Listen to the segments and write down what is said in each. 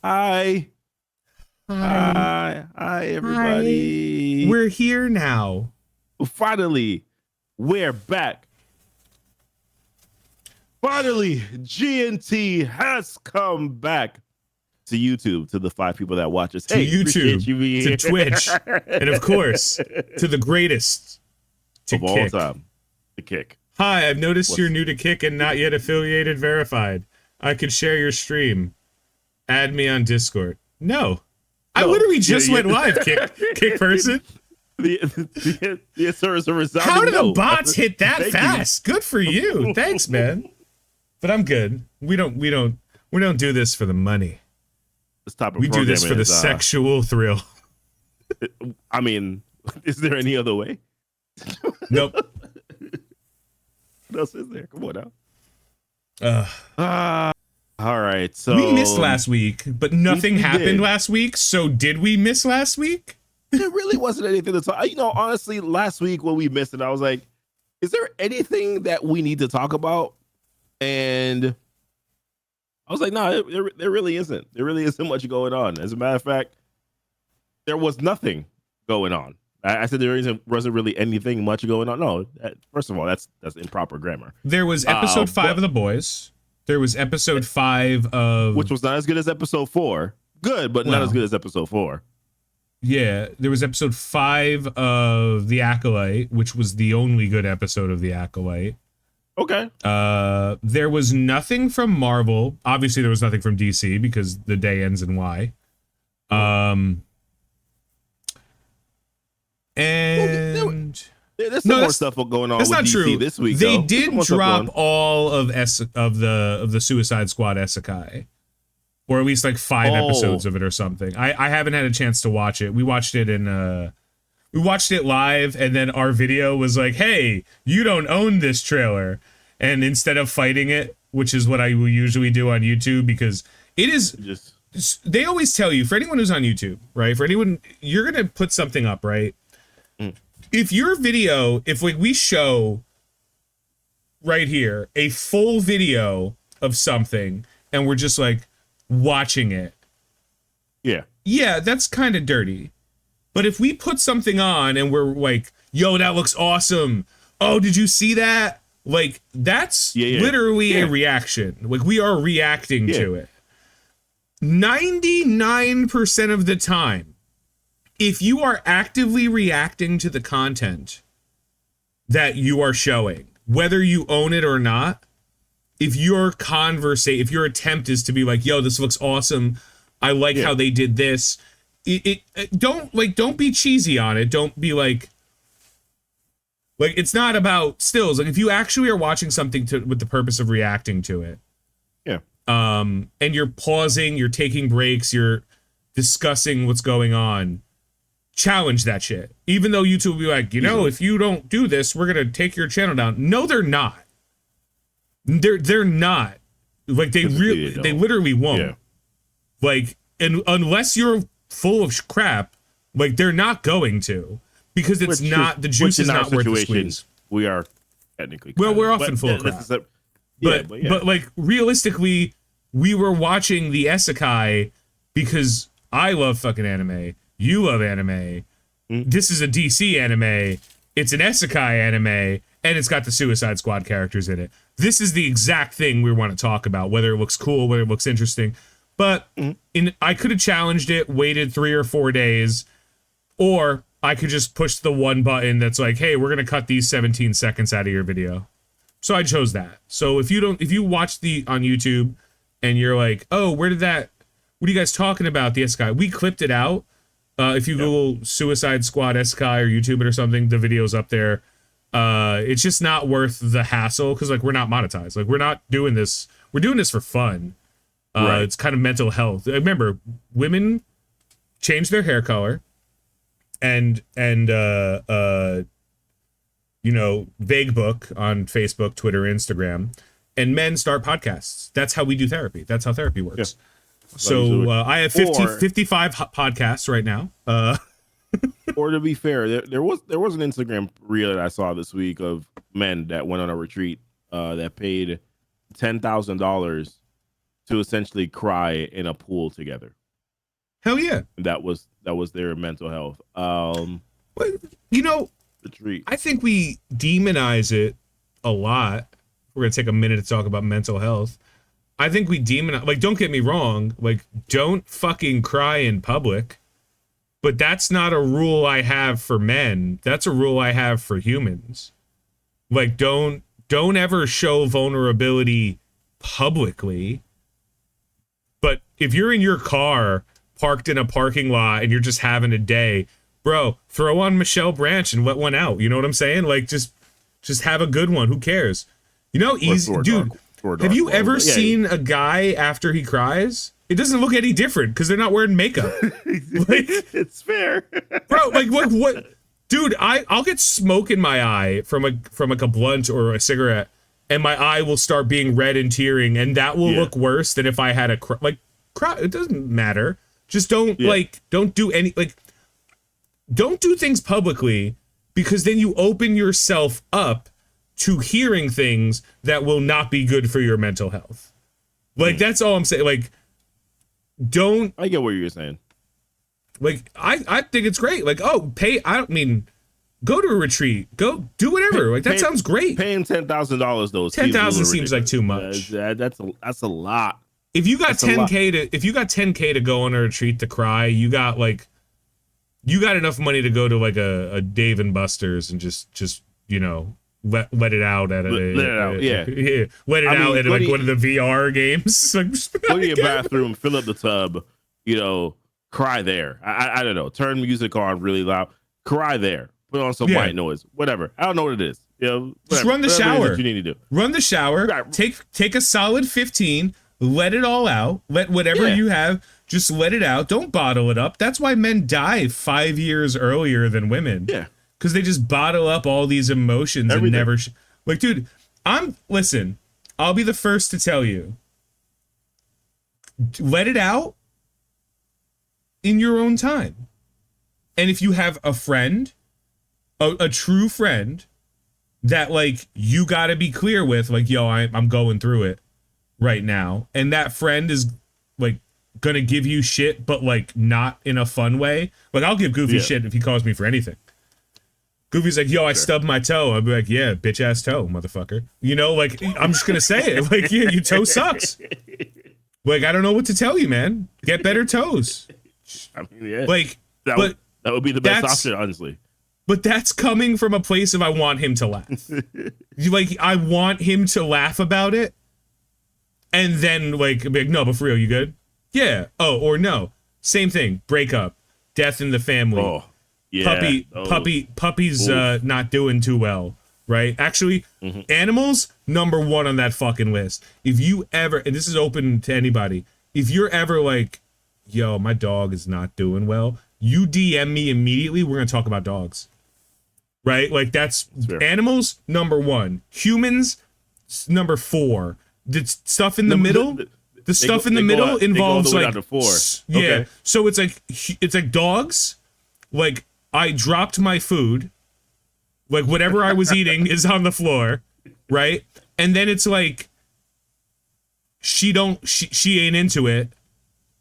Hi. Hi, everybody. Hi. We're here now. Finally, we're back. Finally, GnT has come back to YouTube, to the 5 people that watch us. To YouTube, to Twitch, and of course, to the greatest, to of Kick. all time, the Kick. Hi, I've noticed you're new to Kick and not yet affiliated verified. I could share your stream. Add me on Discord. No. I literally just went live, Kick person. The answer is a resounding How did no. the bots hit that Thank fast? Good for you. Thanks, man. But I'm good. We don't do this for the money. This type of we do this for the sexual thrill. I mean, is there any other way? Nope. What else is there? Come on now. All right. So we missed last week, but nothing happened last week. So did we miss last week? There really wasn't anything to talk. You know, honestly, last week when we missed it, I was like, is there anything that we need to talk about? And I was like, no, there really isn't. There really isn't much going on. As a matter of fact, there was nothing going on. I said there wasn't really anything much going on. No, first of all, that's improper grammar. There was episode 5 of The Boys. There was episode 5 of... Which was not as good as episode 4. Good, but not as good as episode 4. Yeah, there was episode 5 of The Acolyte, which was the only good episode of The Acolyte. Okay. There was nothing from Marvel. Obviously, there was nothing from DC because the day ends in Y. And there's some more stuff going on with DC true. This week. They did drop all of the Suicide Squad Isekai, or at least like 5 episodes of it or something. I haven't had a chance to watch it. We watched it live, and then our video was like, "Hey, you don't own this trailer," and instead of fighting it, which is what I will usually do on YouTube, because it is. They always tell you, for anyone who's on YouTube, right? For anyone, you're gonna put something up, right? If your video, if like we show right here a full video of something and we're just like watching it, yeah, that's kind of dirty. But if we put something on and we're like, yo, that looks awesome, oh, did you see that? Like, that's literally a reaction. Like, we are reacting to it. 99% of the time, if you are actively reacting to the content that you are showing, whether you own it or not, if your attempt is to be like, yo, this looks awesome, I like how they did this, don't be cheesy on it. Don't be like it's not about stills. Like, if you actually are watching something with the purpose of reacting to it, and you're pausing, you're taking breaks, you're discussing what's going on, challenge that shit. Even though YouTube will be like, if you don't do this, we're gonna take your channel down. No, they're not. They're not. Like, they literally won't. Yeah. Like, and unless you're full of crap, like, they're not going to, because it's not, the juice is not worth the squeeze. We are technically, we're often full of crap. But like, realistically, we were watching the Isekai because I love fucking anime. You love anime. This is a DC anime. It's an Isekai anime, and it's got the Suicide Squad characters in it. This is the exact thing we want to talk about, whether it looks cool, whether it looks interesting. But I could have challenged it, waited 3 or 4 days, or I could just push the one button that's like, hey, we're going to cut these 17 seconds out of your video. So I chose that. So if you watch on YouTube and you're like, oh, what are you guys talking about, the Isekai? We clipped it out. If you Google Suicide Squad Isekai or YouTube it or something, the video's up there. It's just not worth the hassle, because like, we're not monetized. Like, we're not doing this. We're doing this for fun. It's kind of mental health. Remember, women change their hair color and vague book on Facebook, Twitter, Instagram, and men start podcasts. That's how we do therapy. That's how therapy works. So I have 55 podcasts right now. Or to be fair, there was an Instagram reel that I saw this week of men that went on a retreat that paid $10,000 to essentially cry in a pool together. Hell yeah. And that was their mental health. But, you know, the treat. I think we demonize it a lot. We're going to take a minute to talk about mental health. I think we demonize, like, don't get me wrong, like, don't fucking cry in public. But that's not a rule I have for men. That's a rule I have for humans. Like, don't ever show vulnerability publicly. But if you're in your car, parked in a parking lot, and you're just having a day, bro, throw on Michelle Branch and let one out. You know what I'm saying? Like, just have a good one. Who cares? You know, easy, dude. Have you ever seen a guy after he cries? It doesn't look any different because they're not wearing makeup. Like, it's fair, bro. Like, what? Dude, I'll get smoke in my eye from a blunt or a cigarette, and my eye will start being red and tearing, and that will look worse than if I had a cry. It doesn't matter. Just don't don't do any don't do things publicly, because then you open yourself up to hearing things that will not be good for your mental health. Like, that's all I'm saying. Like, don't. I get what you're saying. Like, I think it's great. Like, go to a retreat. Go do whatever. Like, that sounds great. Paying $10,000 though. $10,000 seems like too much. That's a lot. If you got $10K to go on a retreat to cry, you got enough money to go to like a Dave and Buster's and just you know, let it out at let it out at like one of the VR games. Like, go to your bathroom, fill up the tub, you know, cry there. I don't know, turn music on really loud, cry there, put on some white noise, whatever. I don't know what it is. You know, just run the shower. You need to do. Run the shower. Take a solid 15. Let it all out. Let whatever you have, just let it out. Don't bottle it up. That's why men die 5 years earlier than women. Yeah. Because they just bottle up all these emotions and never... like, dude, listen, I'll be the first to tell you. Let it out in your own time. And if you have a friend, a true friend, that, like, you gotta be clear with, like, yo, I'm going through it right now, and that friend is, like, gonna give you shit, but, like, not in a fun way. Like, I'll give Goofy shit if he calls me for anything. Goofy's like, yo, I stubbed my toe. I'll be like, yeah, bitch ass toe, motherfucker. You know, like, I'm just gonna say it. Like, yeah, your toe sucks. Like, I don't know what to tell you, man. Get better toes. I mean, yeah. Like, that would be the best option, honestly. But that's coming from a place of I want him to laugh. Like, I want him to laugh about it. And then, like, be like, no, but for real, you good? Yeah. Oh, or no. Same thing. Break up. Death in the family. Oh, yeah. Puppy's not doing too well, right? Actually, animals, number one on that fucking list. If you ever, and this is open to anybody, if you're ever like, yo, my dog is not doing well, you DM me immediately. We're going to talk about dogs. Right? Like, that's animals, number one. Humans, number four. The stuff in the middle, the stuff in the middle involves like yeah. Okay. So it's like dogs. Like, I dropped my food, like whatever I was eating is on the floor, right? And then it's like she ain't into it,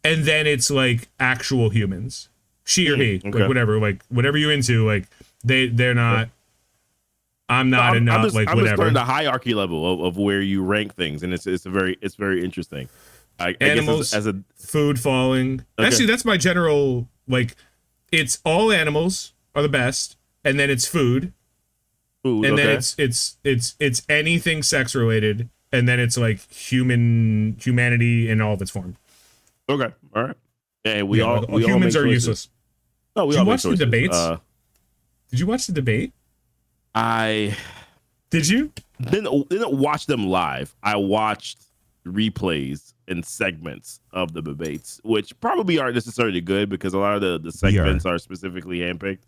and then it's like actual humans, she or he, like whatever you're into, like they're not. I'm not enough. I'm just learning the hierarchy level of where you rank things, and it's very interesting. Animals, I guess as a food falling. Okay. Actually, that's my general, like, it's all animals are the best, and then it's food, and then it's anything sex related, and then it's like humanity in all of its form. Okay, all right. Yeah, humans are useless. No, Did you watch the debates? Did you watch the debate? Did you? Didn't watch them live. I watched replays and segments of the debates, which probably aren't necessarily good because a lot of the segments are specifically handpicked.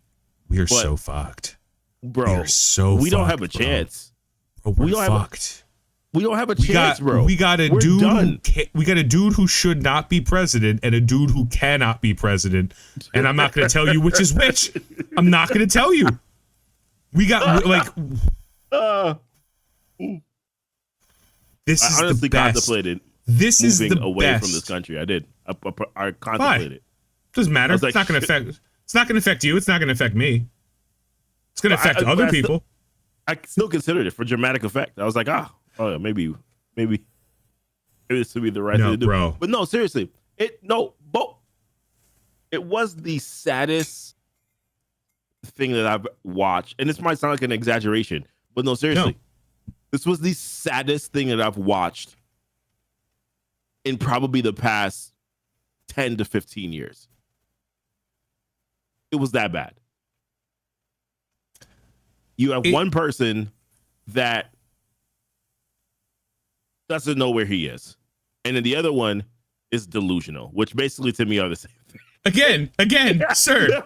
We are so fucked, bro. We don't have a chance. Bro, we don't fucked. We don't have a chance, bro. We got a dude who should not be president and a dude who cannot be president, and I'm not going to tell you which is which. I'm not going to tell you. We got this is honestly the best. Contemplated. This is the away best. from this country. I did. I contemplated it. Doesn't matter. Like, it's not going to affect. It's not going to affect you. It's not going to affect me. It's going to affect other people. I still considered it for dramatic effect. I was like, maybe this would be the right thing to do. Bro. But no, seriously, it was the saddest thing that I've watched, and this might sound like an exaggeration, but no, seriously, this was the saddest thing that I've watched in probably the past 10 to 15 years. It was that bad. You have one person that doesn't know where he is, and then the other one is delusional, which basically to me are the same thing. Again, sir.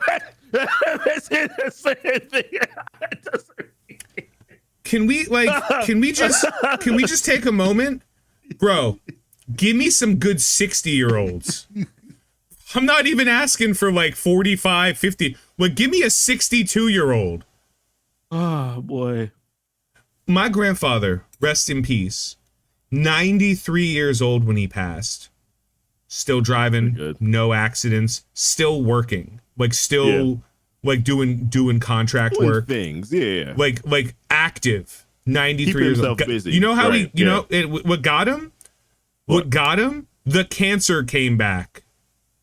Can we just take a moment, bro? Give me some good 60-year-olds. I'm not even asking for like 45, 50. Like, give me a 62-year-old. Oh boy. My grandfather, rest in peace, 93 years old when he passed. Still driving, no accidents, still working. Like like doing contract work. Things, yeah. Like active. 93 years old. Busy. You know how what got him? What got him? The cancer came back.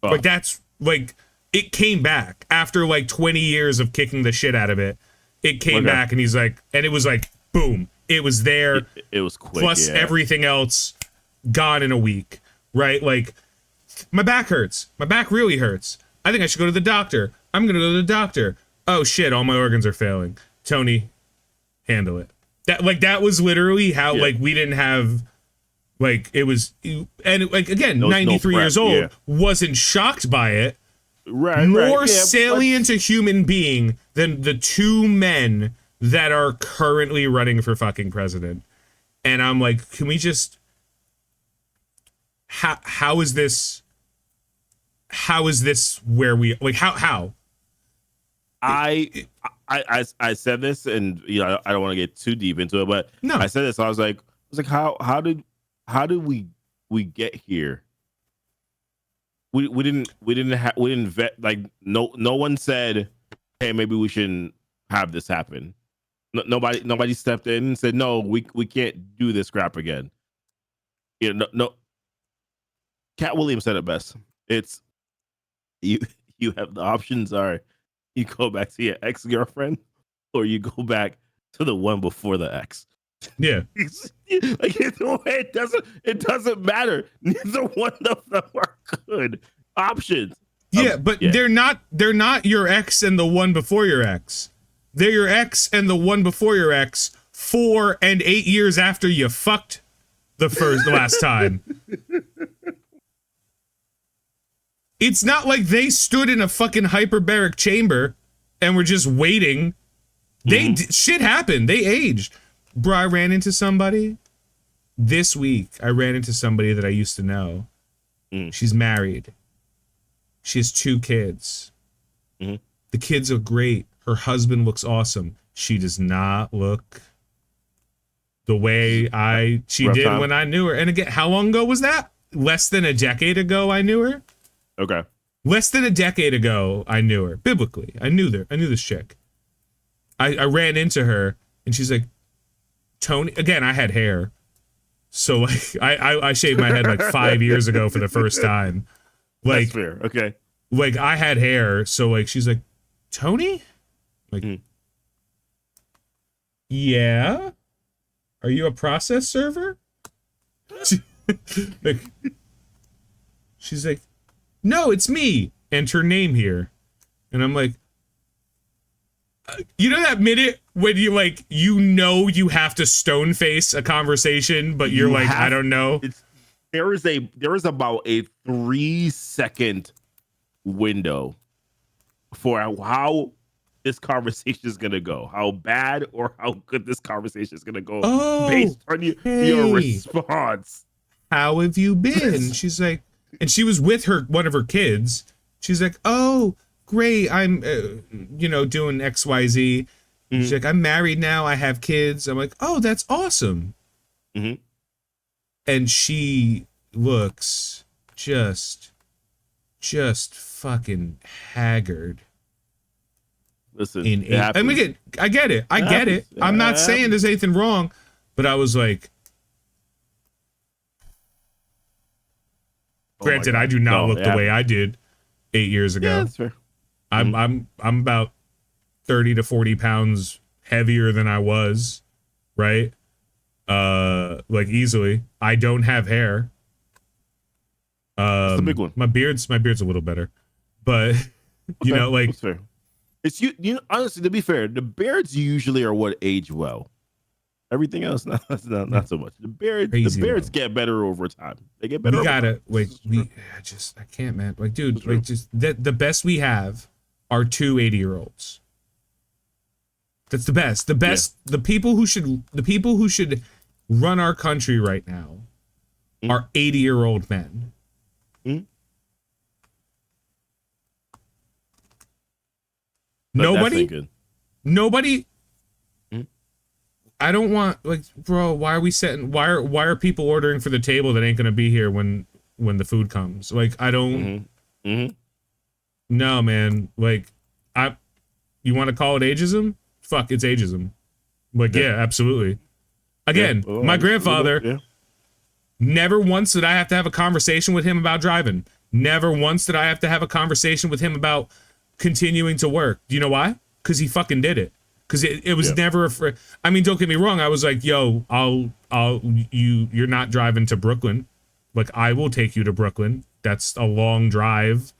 Oh. Like that's like it came back after like 20 years of kicking the shit out of it. It came back, and he's like, and it was like boom. It was there. It was quick. Plus everything else gone in a week. Right? Like my back hurts. My back really hurts. I think I should go to the doctor. I'm gonna go to the doctor. Oh shit, all my organs are failing. Tony, handle it. That was literally how we didn't have it was, and like again, 93 years old, wasn't shocked by it. More salient a human being than the two men that are currently running for fucking president. And I'm like, can we just how is this where we like how I said this, and I don't want to get too deep into it, but no. I said this. I was like how did we get here? We didn't vet, like no one said, hey, maybe we shouldn't have this happen. Nobody stepped in and said, no, we can't do this crap again. No. Cat Williams said it best. It's you have the options are you go back to your ex-girlfriend or you go back to the one before the ex. Yeah. Like it doesn't matter. Neither one of them are good options. Yeah, but they're not your ex and the one before your ex. They're your ex and the one before your ex 4 and 8 years after you fucked the last time. It's not like they stood in a fucking hyperbaric chamber and were just waiting. Shit happened. They aged. Bro, I ran into somebody this week. I ran into somebody that I used to know. She's married. She has 2 kids. The kids are great. Her husband looks awesome. She does not look the way she did when I knew her. And again, how long ago was that? Less than a decade ago I knew her. Okay. Less than a decade ago I knew her. Biblically, I knew this chick. I ran into her and she's like, Tony, again, I had hair. So like I shaved my head like 5 years ago for the first time. Like, that's fair. Okay. Like I had hair, so like she's like, Tony? Like yeah? Are you a process server? Like, she's like, no, it's me. Enter name here. And I'm like, you know that minute when you like, you have to stone face a conversation, but you're like, I don't know. There is about a 3-second window for how this conversation is gonna go, how bad or how good this conversation is gonna go, based on your response. How have you been? She's like, and she was with one of her kids. She's like, oh, great. I'm, doing XYZ. She's like, I'm married now. I have kids. I'm like, oh, that's awesome. And she looks just fucking haggard. Listen, I get it. I'm not saying there's anything wrong, but I was like, granted, I do not look the way I did 8 years ago. Yeah, that's fair. I'm about 30 to 40 pounds heavier than I was, right? Like easily. I don't have hair. That's the big one. My beard's a little better, but you know, like that's fair. It's you know, honestly, to be fair, the beards usually are what age well. Everything else, not so much. The beards get better over time. They get better. We gotta like I can't, man. Like, dude, like just the best we have are 2 80-year-olds. That's the best. The best. Yeah. The people who should run our country right now are 80-year-old men. Nobody. I don't want, like, bro, why are people ordering for the table that ain't gonna be here when the food comes? Like, I don't. No, man. Like, you want to call it ageism? Fuck, it's ageism. Like, yeah, absolutely. Again, my grandfather, never once did I have to have a conversation with him about driving. Never once did I have to have a conversation with him about continuing to work. Do you know why? Because he fucking did it. Because it was never I mean, don't get me wrong. I was like, yo, you're not driving to Brooklyn. Like, I will take you to Brooklyn. That's a long drive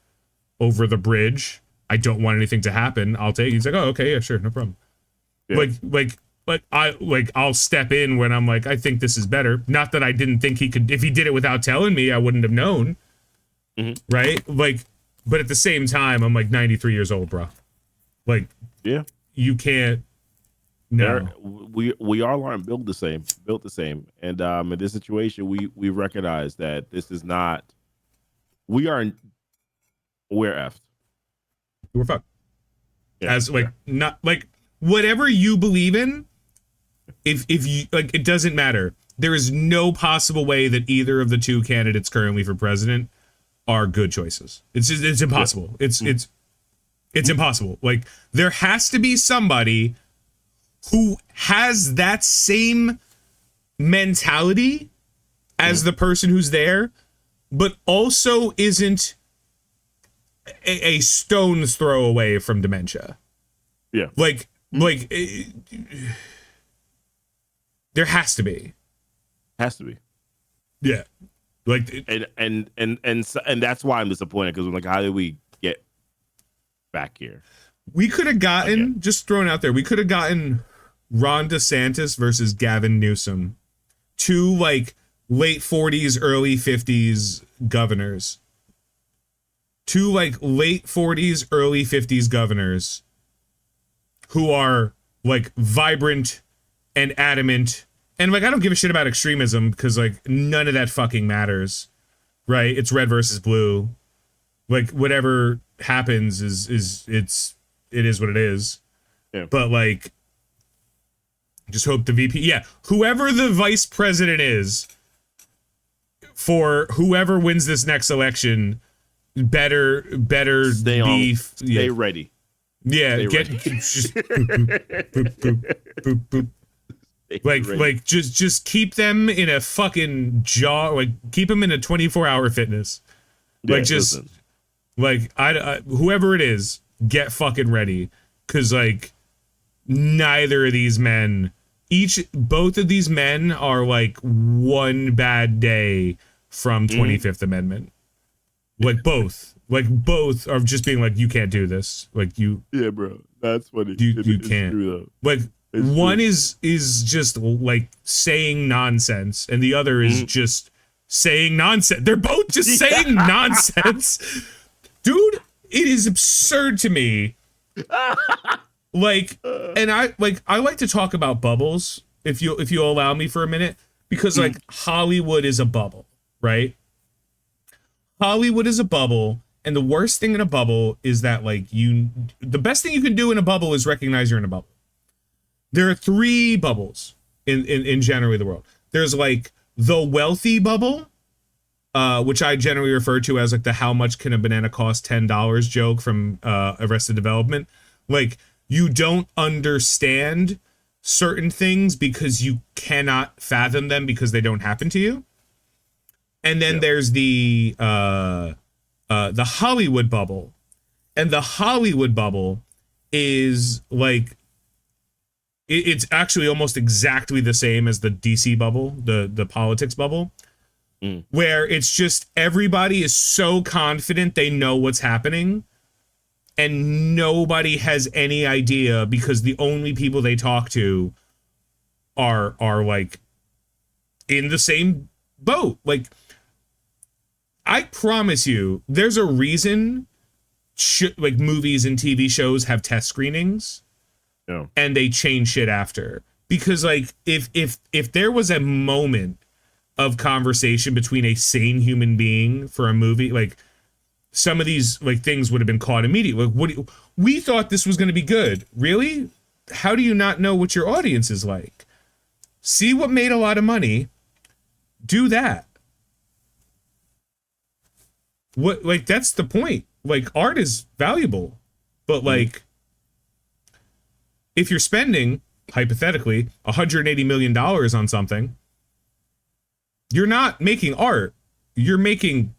over the bridge. I don't want anything to happen. I'll take you. He's like, oh, okay, yeah, sure, no problem. Yeah. I'll step in when I'm like, I think this is better. Not that I didn't think he could. If he did it without telling me, I wouldn't have known. Right? Like, but at the same time, I'm like 93 years old, bro. Like, yeah, you can't. No, we all aren't built the same. And in this situation, we recognize that this is not. We're effed. We're fucked. Yeah, as like not like whatever you believe in. If you like, it doesn't matter. There is no possible way that either of the two candidates currently for president are good choices. It's impossible. Yeah. It's impossible. Like, there has to be somebody who has that same mentality as the person who's there, but also isn't a stone's throw away from dementia. Yeah. Like there has to be. Yeah. Like, and that's why I'm disappointed, because I'm like, how did we get back here? We could have gotten, just throwing out there, we could have gotten Ron DeSantis versus Gavin Newsom, two like late 40s, early 50s governors. Two like late 40s, early 50s governors who are like vibrant and adamant. And like, I don't give a shit about extremism, because like none of that fucking matters, right? It's red versus blue. Like, whatever happens it is what it is. Yeah. But like, just hope the VP, whoever the vice president is for whoever wins this next election, better stay ready. Yeah, stay get ready. Just boop, boop. Like just keep them in a fucking keep them in a 24-hour fitness. Like, just listen. Like, I whoever it is, get fucking ready, because like neither of these men, both of these men are like one bad day from 25th Amendment. Like both are just being like, you can't do this. Like, you. Yeah, bro, that's funny. You can't. Like, one is just like saying nonsense, and the other is just saying nonsense. They're both just saying nonsense. Dude, it is absurd to me. Like, and I like to talk about bubbles, if you'll allow me for a minute, because like Hollywood is a bubble, right? Hollywood is a bubble, and the worst thing in a bubble is that like the best thing you can do in a bubble is recognize you're in a bubble. There are 3 bubbles in generally the world. There's like the wealthy bubble, which I generally refer to as like the how much can a banana cost $10 joke from Arrested Development. Like, you don't understand certain things because you cannot fathom them because they don't happen to you. And then there's the Hollywood bubble. And the Hollywood bubble is like, it's actually almost exactly the same as the DC bubble, the politics bubble, where it's just everybody is so confident they know what's happening and nobody has any idea because the only people they talk to are like in the same boat. Like, I promise you, there's a reason like movies and TV shows have test screenings. Yeah. And they change shit after, because like if there was a moment of conversation between a sane human being for a movie, like some of these like things would have been caught immediately. Like, we thought this was going to be good. Really? How do you not know what your audience is like? See what made a lot of money. Do that. What, like, that's the point. Like, art is valuable, but like, if you're spending, hypothetically, $180 million on something, you're not making art. You're making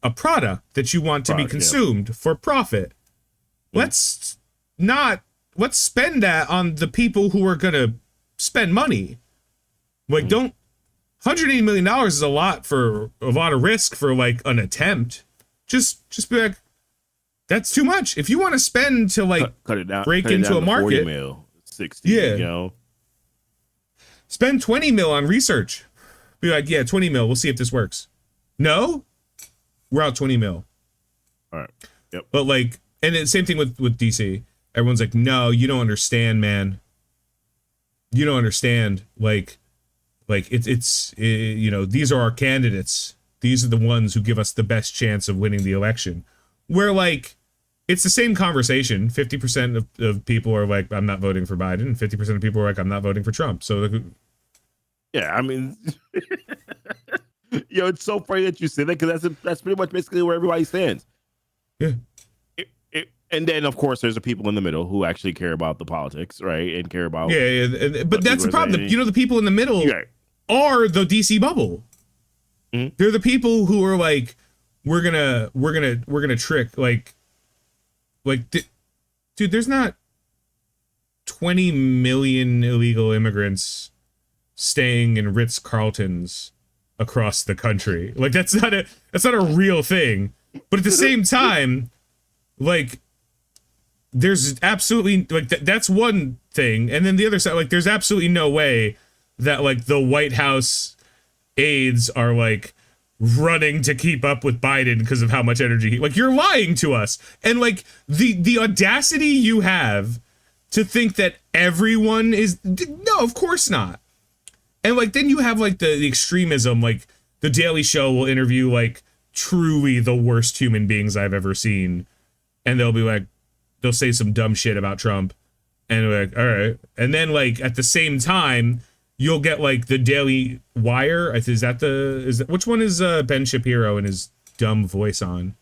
a product that you want to be consumed for profit. Let's spend that on the people who are going to spend money. Like, $180 million is a lot of risk for like an attempt. Just be like, that's too much. If you want to spend to like cut it down, break into a market, 40 mil, 60, you know, spend 20 mil on research. Be like, yeah, 20 mil. We'll see if this works. No, we're out 20 mil. All right. Yep. But like, and the same thing with DC. Everyone's like, no, you don't understand, man. You don't understand. Like it's you know, these are our candidates. These are the ones who give us the best chance of winning the election. Where like, it's the same conversation. 50% of people are like, I'm not voting for Biden. And 50% of people are like, I'm not voting for Trump. So like, yeah, I mean, it's so funny that you say that, because that's pretty much basically where everybody stands. Yeah. And then, of course, there's the people in the middle who actually care about the politics, right? And care about... Yeah. But that's the problem. The people in the middle are the DC bubble. Mm-hmm. They're the people who are like, we're gonna trick, like, dude, there's not 20 million illegal immigrants staying in Ritz-Carltons across the country. Like, that's not a real thing. But at the same time, like, there's absolutely, like, that's one thing. And then the other side, like, there's absolutely no way that, like, the White House aides are, like, running to keep up with Biden because of how much energy like, you're lying to us. And like, the audacity you have to think that everyone is, no, of course not. And like, then you have like the extremism, like the Daily Show will interview like truly the worst human beings I've ever seen, and they'll be like, they'll say some dumb shit about Trump, and we're like, all right. And then like at the same time, you'll get like the Daily Wire. Is that which one is Ben Shapiro and his dumb voice on?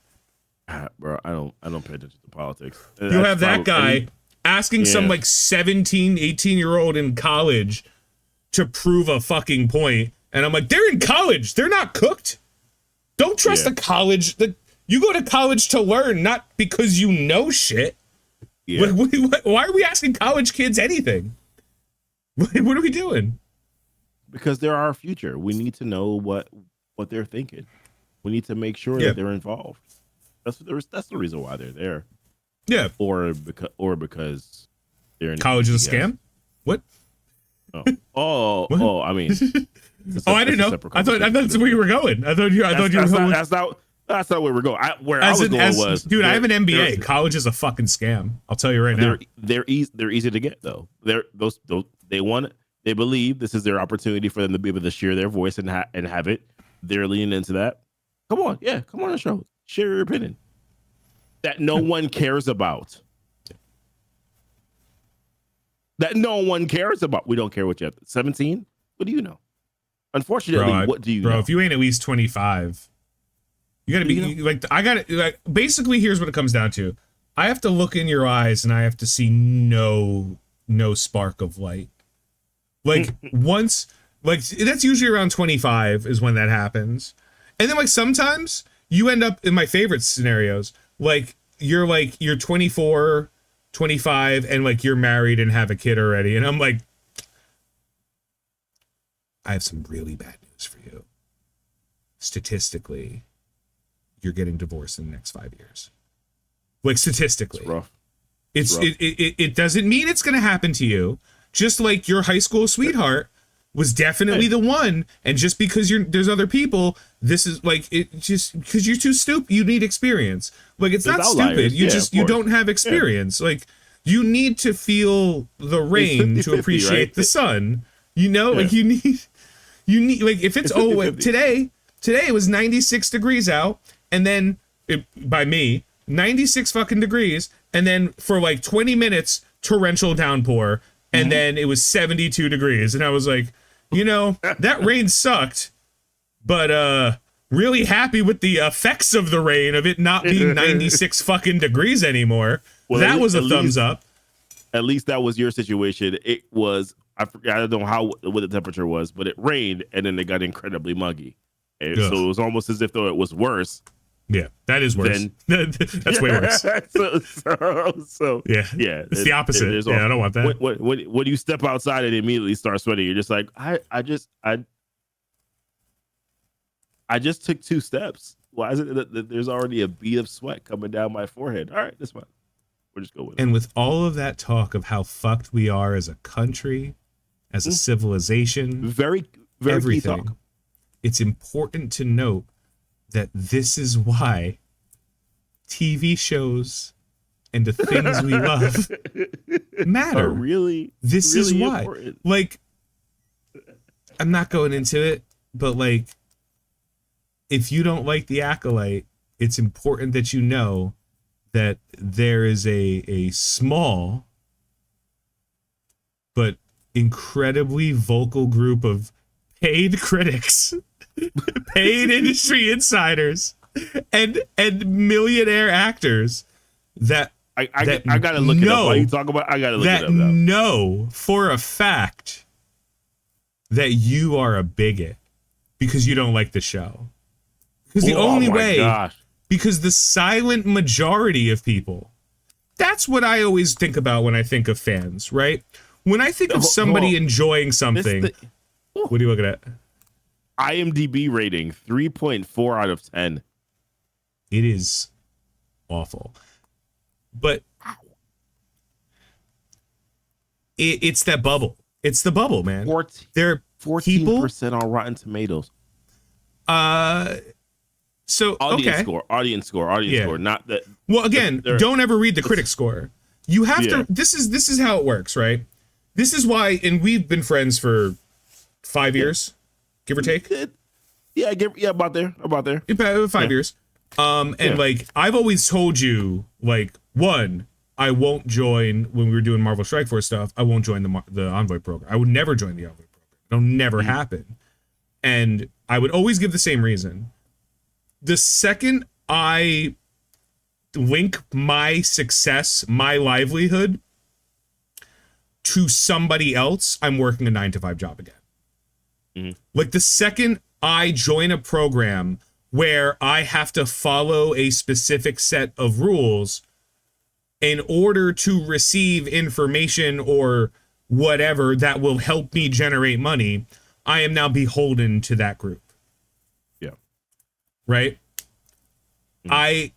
Bro, I don't pay attention to politics. You'll have that guy asking some like 17, 18-year-old in college to prove a fucking point. And I'm like, they're in college. They're not cooked. Don't trust a college. You go to college to learn, not because you know shit. Yeah. Why are we asking college kids anything? What are we doing? Because they're our future. We need to know what they're thinking. We need to make sure that they're involved. That's the reason why they're there. Yeah. Or because they're in college is a scam. What? Oh. I mean. I didn't know. I thought that's where you were going. I thought you were going. That's not where we're going. I was going. Dude, I have an MBA. College is a fucking scam. I'll tell you right now. They're easy to get though. They believe this is their opportunity for them to be able to share their voice and have it. They're leaning into that. Come on the show. Share your opinion. That no one cares about. That no one cares about. We don't care what you have. 17? What do you know? unfortunately, what do you know? If you ain't at least 25, you gotta be like, basically, here's what it comes down to. I have to look in your eyes and I have to see no spark of light. Like once, like that's usually around 25 is when that happens. And then like sometimes you end up in my favorite scenarios, like you're 24, 25 and like you're married and have a kid already. And I'm like, I have some really bad news for you. Statistically, you're getting divorced in the next 5 years. Like statistically. It's rough. It doesn't mean it's going to happen to you. Just like your high school sweetheart was definitely the one, and just because there's other people, this is like it just because you're too stupid. You need experience. Like it's not stupid. You don't have experience. Yeah. Like you need to feel the rain to appreciate the sun. You know, like you need like if it's today it was 96 degrees out, and then by me 96 fucking degrees, and then for like 20 minutes torrential downpour, and then it was 72 degrees, and I was like, you know, that rain sucked, but really happy with the effects of the rain, of it not being 96 fucking degrees anymore. Well, that was a thumbs up. At least that was your situation. It was, I don't know what the temperature was, but it rained and then it got incredibly muggy. And so it was almost as if though it was worse. Yeah, that is worse. That's way worse. so yeah, it's the opposite. I don't want that. When you step outside and immediately start sweating, you're just like, I just took 2 steps. Why is it that there's already a bead of sweat coming down my forehead? All right, that's fine. We'll just go with it. And with all of that talk of how fucked we are as a country, as a civilization, very everything, key talk. It's important to note that this is why TV shows and the things we love matter. This is why. Important. Like, I'm not going into it, but like, if you don't like The Acolyte, it's important that you know that there is a small but incredibly vocal group of paid critics, paid industry insiders, and millionaire actors that I gotta look it up. While you talk about, I gotta look it up now. Know for a fact that you are a bigot because you don't like the show. Because the only way, because the silent majority of people, that's what I always think about when I think of fans, right? When I think of somebody enjoying something, what are you looking at? IMDb rating 3.4 out of 10. It is awful, but it's that bubble. It's the bubble, man. They're 14% on Rotten Tomatoes. So audience score, not that. Well, again, don't ever read the critic score. You have to. This is how it works, right? This is why, and we've been friends for 5 years, give or take. About there. 5 years. And like I've always told you, like, one, I won't join when we were doing Marvel Strike Force stuff. I won't join the Envoy program. I would never join the Envoy program. It'll never happen. And I would always give the same reason. The second I link my success, my livelihood to somebody else, I'm working a 9-to-5 job again. Like the second I join a program where I have to follow a specific set of rules in order to receive information or whatever that will help me generate money, I am now beholden to that group. Yeah. Right? I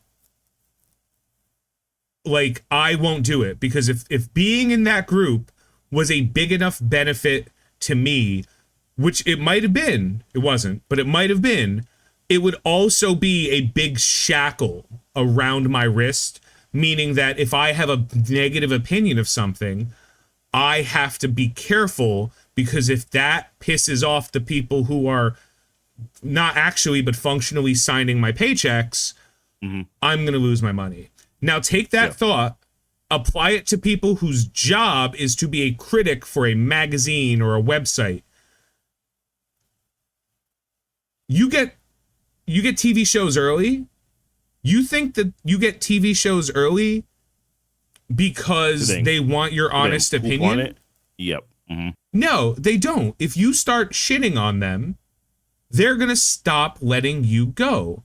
won't do it because if being in that group was a big enough benefit to me, which it might have been, it wasn't, but it might have been, it would also be a big shackle around my wrist, meaning that if I have a negative opinion of something, I have to be careful because if that pisses off the people who are not actually but functionally signing my paychecks, I'm going to lose my money. Now take that thought, apply it to people whose job is to be a critic for a magazine or a website. you get TV shows early. You think that you get TV shows early because they want your honest opinion? Yep. Mm-hmm. No, they don't. If you start shitting on them, they're going to stop letting you go.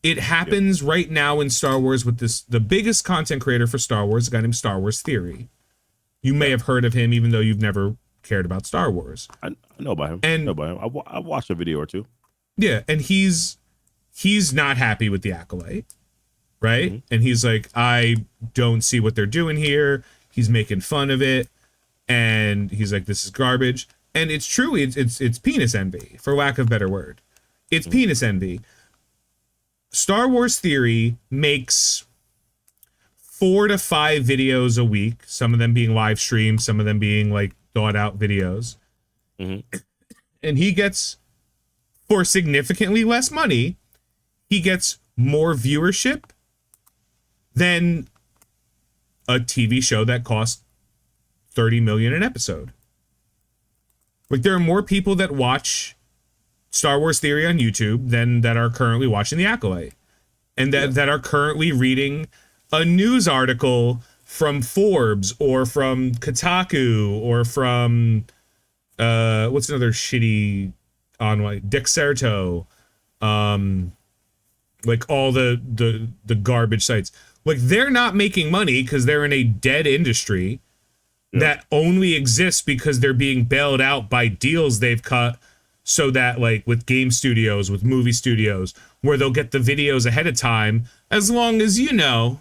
It happens right now in Star Wars with the biggest content creator for Star Wars, a guy named Star Wars Theory. You may have heard of him, even though you've never cared about Star Wars. I know about him. I watched a video or two. Yeah, and he's not happy with the Acolyte, right? Mm-hmm. And he's like, I don't see what they're doing here. He's making fun of it, and he's like, this is garbage. And it's true. It's penis envy, for lack of a better word. It's penis envy. Star Wars Theory makes 4 to 5 videos a week, some of them being live streamed, some of them being like thought out videos. Mm-hmm. And he gets, for significantly less money, he gets more viewership than a TV show that costs $30 million an episode. Like, there are more people that watch Star Wars Theory on YouTube than that are currently watching The Acolyte, and that are currently reading a news article from Forbes or from Kotaku or from what's another shitty online, Dexerto, like all the garbage sites. Like, they're not making money because they're in a dead industry that only exists because they're being bailed out by deals they've cut, so that, like, with game studios, with movie studios, where they'll get the videos ahead of time, as long as, you know,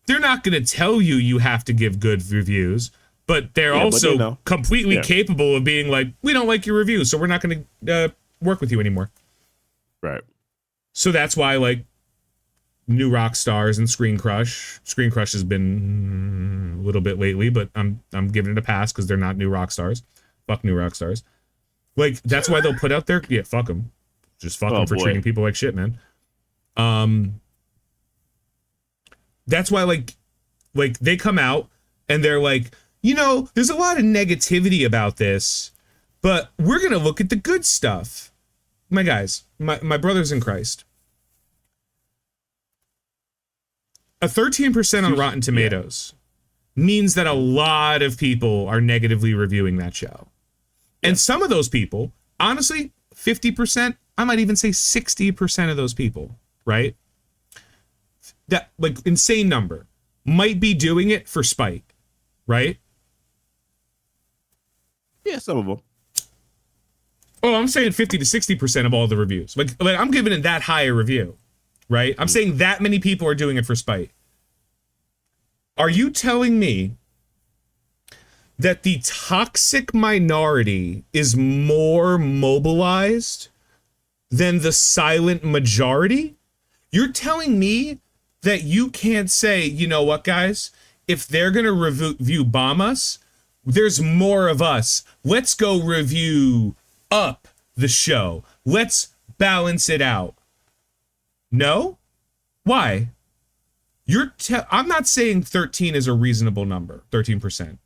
they're not going to tell you you have to give good reviews, but they're also completely capable of being like, we don't like your review, so we're not going to work with you anymore. Right. So that's why, like, New Rockstars and Screen Crush has been a little bit lately, but I'm giving it a pass because they're not New Rockstars. Fuck New Rockstars. Like, that's why they'll put out their... Yeah, fuck them. Just fuck them for treating people like shit, man. That's why, like they come out and they're like, you know, there's a lot of negativity about this, but we're going to look at the good stuff. My guys, my brothers in Christ. A 13% on Rotten Tomatoes means that a lot of people are negatively reviewing that show. And some of those people, honestly, 50%, I might even say 60% of those people, right? That, like, insane number, might be doing it for spite, right? Yeah, some of them. Oh, I'm saying 50 to 60% of all the reviews. Like I'm giving it that high a review, right? I'm saying that many people are doing it for spite. Are you telling me that the toxic minority is more mobilized than the silent majority? You're telling me that you can't say, you know what, guys? If they're going to review bomb us, there's more of us. Let's go review up the show. Let's balance it out. No? Why? I'm not saying 13 is a reasonable number, 13%.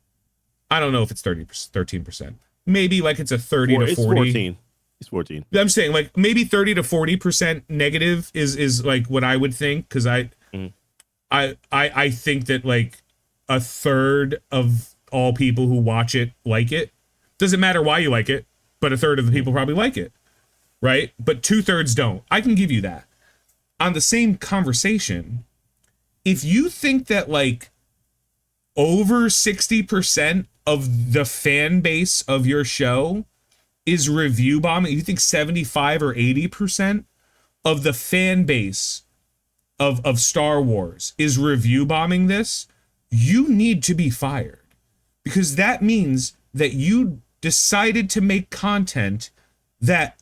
I don't know if it's 13%. Maybe like it's a 30 to 40. It's 14. It's 14. I'm saying like maybe 30 to 40% negative is like what I would think, because I think that like a third of all people who watch it like it. Doesn't matter why you like it, but a third of the people probably like it, right? But 2/3 don't. I can give you that. On the same conversation, if you think that like over 60% of the fan base of your show is review bombing, you think 75 or 80% of the fan base of Star Wars is review bombing this, you need to be fired. Because that means that you decided to make content that,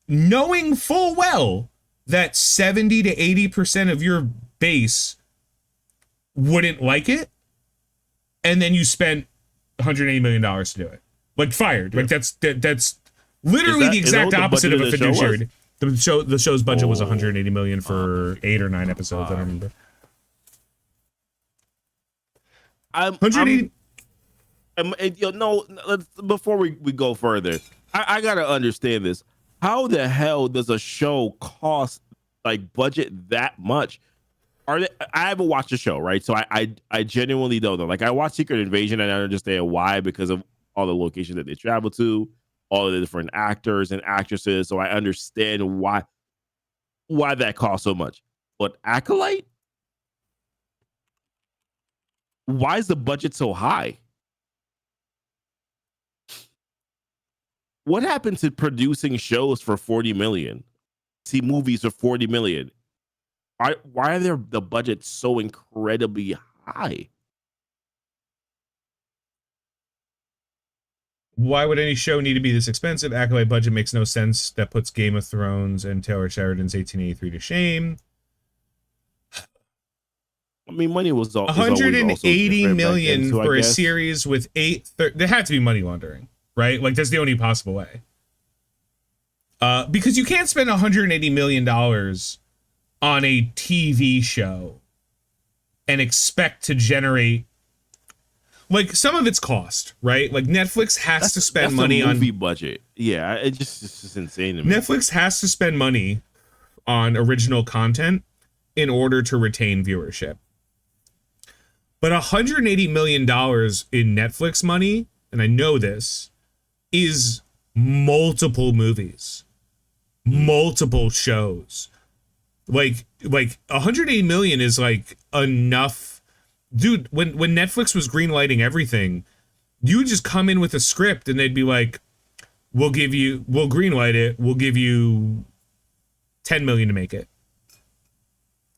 knowing full well that 70 to 80% of your base wouldn't like it, and then you spent $180 million to do it. Like, fired. Like, that's literally the exact opposite of a fiduciary. The show's budget was $180 million for 8 or 9 episodes. I don't remember. 180. Before we go further, I gotta understand this. how the hell does a show cost like budget that much? Are they, I haven't watched the show, right? So I genuinely don't know. Like I watched Secret Invasion and I understand why because of all the locations that they travel to, all of the different actors and actresses. So I understand why that costs so much. But Acolyte, why is the budget so high? What happened to producing shows for 40 million? See movies for 40 million. Why are the budgets so incredibly high? Why would any show need to be this expensive? Acolyte budget makes no sense. That puts Game of Thrones and Taylor Sheridan's 1883 to shame. I mean, money was all 180 million for a series with there had to be money laundering, right? Like that's the only possible way. Because you can't spend 180 million dollars on a TV show and expect to generate. Like some of it's cost, right? Like Netflix has to spend money on movie budget. Yeah, it's just insane to me. Netflix has to spend money on original content in order to retain viewership. But $180 million in Netflix money, and I know this, is multiple movies, multiple shows. Like 180 million is like enough. Dude, when Netflix was greenlighting everything, you would just come in with a script and they'd be like, we'll greenlight it, we'll give you 10 million to make it.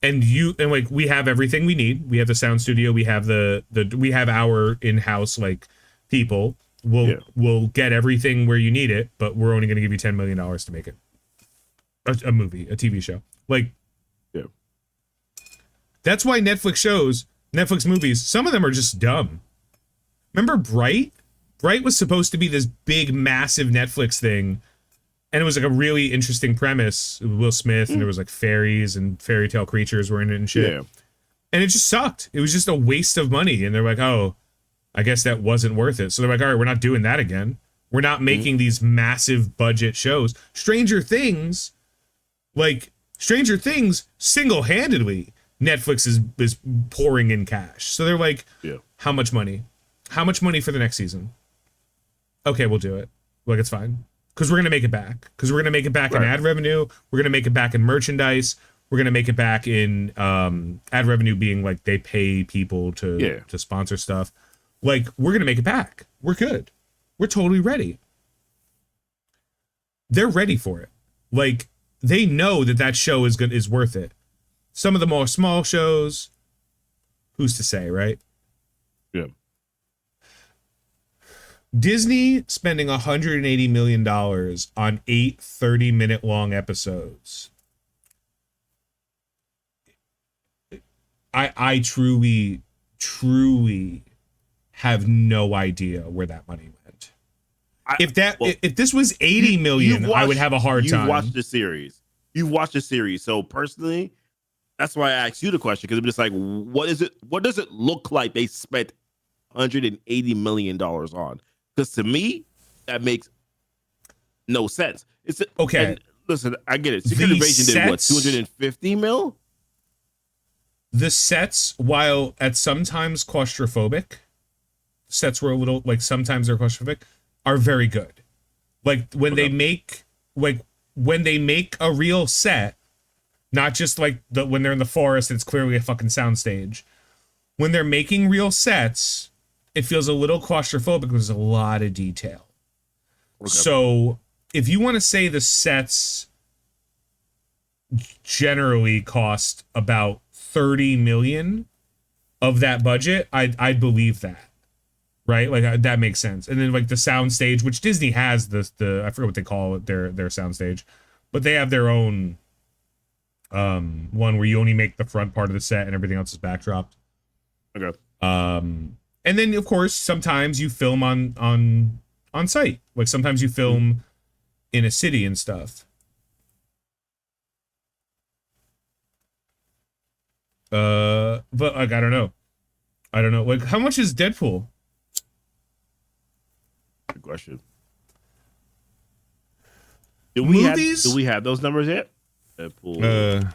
And like we have everything we need. We have the sound studio, we have we have our in-house like people. We'll get everything where you need it, but we're only gonna give you $10 million to make it. A movie, a TV show. Like that's why Netflix movies, some of them are just dumb. Remember Bright? Bright was supposed to be this big, massive Netflix thing. And it was like a really interesting premise. Will Smith, and there was like fairies and fairy tale creatures were in it and shit. Yeah. And it just sucked. It was just a waste of money. And they're like, oh, I guess that wasn't worth it. So they're like, all right, we're not doing that again. We're not making these massive budget shows. Stranger Things, single-handedly, Netflix is pouring in cash. So they're like, how much money? How much money for the next season? Okay, we'll do it. Like, it's fine. Because we're going to make it back. Because we're going to make it back in ad revenue. We're going to make it back in merchandise. We're going to make it back in ad revenue being like they pay people to sponsor stuff. Like, we're going to make it back. We're good. We're totally ready. They're ready for it. Like, they know that show is worth it. Some of the more small shows, who's to say, right? Yeah. Disney spending $180 million on 8 30-minute long episodes. I truly have no idea where that money went. If this was 80 million, I would have a hard time. You've watched the series. So personally, that's why I asked you the question, because I'm just like, what does it look like they spent $180 million on? Because to me, that makes no sense. Okay. Listen, I get it. Secret Invasion did what, 250 mil? The sets, while at sometimes claustrophobic, sets were a little like sometimes they're claustrophobic, are very good. Like when they make a real set. Not just like when they're in the forest, it's clearly a fucking soundstage. When they're making real sets, it feels a little claustrophobic because there's a lot of detail. Okay. So if you want to say the sets generally cost about 30 million of that budget, I'd believe that. Right? Like that makes sense. And then like the soundstage, which Disney has the I forget what they call it, their soundstage, but they have their own one where you only make the front part of the set and everything else is backdropped. Okay. And then of course sometimes you film on site. Like sometimes you film in a city and stuff. But like I don't know. Like how much is Deadpool? Good question. movies. Do we have those numbers yet? Deadpool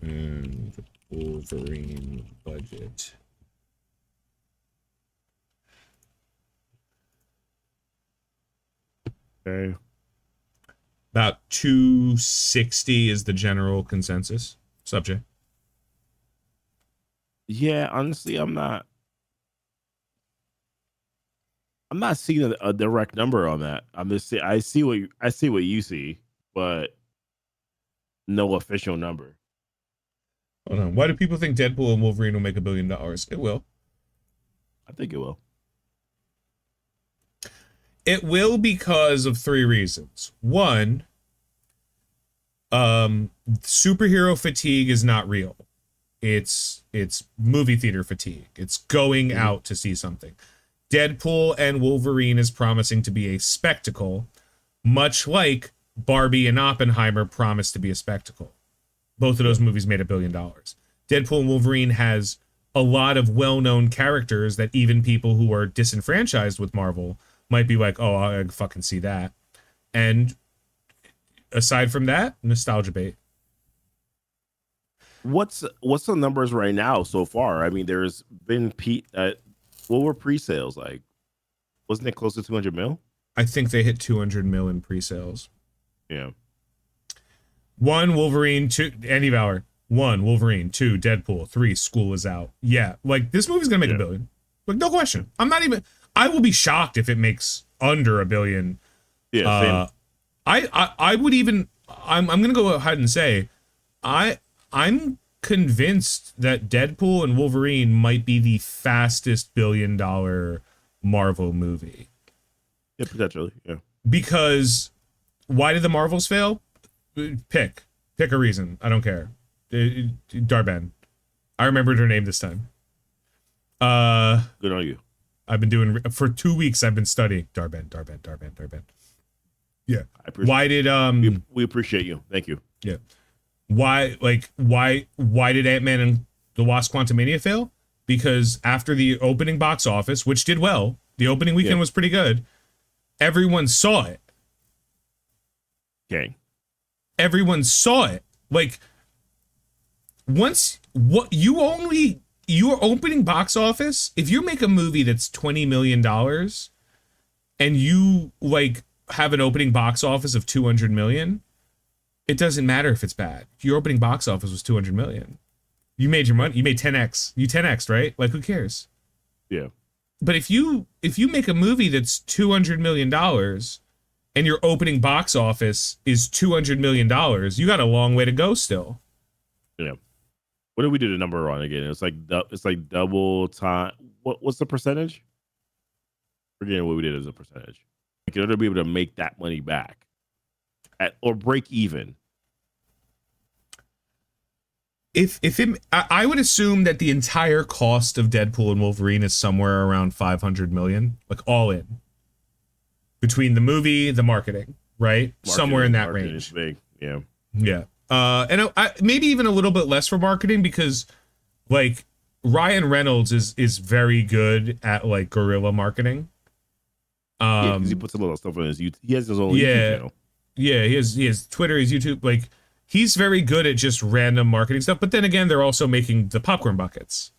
and Wolverine budget. Okay. About 260 is the general consensus. Subject. Yeah, honestly, I'm not seeing a direct number on that. I see what you see, but no official number. Hold on. Why do people think Deadpool and Wolverine will make $1 billion? It will. I think it will. It will because of 3 reasons. One, superhero fatigue is not real. It's movie theater fatigue. It's going out to see something. Deadpool and Wolverine is promising to be a spectacle, much like Barbie and Oppenheimer promised to be a spectacle. Both of those movies made $1 billion. Deadpool and Wolverine has a lot of well-known characters that even people who are disenfranchised with Marvel might be like, oh, I fucking see that. And aside from that, nostalgia bait. What's the numbers right now so far? I mean, there's been what were pre-sales like? Wasn't it close to 200 mil? I think they hit 200 mil in pre-sales. Yeah. 1 Wolverine, 2 Andy Bauer. 1 Wolverine, 2 Deadpool, 3 School is Out. Yeah, like this movie's gonna make $1 billion. Like no question. I will be shocked if it makes under $1 billion. Yeah. I would even. I'm gonna go ahead and say, I'm convinced that Deadpool and Wolverine might be the fastest $1 billion Marvel movie. Yeah, potentially. Yeah. Because why did the Marvels fail? Pick a reason. I don't care. Darben. I remembered her name this time. Good on you. I've been doing for 2 weeks. I've been studying Darben. Yeah. Why did we appreciate you. Thank you. Yeah. Why did Ant-Man and the Wasp: Quantumania fail? Because after the opening box office, which did well, the opening weekend was pretty good. Everyone saw it. Okay. Everyone saw it. Like once your opening box office, if you make a movie that's $20 million and you like have an opening box office of 200 million, it doesn't matter if it's bad. Your opening box office was 200 million. You made your money. You made 10x. You 10x, right? Like who cares? Yeah. But if you make a movie that's $200 million and your opening box office is $200 million, you got a long way to go still. Yeah. What did we do the number on again? It's like double time. What's the percentage? Forgetting what we did as a percentage. Like in order to be able to make that money back or break even. I would assume that the entire cost of Deadpool and Wolverine is somewhere around 500 million, like all in, between the movie, the marketing, right? Somewhere in that range. Is big. Yeah. Yeah. And maybe even a little bit less for marketing because, like, Ryan Reynolds is very good at like guerrilla marketing. Yeah, because he puts a little stuff on his YouTube. He has his own YouTube channel. Yeah, he has Twitter, his YouTube, like. He's very good at just random marketing stuff, but then again, they're also making the popcorn buckets,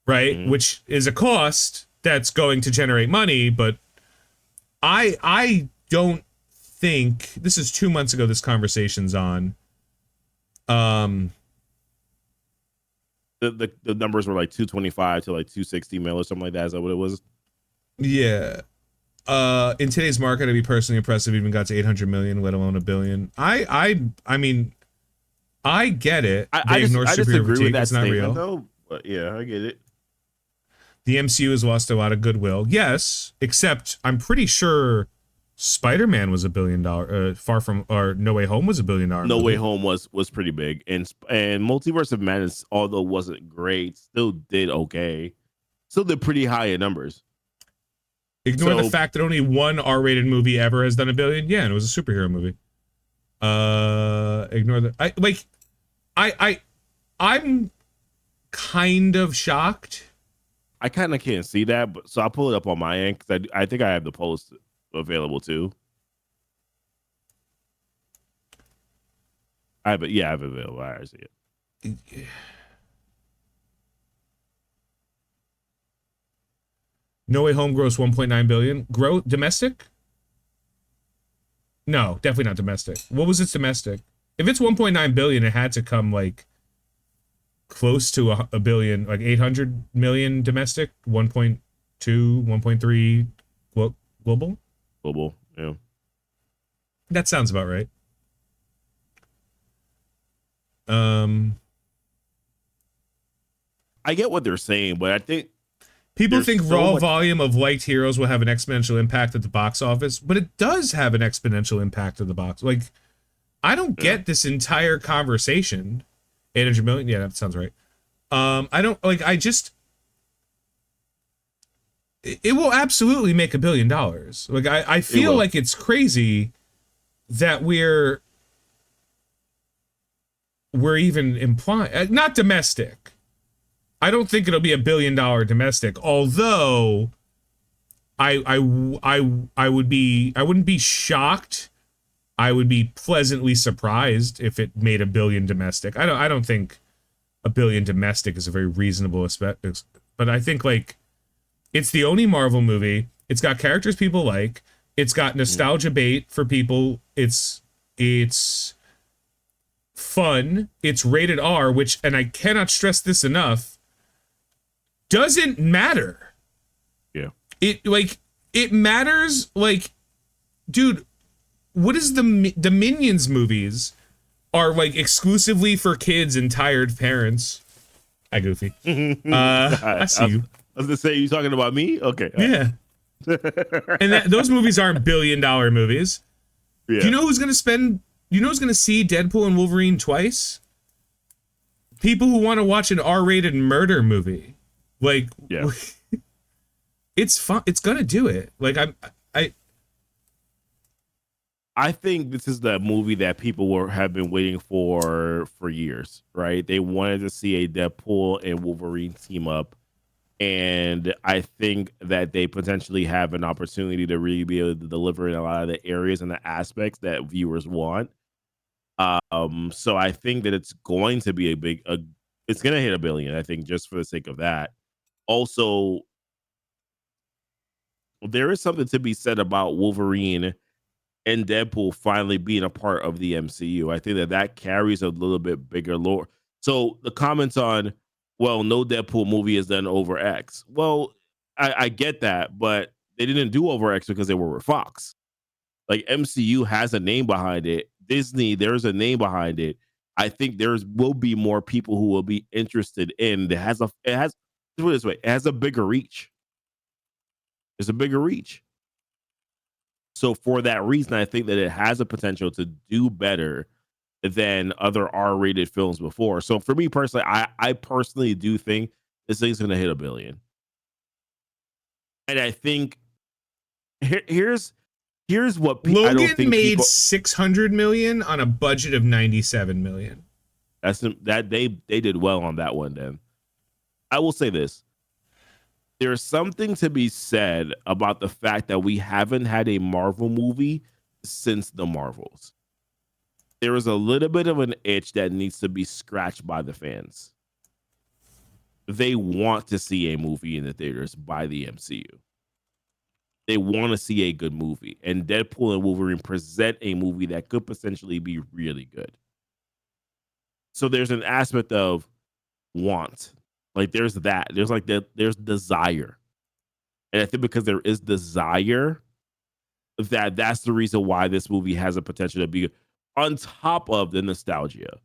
right? Mm-hmm. Which is a cost that's going to generate money, but I don't think this is 2 months ago. This conversation's on. The numbers were like 225 to like 260 mil or something like that. Is that what it was? Yeah. In today's market, I'd be personally impressed if it even got to 800 million, let alone $1 billion. I mean, I get it. I just agree with that statement, though. But yeah, I get it. The MCU has lost a lot of goodwill. Yes, except I'm pretty sure Spider-Man was $1 billion. No Way Home was $1 billion. No Way Home was pretty big, and Multiverse of Madness, although wasn't great, still did okay. Still did pretty high in numbers. Ignore the fact that only one R-rated movie ever has done $1 billion. Yeah, and it was a superhero movie. Ignore that. I'm kind of shocked. I kind of can't see that, but so I'll pull it up on my end because I think I have the post available too. I have it. Yeah, I have it available. I see it. No Way Home grossed 1.9 billion. Domestic? No, definitely not domestic. What was its domestic? If it's 1.9 billion, it had to come like close to a billion, like 800 million domestic, 1.2, 1.3 global. Global, yeah. That sounds about right. I get what they're saying, but I think people think raw volume of liked heroes will have an exponential impact at the box office, but it does have an exponential impact at the box. Like, I don't get this entire conversation. 800 million, yeah, that sounds right. I don't like. It will absolutely make $1 billion. Like, I feel like it's crazy that we're even implying not domestic. I don't think it'll be $1 billion domestic, although I wouldn't be shocked. I would be pleasantly surprised if it made $1 billion domestic. I don't think $1 billion domestic is a very reasonable aspect, but I think like it's the only Marvel movie. It's got characters people like. It's got nostalgia bait for people. It's fun. It's rated R, which, and I cannot stress this enough, doesn't matter. Yeah. It matters. Like, dude, what is the Minions movies are like exclusively for kids and tired parents. Hi, Goofy. I see you. I was gonna say, you talking about me? Okay. Yeah. And those movies aren't $1 billion movies. Yeah. Do you know who's gonna spend? You know who's gonna see Deadpool and Wolverine twice? People who want to watch an R-rated murder movie. Like, yeah. It's fun. It's gonna do it. Like, I think this is the movie that people have been waiting for years, right? They wanted to see a Deadpool and Wolverine team up, and I think that they potentially have an opportunity to really be able to deliver in a lot of the areas and the aspects that viewers want. So I think that it's going to be it's going to hit $1 billion. I think just for the sake of that. Also, there is something to be said about Wolverine and Deadpool finally being a part of the MCU. I think that carries a little bit bigger lore. So the comments on, well, no Deadpool movie is done over X. Well, I get that, but they didn't do over X because they were with Fox. Like, MCU has a name behind it. Disney, there's a name behind it. I think will be more people who will be interested in. It has put it this way, it has a bigger reach. It's a bigger reach. So for that reason, I think that it has a potential to do better than other R-rated films before. So for me personally, I personally do think this thing's going to hit $1 billion. And I think here's what Logan I don't think made $600 million on a budget of $97 million. That they did well on that one. Then I will say this. There's something to be said about the fact that we haven't had a Marvel movie since the Marvels. There is a little bit of an itch that needs to be scratched by the fans. They want to see a movie in the theaters by the MCU. They want to see a good movie. And Deadpool and Wolverine present a movie that could potentially be really good. So there's an aspect of want. Like, there's that. There's desire. And I think because there is desire, that's the reason why this movie has a potential to be on top of the nostalgia.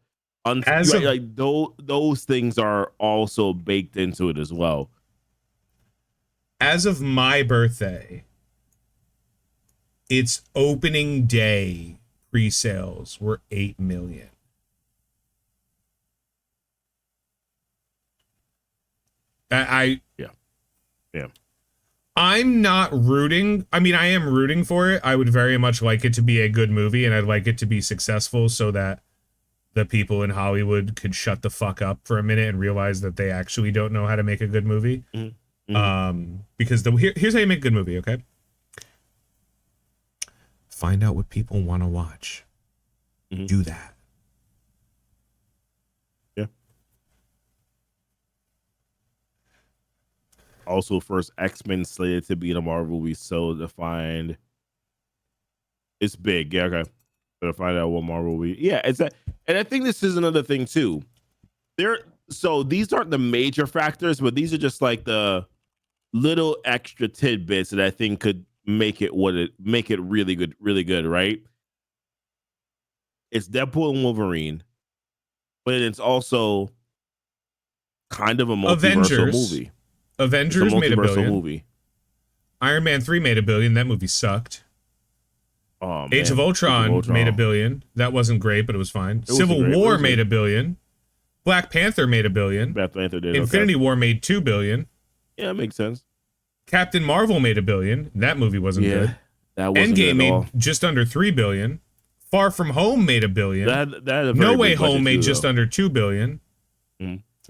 Those things are also baked into it as well. As of my birthday, its opening day pre-sales were 8 million. Yeah. I'm not rooting. I mean, I am rooting for it. I would very much like it to be a good movie, and I'd like it to be successful so that the people in Hollywood could shut the fuck up for a minute and realize that they actually don't know how to make a good movie. Mm-hmm. Because here's how you make a good movie, okay? Find out what people want to watch. Mm-hmm. Do that. Also, first X-Men slated to be in a Marvel movie, so defined. It's big. Yeah, okay. Better find out what Marvel movie. Yeah, it's that. And I think this is another thing too. So these aren't the major factors, but these are just like the little extra tidbits that I think could make it really good, right? It's Deadpool and Wolverine, but it's also kind of a multiversal movie. Avengers made $1 billion. Movie. Iron Man 3 made $1 billion. That movie sucked. Oh, Age of Ultron made $1 billion. That wasn't great, but it was fine. Civil War made $1 billion. Black Panther made $1 billion. Black Panther did. Infinity War made $2 billion. Yeah, that makes sense. Captain Marvel made $1 billion. That movie wasn't good. That wasn't Endgame good at all. made just under $3 billion. Far From Home made $1 billion. That No Way Home made just under $2 billion.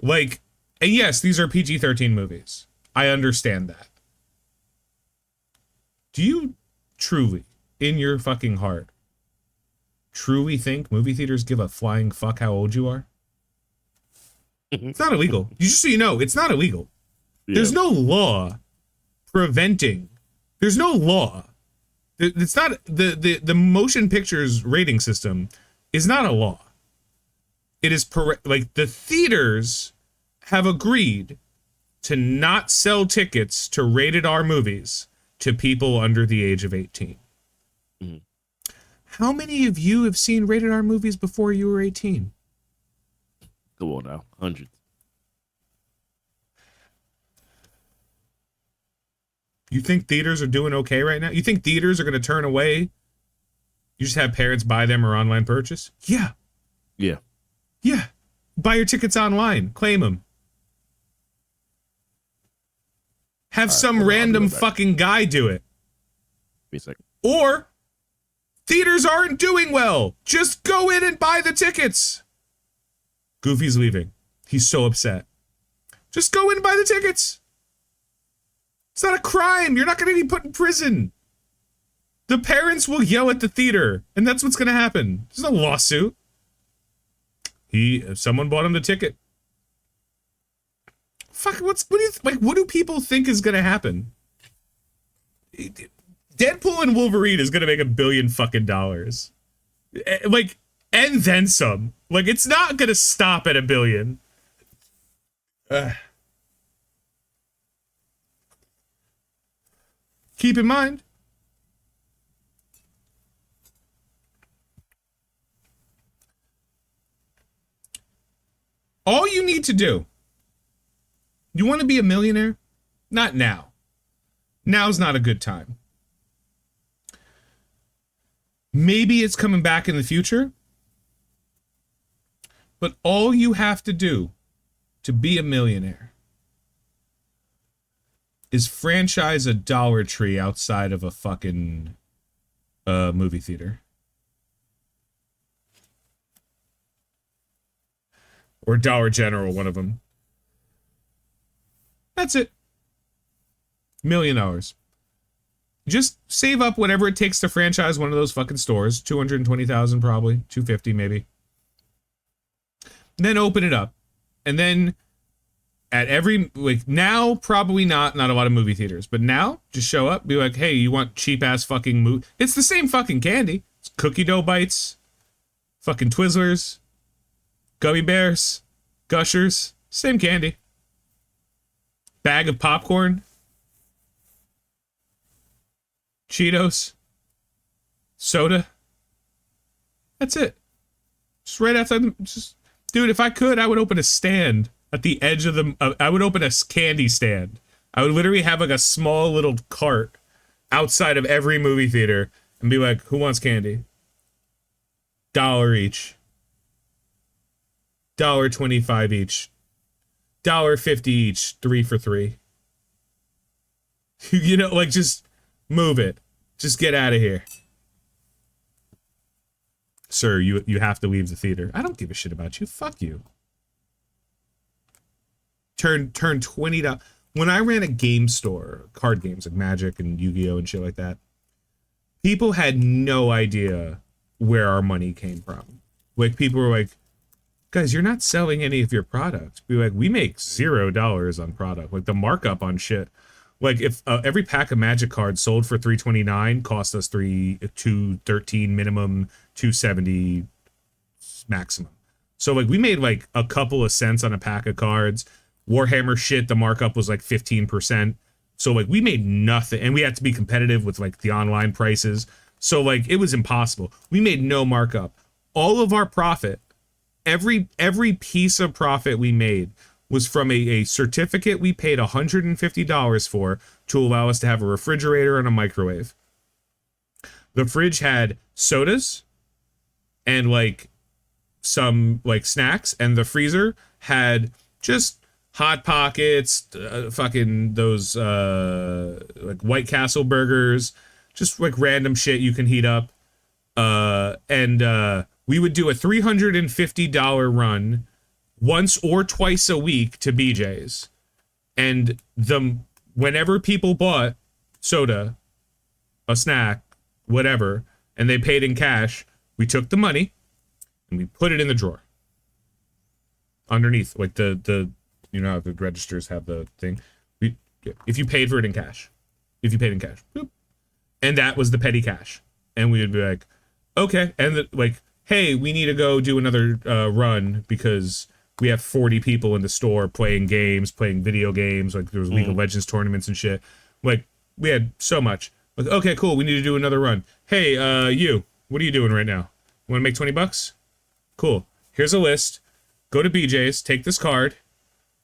Like, and yes, these are PG-13 movies. I understand that. Do you truly, in your fucking heart, truly think movie theaters give a flying fuck how old you are? It's not illegal. Just so you know, it's not illegal. Yeah. There's no law preventing. There's no law. It's not the motion pictures rating system is not a law. It is like the theaters have agreed to not sell tickets to rated R movies to people under the age of 18. Mm-hmm. How many of you have seen rated R movies before you were 18? Come on now, hundreds. You think theaters are doing okay right now? You think theaters are going to turn away? You just have parents buy them or online purchase? Yeah. Yeah. Yeah. Buy your tickets online. Claim them. Have some random fucking guy do it. Be a second. Or theaters aren't doing well. Just go in and buy the tickets. Goofy's leaving. He's so upset. Just go in and buy the tickets. It's not a crime. You're not going to be put in prison. The parents will yell at the theater, and that's what's going to happen. There's no lawsuit. Someone bought him the ticket. Fuck, what do people think is going to happen? Deadpool and Wolverine is going to make $1 billion fucking dollars. Like, and then some. Like, it's not going to stop at $1 billion. Keep in mind, all you need to do, you want to be a millionaire? Not now. Now's not a good time. Maybe it's coming back in the future. But all you have to do to be a millionaire is franchise a Dollar Tree outside of a fucking movie theater. Or Dollar General, one of them. That's it. $1 million. Just save up whatever it takes to franchise one of those fucking stores. $220,000 probably. $250 maybe. Then open it up. And then at every, like, now probably not a lot of movie theaters, but now just show up, be like, hey, you want cheap ass fucking movie? It's the same fucking candy. It's cookie dough bites, fucking Twizzlers, gummy bears, Gushers, same candy. Bag of popcorn, Cheetos, soda. That's it. Just right outside dude, if I could, I would open a stand at the edge of I would open a candy stand. I would literally have like a small little cart outside of every movie theater and be like, who wants candy? $1 each. $1.25 each. $1.50 each. 3 for $3. You know, like, just move it. Just get out of here. Sir, you have to leave the theater. I don't give a shit about you. Fuck you. Turn $20. When I ran a game store, card games like Magic and Yu-Gi-Oh and shit like that, people had no idea where our money came from. Like, people were like, guys, you're not selling any of your product. Be like, we make $0 on product. Like the markup on shit. Like if every pack of Magic cards sold for $3.29 cost us $2.13 minimum, $2.70 maximum. So like we made like a couple of cents on a pack of cards. Warhammer shit, the markup was like 15%. So like we made nothing, and we had to be competitive with like the online prices. So like it was impossible. We made no markup. All of our profit, every piece of profit we made was from a certificate we paid $150 for to allow us to have a refrigerator and a microwave. The fridge had sodas and like some like snacks, and the freezer had just Hot Pockets, fucking those like White Castle burgers, just like random shit you can heat up. And we would do a $350 run once or twice a week to BJ's. And whenever people bought soda, a snack, whatever, and they paid in cash, we took the money and we put it in the drawer. Underneath, like the you know how the registers have the thing. If you paid for it in cash. Boop. And that was the petty cash. And we would be like, okay. And like, hey, we need to go do another run because we have 40 people in the store playing video games. Like there was League of Legends tournaments and shit. Like we had so much. Like, okay, cool. We need to do another run. Hey, what are you doing right now? Want to make $20? Cool. Here's a list. Go to BJ's, take this card,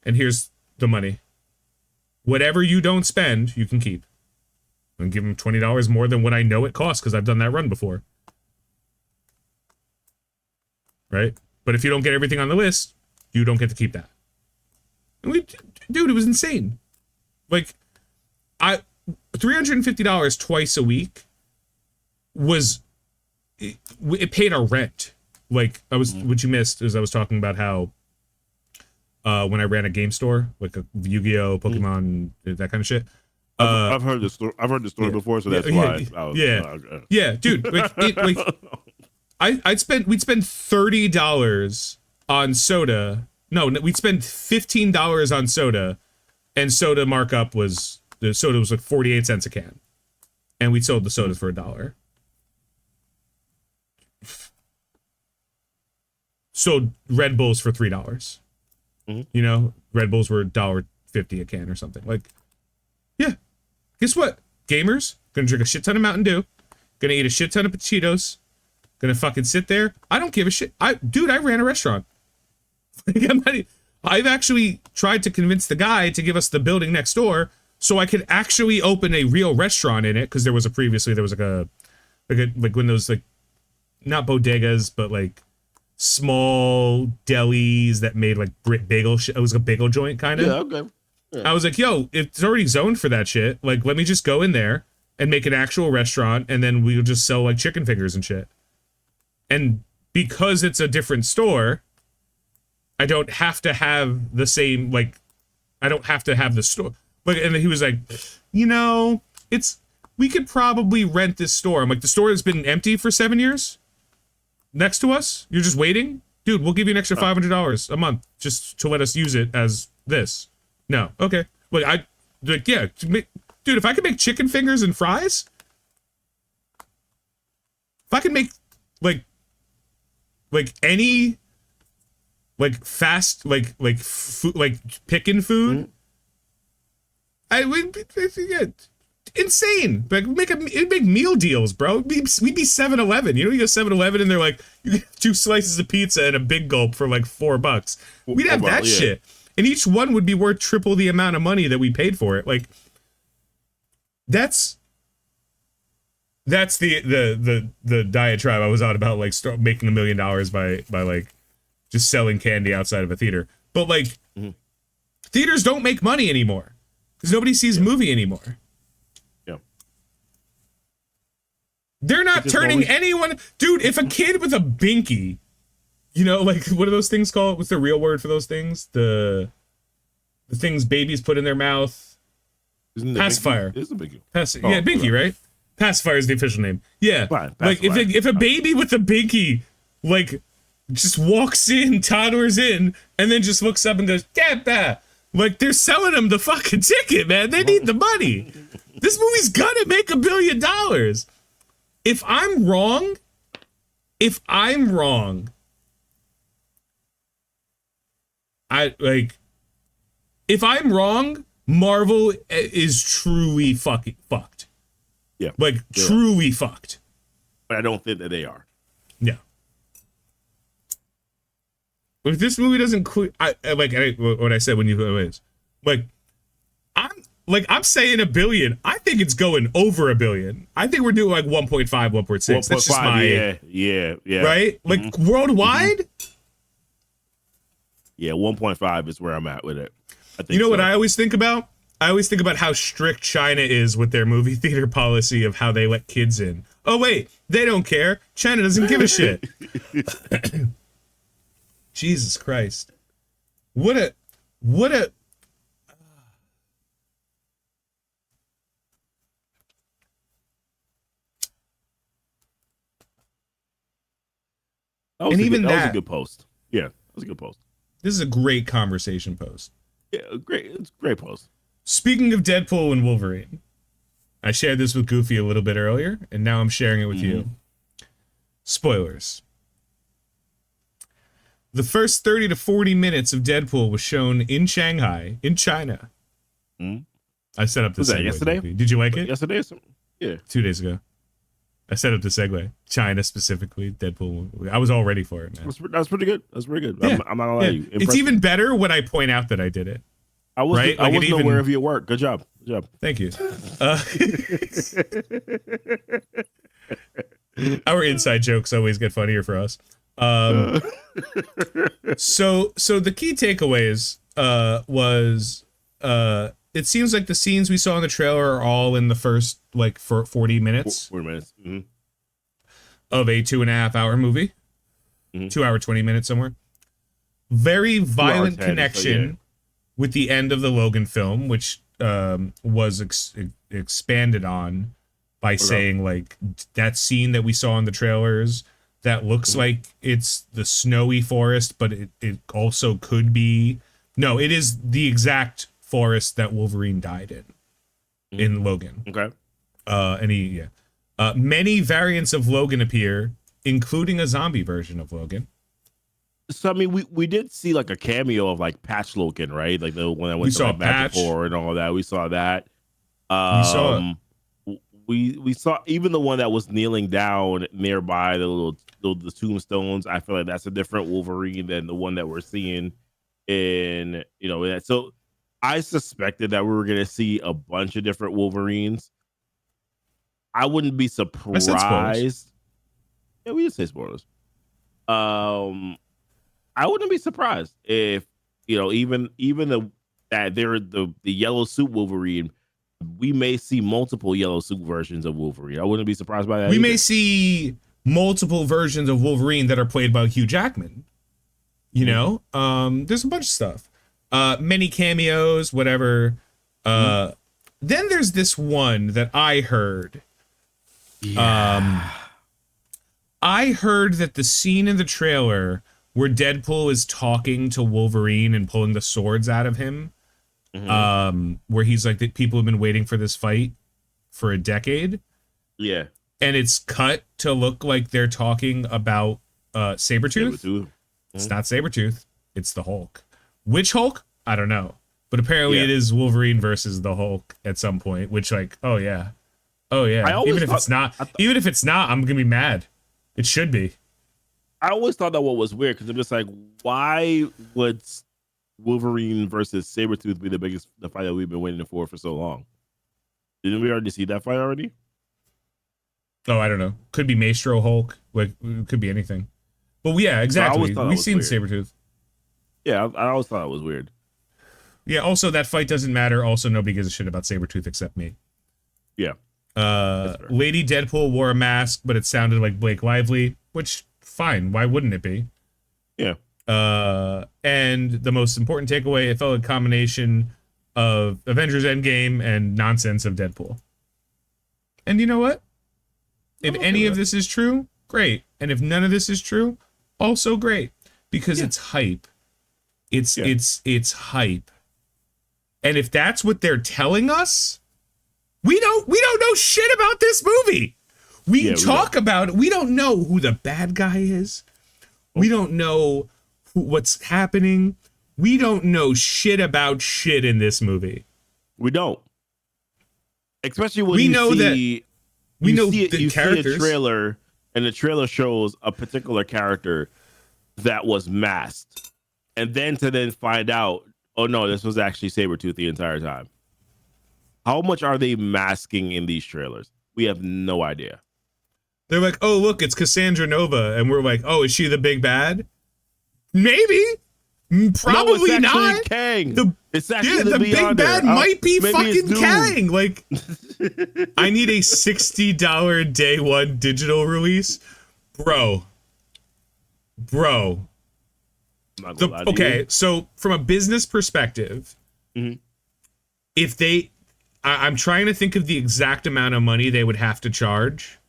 and here's the money. Whatever you don't spend, you can keep. And give them $20 more than what I know it costs because I've done that run before. Right? But if you don't get everything on the list, you don't get to keep that. And dude, it was insane. Like, $350 twice a week it paid our rent. Like, what you missed is I was talking about how when I ran a game store, like a Yu-Gi-Oh, Pokemon, that kind of shit. I've heard this story. I've heard the story before, so that's why. Yeah, dude. We'd spend $30 on soda. No, we'd spend $15 on soda, and soda markup was like 48 cents a can, and we sold the sodas for $1. Sold Red Bulls for $3. You know, Red Bulls were $1.50 a can or something. Like, yeah. Guess what? Gamers gonna drink a shit ton of Mountain Dew, gonna eat a shit ton of Cheetos, gonna fucking sit there. I don't give a shit. I ran a restaurant. I've actually tried to convince the guy to give us the building next door so I could actually open a real restaurant in it, because there was like when those like not bodegas but like small delis that made like bagel shit. It was a bagel joint kind of. Yeah, okay. Yeah. I was like, yo, it's already zoned for that shit. Like, let me just go in there and make an actual restaurant, and then we'll just sell like chicken fingers and shit. And because it's a different store, I don't have to have the same, like, I don't have to have the store. Like, and he was like, you know, we could probably rent this store. I'm like, the store has been empty for 7 years next to us? You're just waiting? Dude, we'll give you an extra $500 a month just to let us use it as this. No. Okay. Like, yeah. Dude, if I could make chicken fingers and fries, if I could make, like any, like, fast, like food, like, pickin' food, I would, yeah, insane. Like, it'd make meal deals, bro. We'd be 7-Eleven. You know, you go 7-Eleven and they're like, you get 2 slices of pizza and a big gulp for like $4. We'd have that shit. And each one would be worth triple the amount of money that we paid for it. Like, that's the diatribe I was on about, like, making $1 million by like just selling candy outside of a theater. But like, theaters don't make money anymore because nobody sees movie anymore. Yeah, they're not turning anyone. Dude, if a kid with a binky, you know, like, what are those things called? What's the real word for those things? The things babies put in their mouth. Pacifier. It's a binky. Yeah, binky, right? Pacifier is the official name. Yeah. Fine, like, if a baby with a binky, like, just walks in, toddlers in, and then just looks up and goes, "Get that!" Like they're selling them the fucking ticket, man. They need the money. This movie's gonna make $1 billion. If I'm wrong, if I'm wrong, Marvel is truly fucking fucked. Yeah. Like, truly fucked. But I don't think that they are. Yeah. If this movie doesn't what I said when you is, I'm saying $1 billion. I think it's going over $1 billion. I think we're doing like 1.5, 1.6. That's just my yeah. Right? Like worldwide? Yeah, 1.5 is where I'm at with it. I think you know what I always think about? I always think about how strict China is with their movie theater policy of how they let kids in. Oh wait, they don't care. China doesn't give a shit. Jesus Christ. What a that was a good post. Yeah, that was a good post. This is a great conversation post. Yeah, it's a great post. Speaking of Deadpool and Wolverine, I shared this with Goofy a little bit earlier, and now I'm sharing it with you. Spoilers. The first 30 to 40 minutes of Deadpool was shown in Shanghai, in China. I set up the segue. Yesterday? Goofy. Did you like it? Yesterday? Yeah. 2 days ago. I set up the segue. China specifically, Deadpool. I was all ready for it, man. That's pretty good. That's pretty good. Yeah. I'm not gonna lie to you. It's even better when I point out that I did it. I wasn't aware of your work. Good job. Thank you. Our inside jokes always get funnier for us. So the key takeaways was it seems like the scenes we saw in the trailer are all in the first for 40 minutes. 40 minutes. Of a 2.5 hour movie. 2 hour 20 minutes somewhere. Very violent connection with the end of the Logan film, which was expanded on by saying that scene that we saw in the trailers that looks like it's the snowy forest, but it also could be it is the exact forest that Wolverine died in Logan. Okay. Many variants of Logan appear, including a zombie version of Logan. So I mean, we did see a cameo of Patch Logan, right? Like the one that went to Magic Four and all that. We saw that. We saw even the one that was kneeling down nearby the tombstones. I feel like that's a different Wolverine than the one that we're seeing in that. So I suspected that we were gonna see a bunch of different Wolverines. I wouldn't be surprised. Yeah, we did say spoilers. I wouldn't be surprised if even the yellow suit Wolverine, we may see multiple yellow suit versions of Wolverine. I wouldn't be surprised by that. We may see multiple versions of Wolverine that are played by Hugh Jackman. There's a bunch of stuff. Many cameos, whatever. Then there's this one that I heard. I heard that the scene in the trailer where Deadpool is talking to Wolverine and pulling the swords out of him, where he's like, that people have been waiting for this fight for a decade. Yeah. And it's cut to look like they're talking about Sabretooth. It's not Sabretooth. It's the Hulk. Which Hulk? I don't know. But apparently it is Wolverine versus the Hulk at some point, which oh yeah. Even if it's not, I'm going to be mad. It should be. I always thought that what was weird because I'm just like, why would Wolverine versus Sabretooth be the fight that we've been waiting for so long? Didn't we already see that fight already? Oh, I don't know. Could be Maestro Hulk. It could be anything. But yeah, exactly. We've seen Sabretooth. Yeah, I always thought it was weird. Yeah, also that fight doesn't matter. Also, nobody gives a shit about Sabretooth except me. Yeah. Lady Deadpool wore a mask, but it sounded like Blake Lively, which fine. Why wouldn't it be? Yeah. And the most important takeaway, it felt a combination of Avengers Endgame and nonsense of Deadpool. And you know what? If any of this is true, great. And if none of this is true, also great because it's hype. It's hype. And if that's what they're telling us, we don't know shit about this movie. We talk about it. We don't know who the bad guy is. We don't know what's happening. We don't know shit about shit in this movie. We don't. Especially when we you know see, that we know see the you characters. See a trailer, and the trailer shows a particular character that was masked, and then find out, oh no, this was actually Sabretooth the entire time. How much are they masking in these trailers? We have no idea. They're like, oh look, it's Cassandra Nova, and we're like, oh, is she the big bad? Maybe. Probably no, it's not. Kang. It's actually the big bad might be fucking Kang. Like, I need a $60 day one digital release, bro. Okay, so from a business perspective, if I'm trying to think of the exact amount of money they would have to charge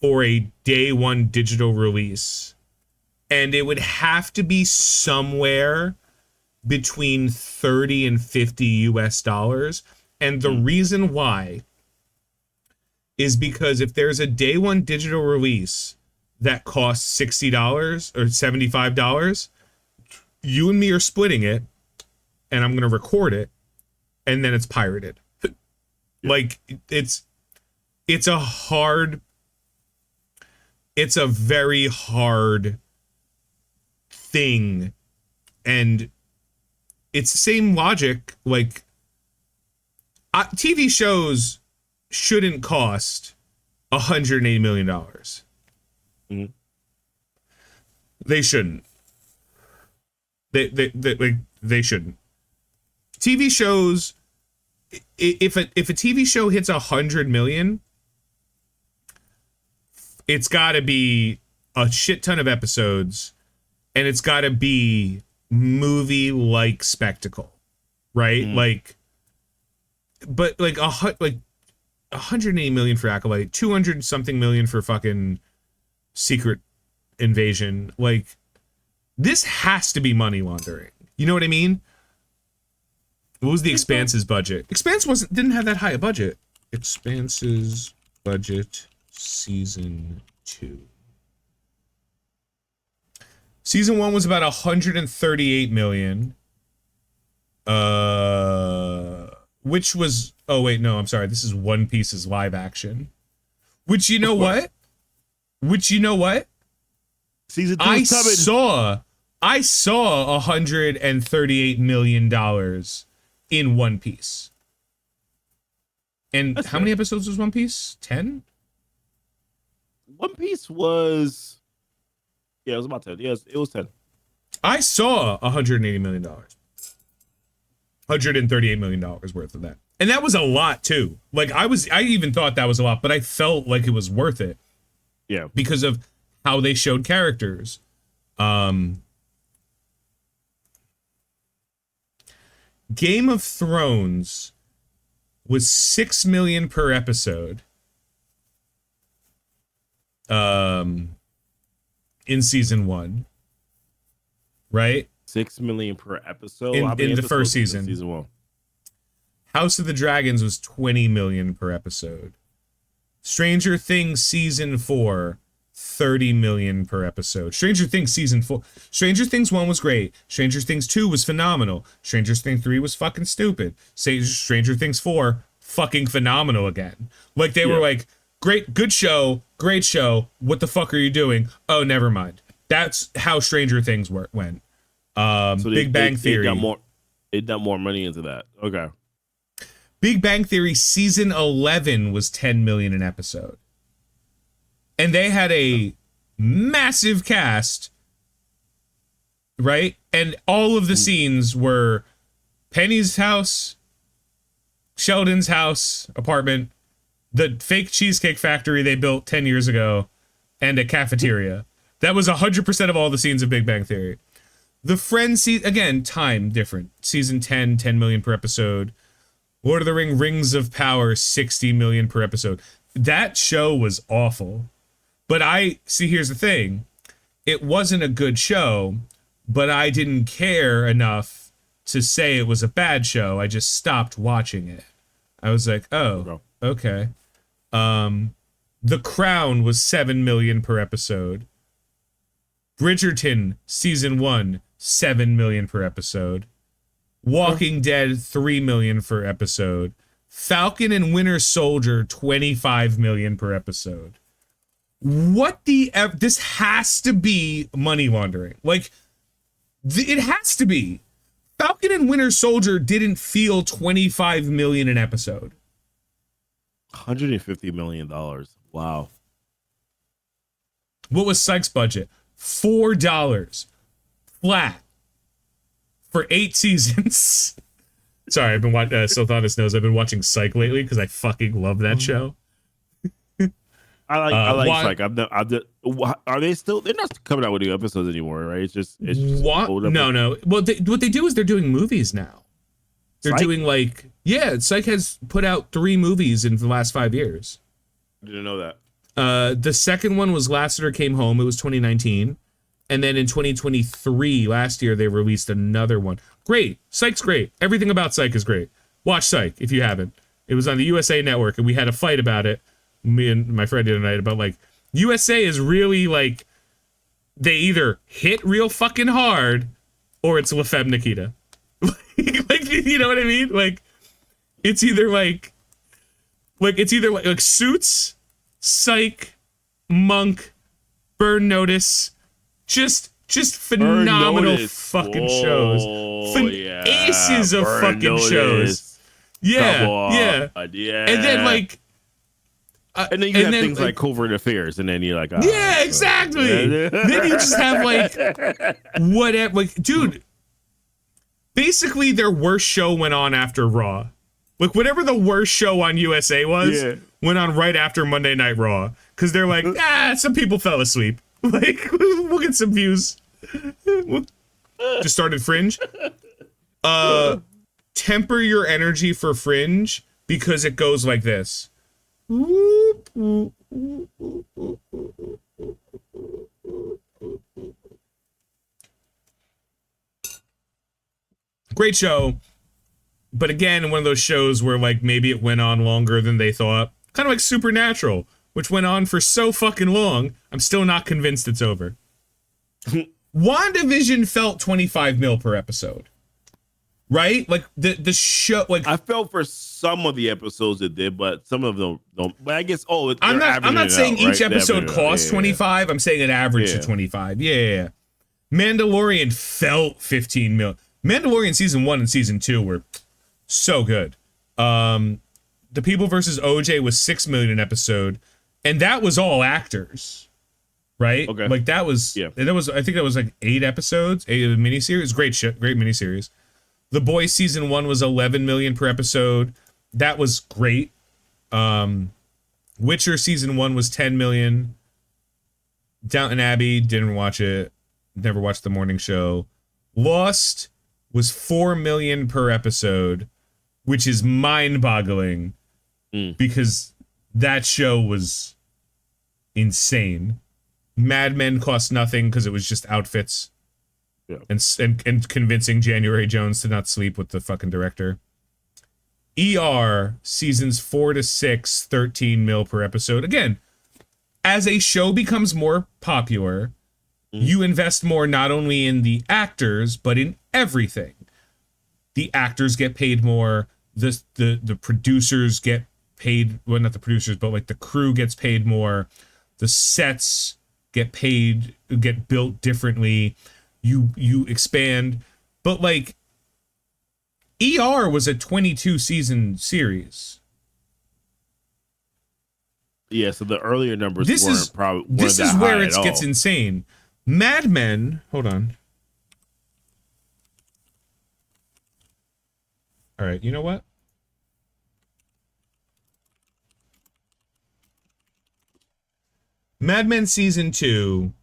for a day one digital release. And it would have to be somewhere between 30 and 50 US dollars. And the reason why is because if there's a day one digital release that costs $60 or $75, you and me are splitting it, and I'm going to record it, and then it's pirated. Like, it's a very hard thing, and it's the same logic. Like, TV shows shouldn't cost $180 million. They shouldn't. They shouldn't. TV shows, if a TV show hits 100 million, it's got to be a shit ton of episodes. And it's got to be movie-like spectacle, right? Like, but like 180 million for Acolyte, 200 something million for fucking Secret Invasion. Like, this has to be money laundering. You know what I mean? What was the Expanse's budget? Expanse didn't have that high a budget. Expanse's budget, season 2. Season 1 was about 138 million. Which was, oh wait, no, I'm sorry. This is One Piece's live action. Which, you know what? Season 2 is coming. I saw $138 million in One Piece. And how many episodes was One Piece? 10? One Piece was... Yeah, it was about 10. Yes, it was 10. I saw $180 million. $138 million worth of that. And that was a lot too. Like, I even thought that was a lot, but I felt like it was worth it. Yeah. Because of how they showed characters. Game of Thrones was $6 million per episode. In season 1, right? $6 million per episode in the first season. Season 1. House of the Dragons was $20 million per episode. Stranger Things season 4, $30 million per episode. Stranger Things season 4. Stranger Things 1 was great. Stranger Things 2 was phenomenal. Stranger Things 3 was fucking stupid. Stranger Things 4, fucking phenomenal again. Like, they were like, great, good show, great show. What the fuck are you doing? Oh, never mind. That's how Stranger Things went. So Big Bang Theory. They dumped more money into that. Okay. Big Bang Theory season 11 was 10 million an episode. And they had a massive cast, right? And all of the scenes were Penny's house, Sheldon's house, apartment, the fake cheesecake factory they built 10 years ago, and a cafeteria. That was 100% of all the scenes of Big Bang Theory. The Friends, again, time different. Season 10, 10 million per episode. Lord of the Rings of Power, 60 million per episode. That show was awful. But here's the thing. it wasn't a good show, but I didn't care enough to say it was a bad show. I just stopped watching it. I was like, oh, okay. The Crown was 7 million per episode. Bridgerton season 1, 7 million per episode. Walking Dead, 3 million per episode. Falcon and Winter Soldier, 25 million per episode. What the this has to be money laundering. Like, it has to be. Falcon and Winter Soldier didn't feel 25 million an episode. $150 million. Wow. What was Psych's budget? $4 flat for 8 seasons. Sorry, I've been watching. Silthanis knows I've been watching Psych lately because I fucking love that show. I like Psych. Are they still? They're not coming out with new episodes anymore, right? It's just what? No. Well, what they do is they're doing movies now. They're doing Psych has put out 3 movies in the last 5 years. I didn't know that. The second one was Lasseter Came Home. It was 2019. And then in 2023, last year, they released another one. Great. Psych's great. Everything about Psych is great. Watch Psych if you haven't. It was on the USA Network, and we had a fight about it, me and my friend the other night, about, USA is really, they either hit real fucking hard, or it's La Femme Nikita. You know what I mean? It's either, Suits, Psych, Monk, Burn Notice, just phenomenal fucking shows. Aces of Burn fucking Notice. shows. Yeah. And then and then you have things like Covert Affairs, and then you're like, yeah, exactly. Then you just have whatever. Dude, basically their worst show went on after Raw. Whatever the worst show on USA was, went on right after Monday Night Raw. Because they're like, some people fell asleep. We'll get some views. Just started Fringe. Temper your energy for Fringe because it goes like this. Great show. But again, one of those shows where maybe it went on longer than they thought. Kind of like Supernatural, which went on for so fucking long, I'm still not convinced it's over. WandaVision felt 25 mil per episode. Right? The show, I felt for some of the episodes it did, but some of them don't. But I guess, I'm not saying each episode cost 25. I'm saying it averaged to 25. Yeah. Mandalorian felt 15 mil. Mandalorian season 1 and season 2 were so good. The People versus OJ was 6 million an episode, and that was all actors, right? Okay. That was I think that was 8 episodes, 8 of the miniseries. Great miniseries. The Boys season 1 was 11 million per episode. That was great. Witcher season 1 was 10 million. Downton Abbey, didn't watch it. Never watched the morning show. Lost was 4 million per episode, which is mind-boggling because that show was insane. Mad Men cost nothing because it was just outfits. Yeah. And convincing January Jones to not sleep with the fucking director. ER seasons 4 to 6, 13 mil per episode. Again, as a show becomes more popular, you invest more not only in the actors, but in everything. The actors get paid more. The producers get paid. Well, not the producers, but the crew gets paid more. The sets get built differently. You expand. But ER was a 22 season series. Yeah, so the earlier numbers weren't probably. This is where it gets insane. Mad Men, hold on. All right, you know what? Mad Men season 2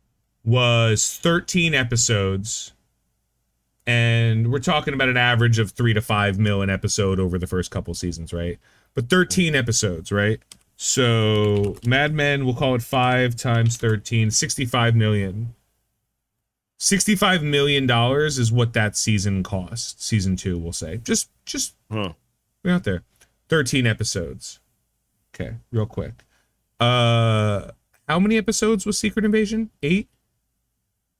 was 13 episodes, and we're talking about an average of 3 to 5 mil an episode over the first couple seasons, right? But 13 episodes, right? So Mad Men, we'll call it 5 times 13, 65 million. $65 million is what that season cost. Season 2, we'll say. Just we're out there. 13 episodes. Okay, real quick. How many episodes was Secret Invasion? 8?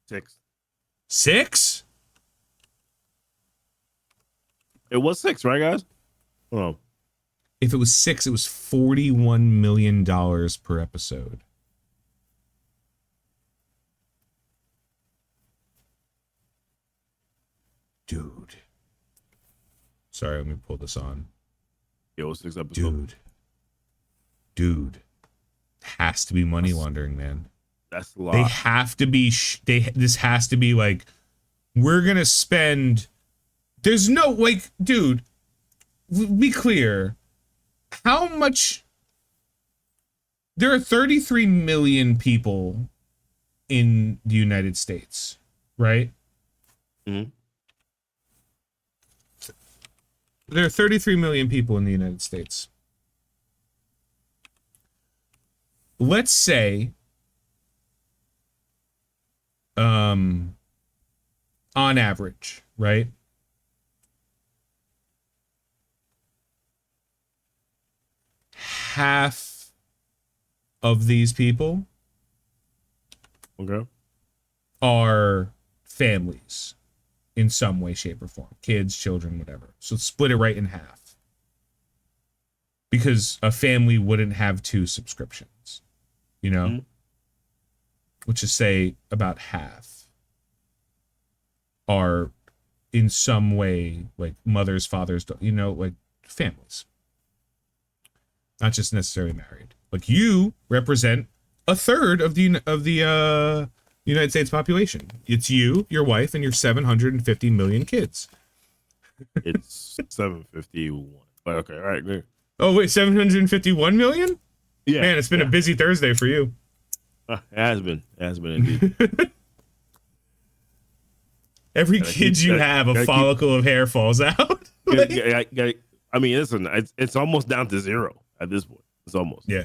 6. 6? It was 6, right, guys? Oh. If it was 6, it was $41 million per episode. Dude. Sorry, let me pull this on. It was 6 episodes. Dude. Has to be money laundering, man. That's a lot. They have to be. This has to be like, we're gonna spend. There's no like, dude. Be clear. How much? There are 33 million people in the United States, right? Mm-hmm. There are 33 million people in the United States. Let's say, on average, right? Half of these people are families in some way, shape, or form. Kids, children, whatever. So split it right in half. Because a family wouldn't have 2 subscriptions. You know? Mm-hmm. Which is, say, about half are in some way, like, mothers, fathers, you know, like, families. Not just necessarily married. Like, you represent a third of the United States population. It's you, your wife, and your 750 million kids. It's 751. But okay, all right, good. Oh, wait, 751 million? Yeah. Man, it's been a busy Thursday for you. It has been. It has been indeed. Every kid you have, a follicle of hair falls out. I mean, listen, it's almost down to 0 at this point. It's almost. Yeah.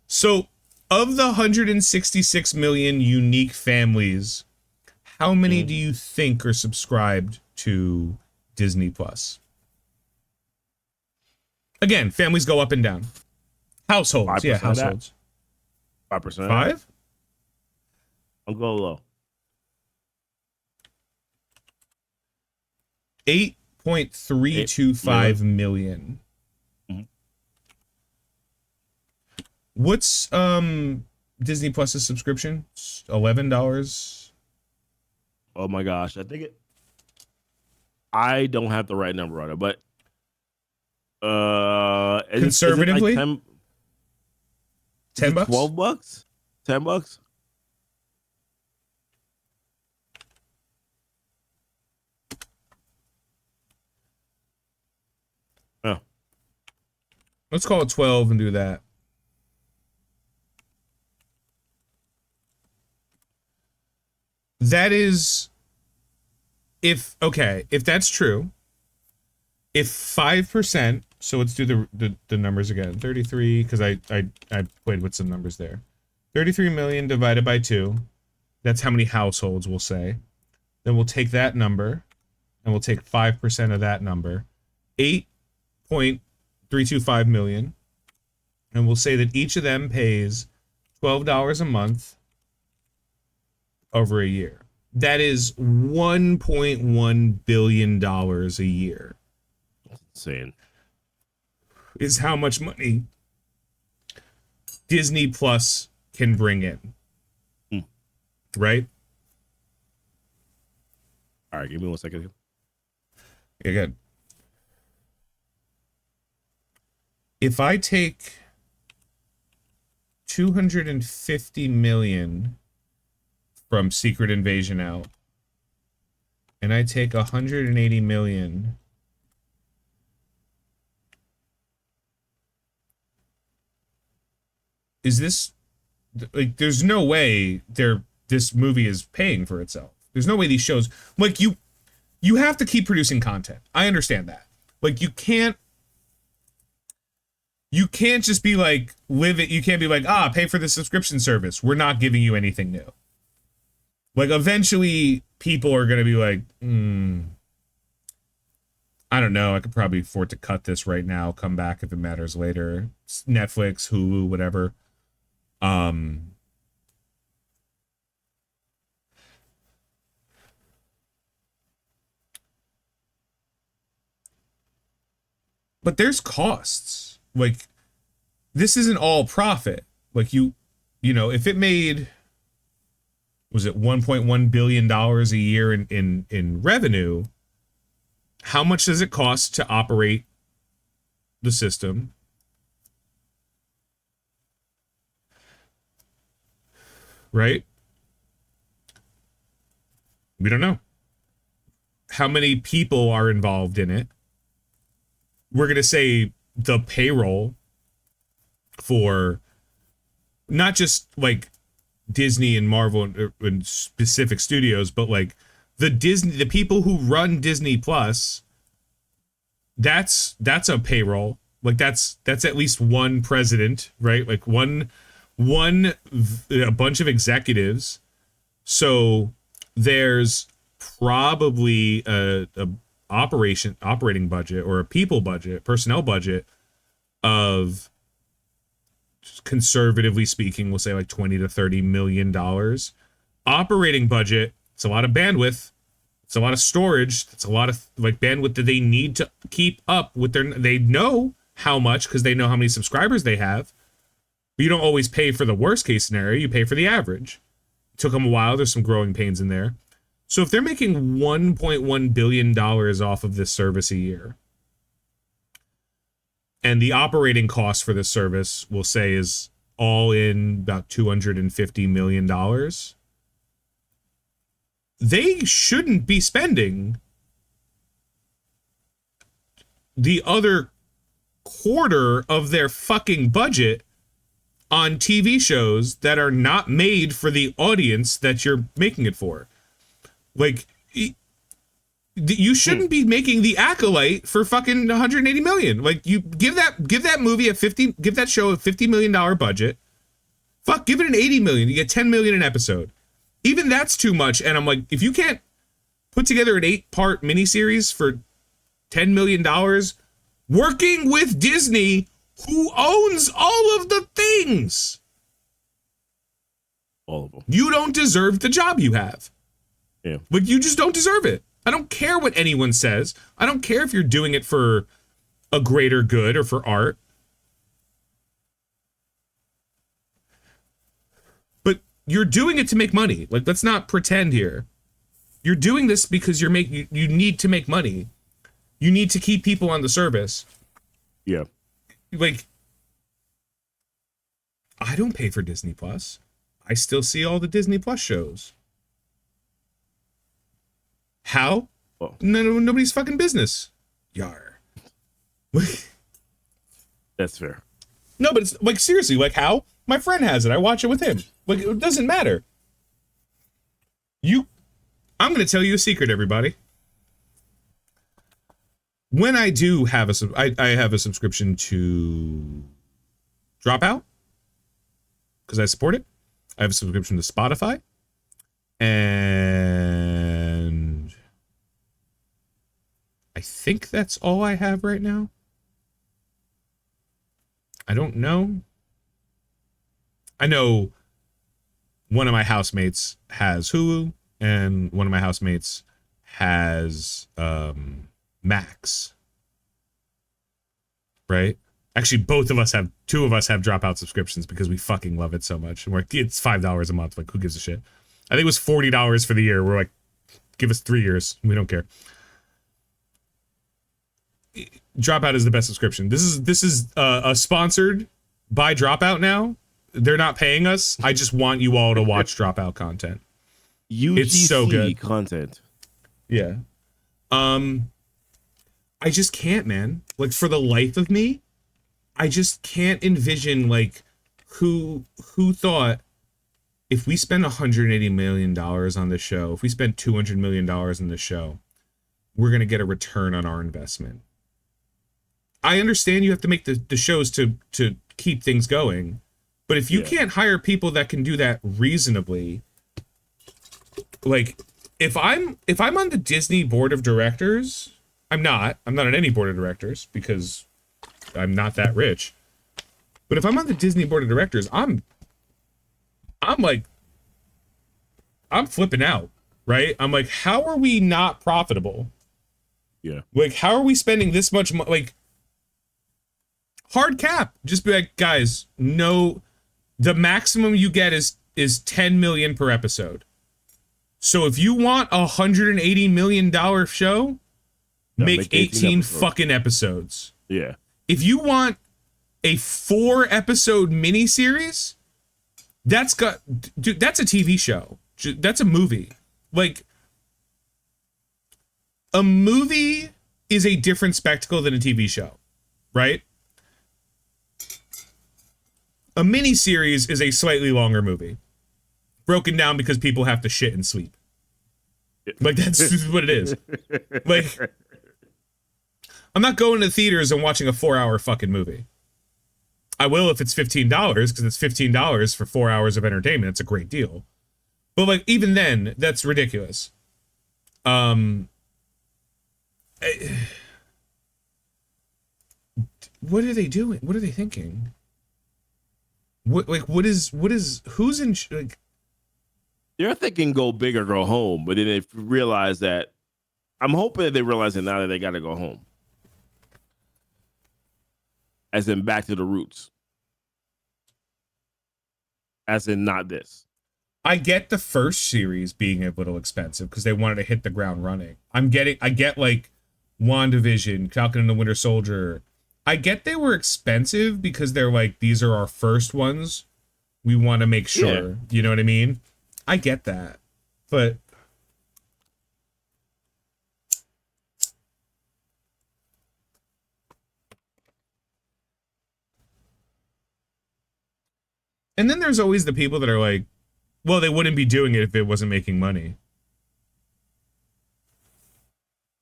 So, of the 166 million unique families, how many do you think are subscribed to Disney Plus? Again, families go up and down. Households, yeah, households. 5%. 5? I'll go low. 8.325 million. Mm-hmm. What's Disney Plus's subscription? $11. Oh my gosh, I don't have the right number on it, but conservatively, is it like $10? $12? $10? Oh. Let's call it 12 and do that. That is, if that's true, if 5%, so let's do the numbers again. 33, because I played with some numbers there. 33 million divided by 2. That's how many households we'll say. Then we'll take that number, and we'll take 5% of that number. 8.325 million. And we'll say that each of them pays $12 a month over a year. That is $1.1 billion a year. That's insane. Is how much money Disney Plus can bring in. Right? All right, give me 1 second. Yeah, good. If I take 250 million from Secret Invasion out, and I take 180 million is this like, there's no way this movie is paying for itself. There's no way these shows, like, you have to keep producing content. I understand that. Like, you can't just be like, live it. You can't be like, pay for the subscription service. We're not giving you anything new. Like, eventually, people are going to be like, I don't know. I could probably afford to cut this right now, come back if it matters later. Netflix, Hulu, whatever. But there's costs. Like, this isn't all profit. Like, you know, if it made, was it $1.1 billion a year in revenue, how much does it cost to operate the system? Right? We don't know. How many people are involved in it? We're going to say the payroll for not just like Disney and Marvel and specific studios, but like the people who run Disney Plus, that's a payroll. Like that's at least one president, right? Like a bunch of executives. So there's probably a operating budget or a personnel budget of, conservatively speaking, we'll say like $20 to $30 million. Operating budget, it's a lot of bandwidth, it's a lot of storage, it's a lot of like bandwidth that they need to keep up with they know how much because they know how many subscribers they have. But you don't always pay for the worst case scenario, you pay for the average. It took them a while, there's some growing pains in there. So if they're making $1.1 billion off of this service a year, and the operating cost for this service, we'll say, is all in about $250 million, they shouldn't be spending the other quarter of their fucking budget on TV shows that are not made for the audience that you're making it for. Like, you shouldn't be making The Acolyte for fucking 180 million. Like, you give that movie give that show a $50 million budget. Fuck, give it an 80 million. You get 10 million an episode. Even that's too much. And I'm like, if you can't put together an 8-part miniseries for $10 million, working with Disney, who owns all of the things, all of them, you don't deserve the job you have. Yeah. Like, you just don't deserve it. I don't care what anyone says. I don't care if you're doing it for a greater good or for art. But you're doing it to make money. Like, let's not pretend here. You're doing this because you need to make money. You need to keep people on the service. Yeah. Like, I don't pay for Disney Plus. I still see all the Disney Plus shows. How? Oh. Nobody's fucking business. Yar. That's fair. No, but it's like, seriously, like, how? My friend has it. I watch it with him. Like, it doesn't matter. I'm going to tell you a secret, everybody. When I do have I have a subscription to Dropout, because I support it. I have a subscription to Spotify. And I think that's all I have right now. I don't know. I know one of my housemates has Hulu, and one of my housemates has Max. Right? Actually, two of us have Dropout subscriptions because we fucking love it so much. And it's $5 a month. Like, who gives a shit? I think it was $40 for the year. We're like, give us 3 years. We don't care. Dropout is the best subscription. This is sponsored by Dropout now. They're not paying us. I just want you all to watch Dropout content. UGC it's so good content. Yeah. I just can't, man. Like, for the life of me, I just can't envision, like, who thought if we spend $180 million on this show, if we spend $200 million on this show, we're going to get a return on our investment. I understand you have to make the shows to keep things going, but if you can't hire people that can do that reasonably, like if I'm on the Disney board of directors, I'm not on any board of directors because I'm not that rich. But if I'm on the Disney board of directors, I'm flipping out, right? I'm like, how are we not profitable? Yeah. Like, how are we spending this much money? Like, hard cap. Just be like, guys, no, the maximum you get is 10 million per episode. So if you want a $180 million show, make 18 fucking episodes. Yeah. If you want a 4-episode miniseries, that's a TV show. That's a movie. Like, a movie is a different spectacle than a TV show, right? A miniseries is a slightly longer movie, broken down because people have to shit and sleep. Like, that's what it is. Like, I'm not going to theaters and watching a 4-hour fucking movie. I will if it's $15, because it's $15 for 4 hours of entertainment. It's a great deal. But, like, even then, that's ridiculous. What are they doing? What are they thinking? Who's in, like... They're thinking go big or go home, but then they realize that, I'm hoping that they realize that now that they got to go home. As in back to the roots. As in not this. I get the first series being a little expensive because they wanted to hit the ground running. I get like WandaVision, Falcon and the Winter Soldier. I get they were expensive because they're like, these are our first ones. We want to make sure. Yeah. You know what I mean? I get that. But and then there's always the people that are like, well, they wouldn't be doing it if it wasn't making money.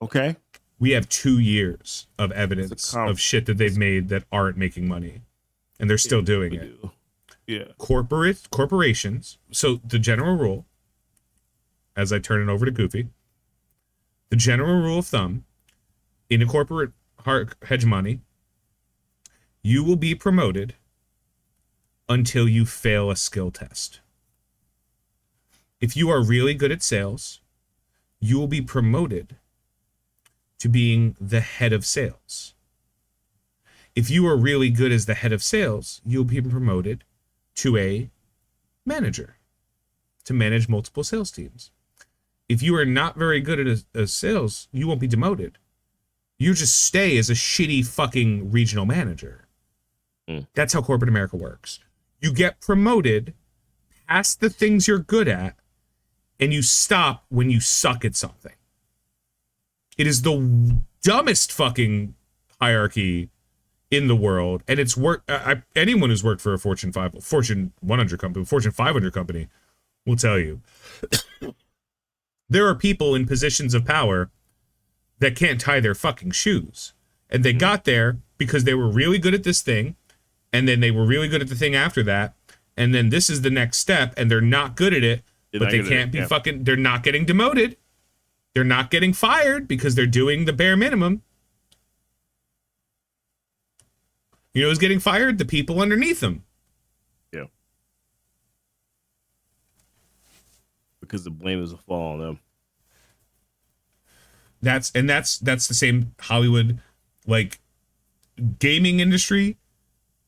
Okay. We have 2 years of evidence of shit that they've made that aren't making money. And they're still doing it. Yeah. Corporations. So the general rule, as I turn it over to Goofy, the general rule of thumb, in a corporate hegemony, you will be promoted until you fail a skill test. If you are really good at sales, you will be promoted to being the head of sales. If you are really good as the head of sales, you'll be promoted to a manager to manage multiple sales teams. If you are not very good at sales, you won't be demoted. You just stay as a shitty fucking regional manager. That's how corporate America works. You get promoted past the things you're good at, and you stop when you suck at something. It is the dumbest fucking hierarchy in the world, and it's anyone who's worked for a Fortune 100 company, Fortune 500 company will tell you. There are people in positions of power that can't tie their fucking shoes, and they got there because they were really good at this thing, and then they were really good at the thing after that, and then this is the next step, and they're not good at it, but they can't be fucking, they're not getting demoted. They're not getting fired because they're doing the bare minimum. You know who's getting fired? The people underneath them. Yeah. Because the blame is a fall on them. That's the same Hollywood, like, gaming industry.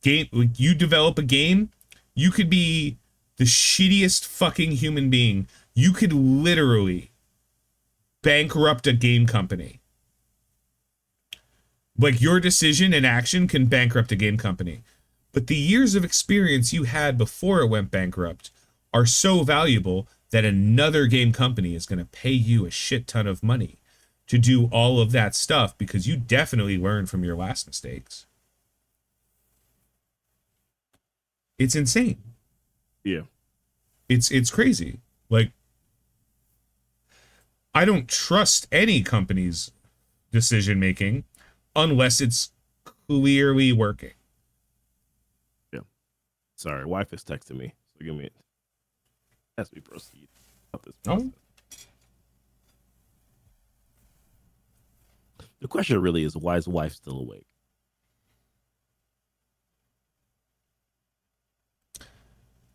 You develop a game, you could be the shittiest fucking human being. You could literally bankrupt a game company. Like, your decision and action can bankrupt a game company. But the years of experience you had before it went bankrupt are so valuable that another game company is going to pay you a shit ton of money to do all of that stuff because you definitely learned from your last mistakes. It's insane. Yeah. It's crazy. Like, I don't trust any company's decision making unless it's clearly working. Yeah. Sorry, wife is texting me. So give me it as we proceed. Oh. The question really is, why is wife still awake?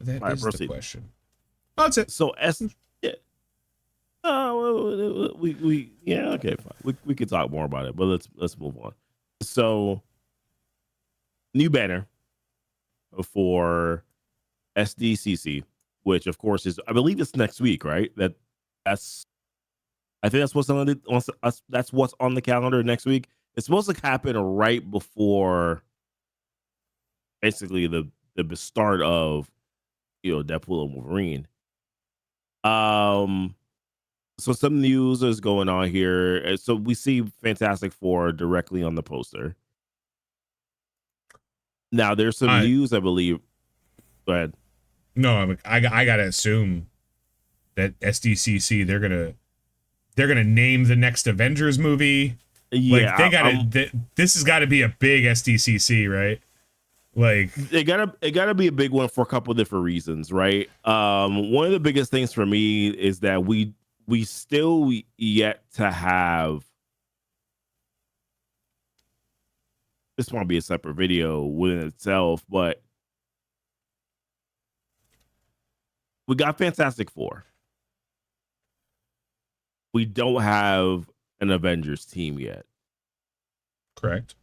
That is the question. Oh, that's it. So yeah. Yeah, okay, fine. We could talk more about it, but let's move on. So, new banner for SDCC, which of course is, I believe it's next week, right? I think that's what's on the calendar next week. It's supposed to happen right before, basically the start of Deadpool and Wolverine. So some news is going on here. So we see Fantastic Four directly on the poster. Now there's some news, I believe. Go ahead. No, I gotta assume that SDCC they're gonna name the next Avengers movie. Yeah, like they gotta. This has got to be a big SDCC, right? Like it gotta be a big one for a couple of different reasons, right? One of the biggest things for me is that we still yet to have, this won't be a separate video within itself, but we got Fantastic Four. We don't have an Avengers team yet. Correct.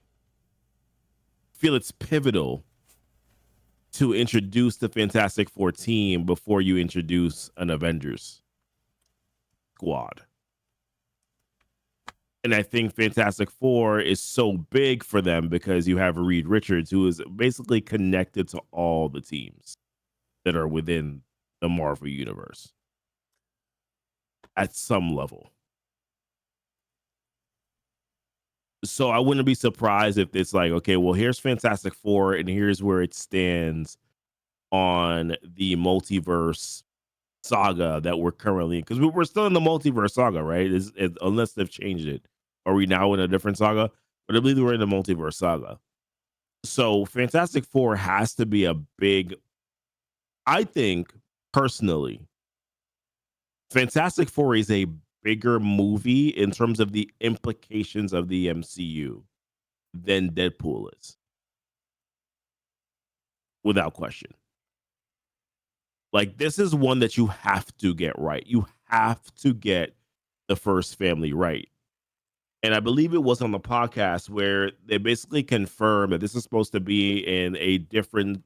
I feel it's pivotal to introduce the Fantastic Four team before you introduce an Avengers squad. And I think Fantastic Four is so big for them because you have Reed Richards, who is basically connected to all the teams that are within the Marvel universe at some level. So I wouldn't be surprised if it's like, okay, well, here's Fantastic Four, and here's where it stands on the multiverse saga that we're currently in. Because we're still in the multiverse saga, right? Unless they've changed it. Are we now in a different saga? But I believe we're in the multiverse saga. So Fantastic Four has to be a big, I think, personally, Fantastic Four is a bigger movie in terms of the implications of the MCU than Deadpool is. Without question. Like, this is one that you have to get right. You have to get the first family right. And I believe it was on the podcast where they basically confirmed that this is supposed to be in a different.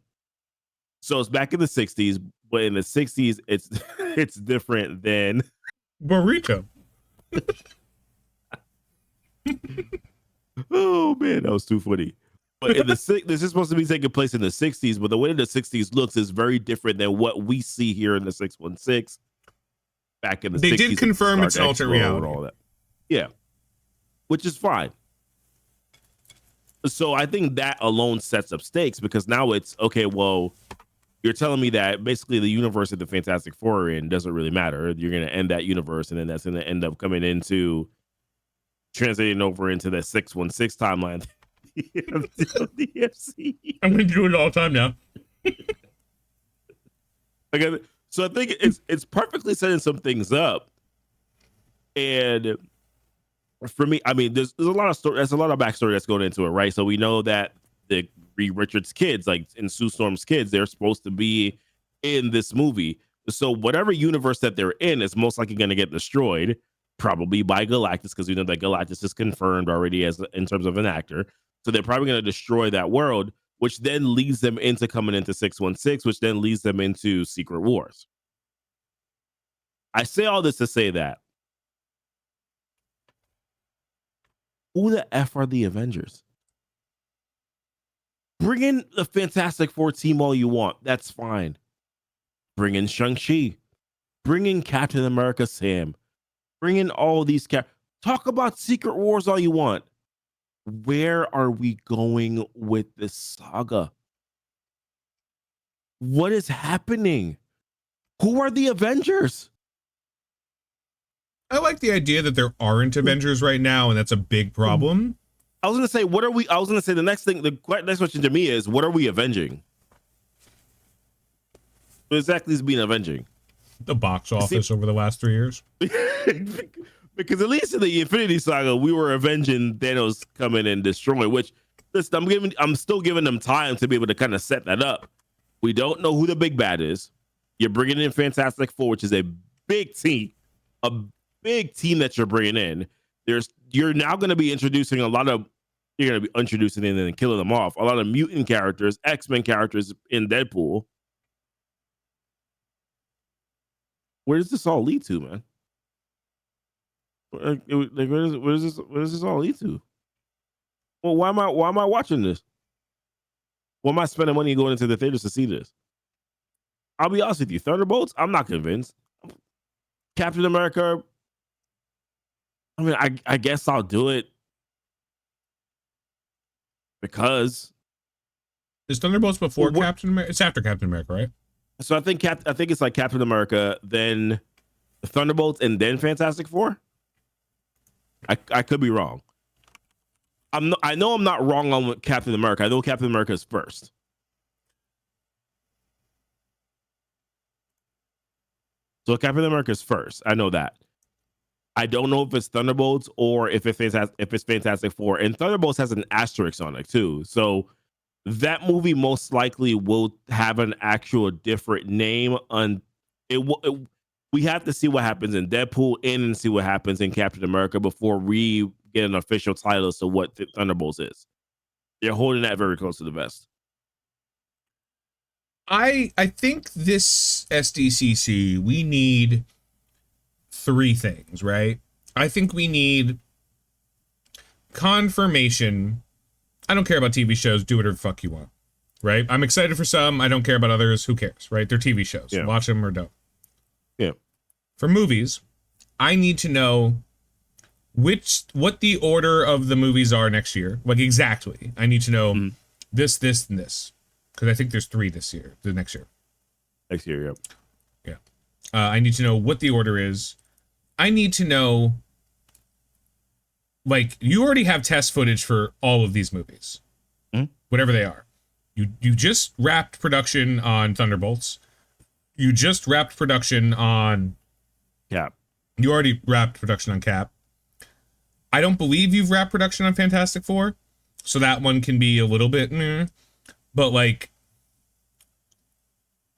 So it's back in the 60s, but in the 60s, it's different than Burrito. Oh man, that was too funny. But in this is supposed to be taking place in the 60s, but the way the 60s looks is very different than what we see here in the 616. Back in the 60s, they did confirm it's an alternate reality. All that. Yeah, which is fine. So I think that alone sets up stakes because now it's okay. Well, you're telling me that basically the universe that the Fantastic Four are in doesn't really matter. You're going to end that universe, and then that's going to end up coming into translating over into the 616 timeline. The FC. I'm going to do it all the time now. Okay, so I think it's perfectly setting some things up, and for me, I mean, there's a lot of story. There's a lot of backstory that's going into it, right? So we know that the Reed Richards kids, like in Sue Storm's kids, they're supposed to be in this movie. So whatever universe that they're in is most likely going to get destroyed, probably by Galactus, because we know that Galactus is confirmed already as in terms of an actor. So they're probably going to destroy that world, which then leads them into coming into 616, which then leads them into Secret Wars. I say all this to say that who the F are the Avengers? Bring in the Fantastic Four team all you want. That's fine. Bring in Shang-Chi. Bring in Captain America Sam. Bring in all these talk about Secret Wars all you want. Where are we going with this saga? What is happening? Who are the Avengers? I like the idea that there aren't Avengers right now, and that's a big problem. I was going to say, the next question to me is, what are we avenging? What exactly is being avenging? The box office over the last 3 years. Because at least in the Infinity Saga, we were avenging Thanos coming and destroying. Which, listen, I'm still giving them time to be able to kind of set that up. We don't know who the big bad is. You're bringing in Fantastic Four, which is a big team that you're bringing in. You're now going to be introducing you're going to be introducing in and killing them off. A lot of mutant characters, X-Men characters in Deadpool. Where does this all lead to, man? Like, where does this all lead to? Well, why am I watching this? Why am I spending money going into the theaters to see this? I'll be honest with you, Thunderbolts, I'm not convinced. Captain America, I mean, I guess I'll do it because is Thunderbolts before Captain America? It's after Captain America, right? So I think it's like Captain America, then Thunderbolts, and then Fantastic Four. I could be wrong. I know I'm not wrong on Captain America. I know Captain America is first. So Captain America is first. I know that. I don't know if it's Thunderbolts or if it's Fantastic Four. And Thunderbolts has an asterisk on it too. So that movie most likely will have an actual different name. We have to see what happens in Deadpool and see what happens in Captain America before we get an official title as to what Thunderbolts is. They're holding that very close to the vest. I think this SDCC, we need 3 things, right? I think we need confirmation. I don't care about TV shows. Do whatever the fuck you want, right? I'm excited for some. I don't care about others. Who cares, right? They're TV shows. Yeah. Watch them or don't. Yeah. For movies, I need to know what the order of the movies are next year. Like, exactly. I need to know this, and this. Because I think there's 3 this year, the next year. Next year, yep. Yeah. I need to know what the order is. I need to know, like, you already have test footage for all of these movies. Whatever they are. You just wrapped production on Thunderbolts. You just wrapped production on Cap. You already wrapped production on Cap. I don't believe you've wrapped production on Fantastic Four. So that one can be a little bit meh. But, like,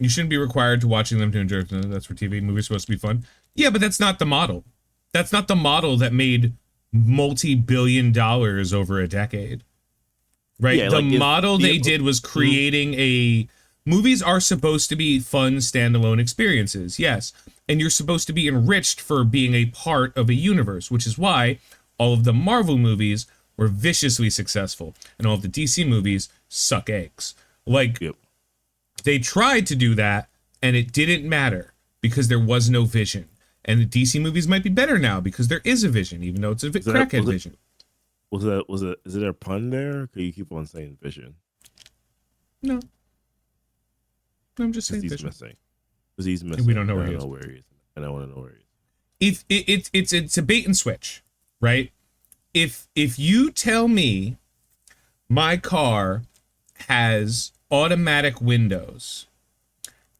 you shouldn't be required to watching them to enjoy them. That's for TV. Movies supposed to be fun. Yeah, but that's not the model. That's not the model that made multi-billion dollars over a decade. Right? Yeah, the model they did was creating movies are supposed to be fun standalone experiences. Yes. And you're supposed to be enriched for being a part of a universe, which is why all of the Marvel movies were viciously successful and all of the DC movies suck eggs. Like, they tried to do that and it didn't matter because there was no vision. And the DC movies might be better now because there is a vision, even though it's a crackhead vision. Is it a pun there? Because you keep on saying vision. No. I'm just saying he's missing. Because he's missing. We don't know where he is. And I want to know where he is. It's a bait and switch, right? If you tell me my car has automatic windows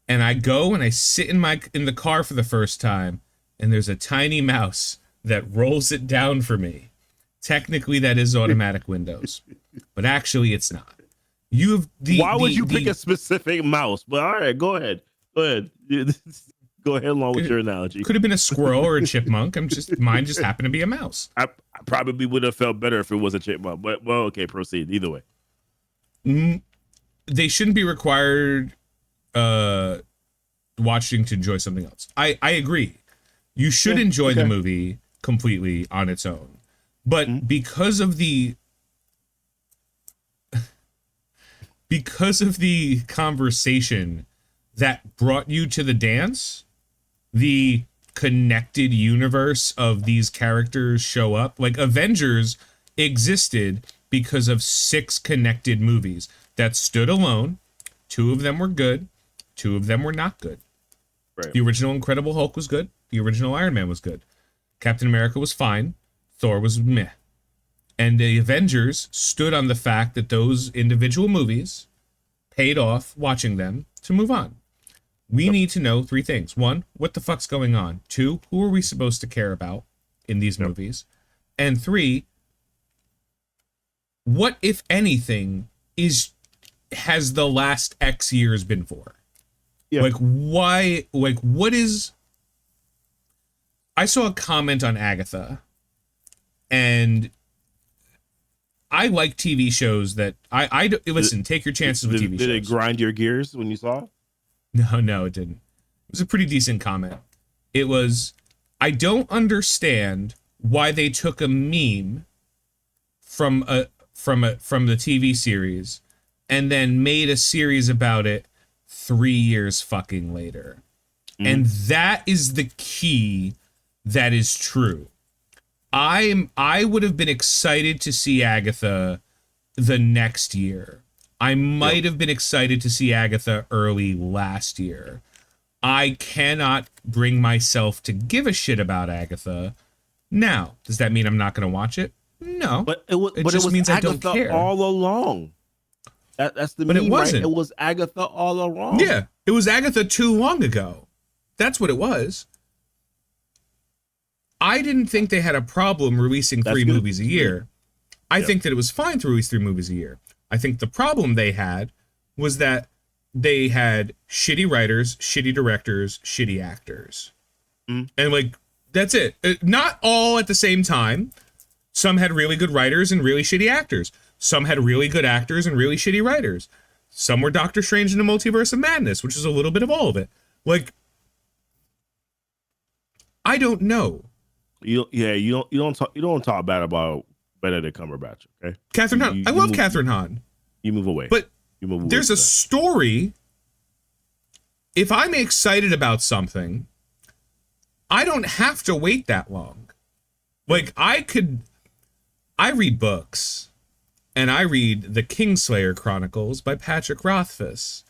and I go and I sit in the car for the first time and there's a tiny mouse that rolls it down for me, technically that is automatic windows, but actually it's not. Why would you pick a specific mouse? But all right, go ahead. Go ahead along with your analogy. Could have been a squirrel or a chipmunk. Mine just happened to be a mouse. I probably would have felt better if it was a chipmunk. But well, okay, proceed. Either way, they shouldn't be required watching to enjoy something else. I agree. You should enjoy the movie completely on its own, but because of the conversation that brought you to the dance, the connected universe of these characters show up. Like, Avengers existed because of 6 connected movies that stood alone. 2 of them were good. 2 of them were not good. Right. The original Incredible Hulk was good. The original Iron Man was good. Captain America was fine. Thor was meh. And the Avengers stood on the fact that those individual movies paid off watching them to move on. We need to know 3 things. 1, what the fuck's going on? 2, who are we supposed to care about in these movies? And 3, what, if anything, has the last X years been for? Yeah. Like, why? Like, what is... I saw a comment on Agatha, and I like TV shows that... listen, take your chances with TV shows. Did it grind your gears when you saw it? No, it didn't. It was a pretty decent comment. It was, I don't understand why they took a meme from the TV series and then made a series about it 3 years fucking later. And that is the key that is true. I would have been excited to see Agatha the next year. I might have been excited to see Agatha early last year. I cannot bring myself to give a shit about Agatha now. Does that mean I'm not going to watch it? No. But it was means Agatha I don't care. All along. That's the. But meme, it wasn't. Right? It was Agatha all along. Yeah, it was Agatha too long ago. That's what it was. I didn't think they had a problem releasing 3 movies a year. I think that it was fine to release 3 movies a year. I think the problem they had was that they had shitty writers, shitty directors, shitty actors. And like, that's it. Not all at the same time. Some had really good writers and really shitty actors. Some had really good actors and really shitty writers. Some were Doctor Strange in the Multiverse of Madness, which is a little bit of all of it. Like, I don't know. You don't talk bad about Benedict Cumberbatch, okay? Catherine Hahn. I love Catherine Hahn. You move away. But there's a story. If I'm excited about something, I don't have to wait that long. Like, I read books, and I read The Kingslayer Chronicles by Patrick Rothfuss.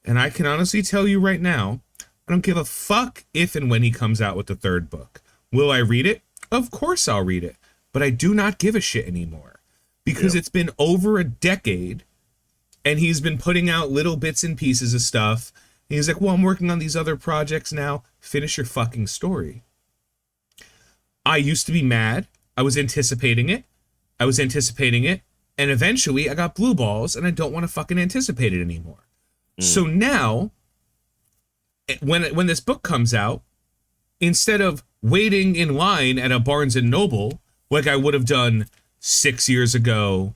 And I can honestly tell you right now, I don't give a fuck if and when he comes out with the 3rd book. Will I read it? Of course I'll read it. But I do not give a shit anymore. Because it's been over a decade, and he's been putting out little bits and pieces of stuff. And he's like, well, I'm working on these other projects now. Finish your fucking story. I used to be mad. I was anticipating it. And eventually I got blue balls, and I don't want to fucking anticipate it anymore. So now, when this book comes out, instead of waiting in line at a Barnes & Noble, like I would have done 6 years ago,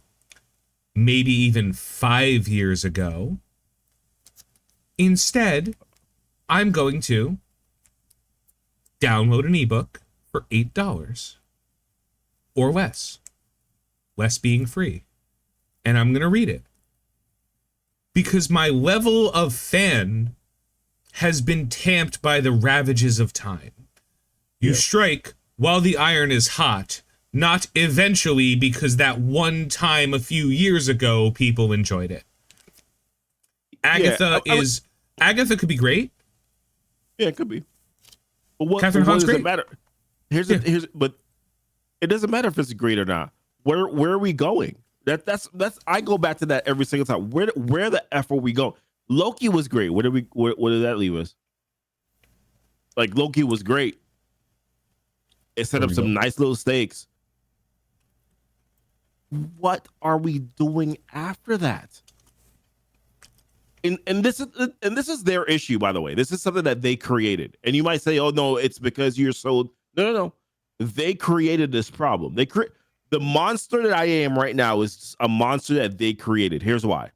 maybe even 5 years ago, instead, I'm going to download an ebook for $8 or less being free, and I'm going to read it. Because my level of fan has been tamped by the ravages of time. You strike while the iron is hot, not eventually because that one time a few years ago people enjoyed it. Agatha Agatha could be great. Yeah, it could be. But Catherine Hahn's great. Matter? But it doesn't matter if it's great or not. Where are we going? That's I go back to that every single time. Where the F are we going? Loki was great. Where did that leave us? Like, Loki was great. It set up some nice little stakes. What are we doing after that? And this is their issue, by the way. This is something that they created. And you might say, "Oh no, it's because you're so..." No. They created this problem. The monster that I am right now is a monster that they created. Here's why.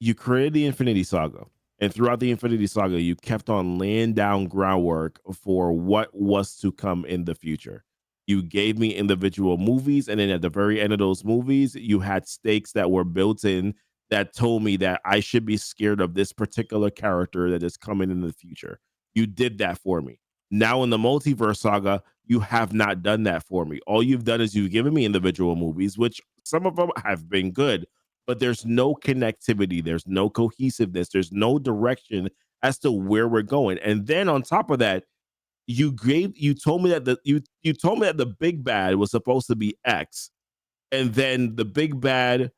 You created the Infinity Saga, and throughout the Infinity Saga, you kept on laying down groundwork for what was to come in the future. You gave me individual movies, and then at the very end of those movies, you had stakes that were built in that told me that I should be scared of this particular character that is coming in the future. You did that for me. Now in the Multiverse Saga, you have not done that for me. All you've done is you've given me individual movies, which some of them have been good, but there's no connectivity. There's no cohesiveness. There's no direction as to where we're going. And then on top of that, you told me that the big bad was supposed to be X. And then the big bad,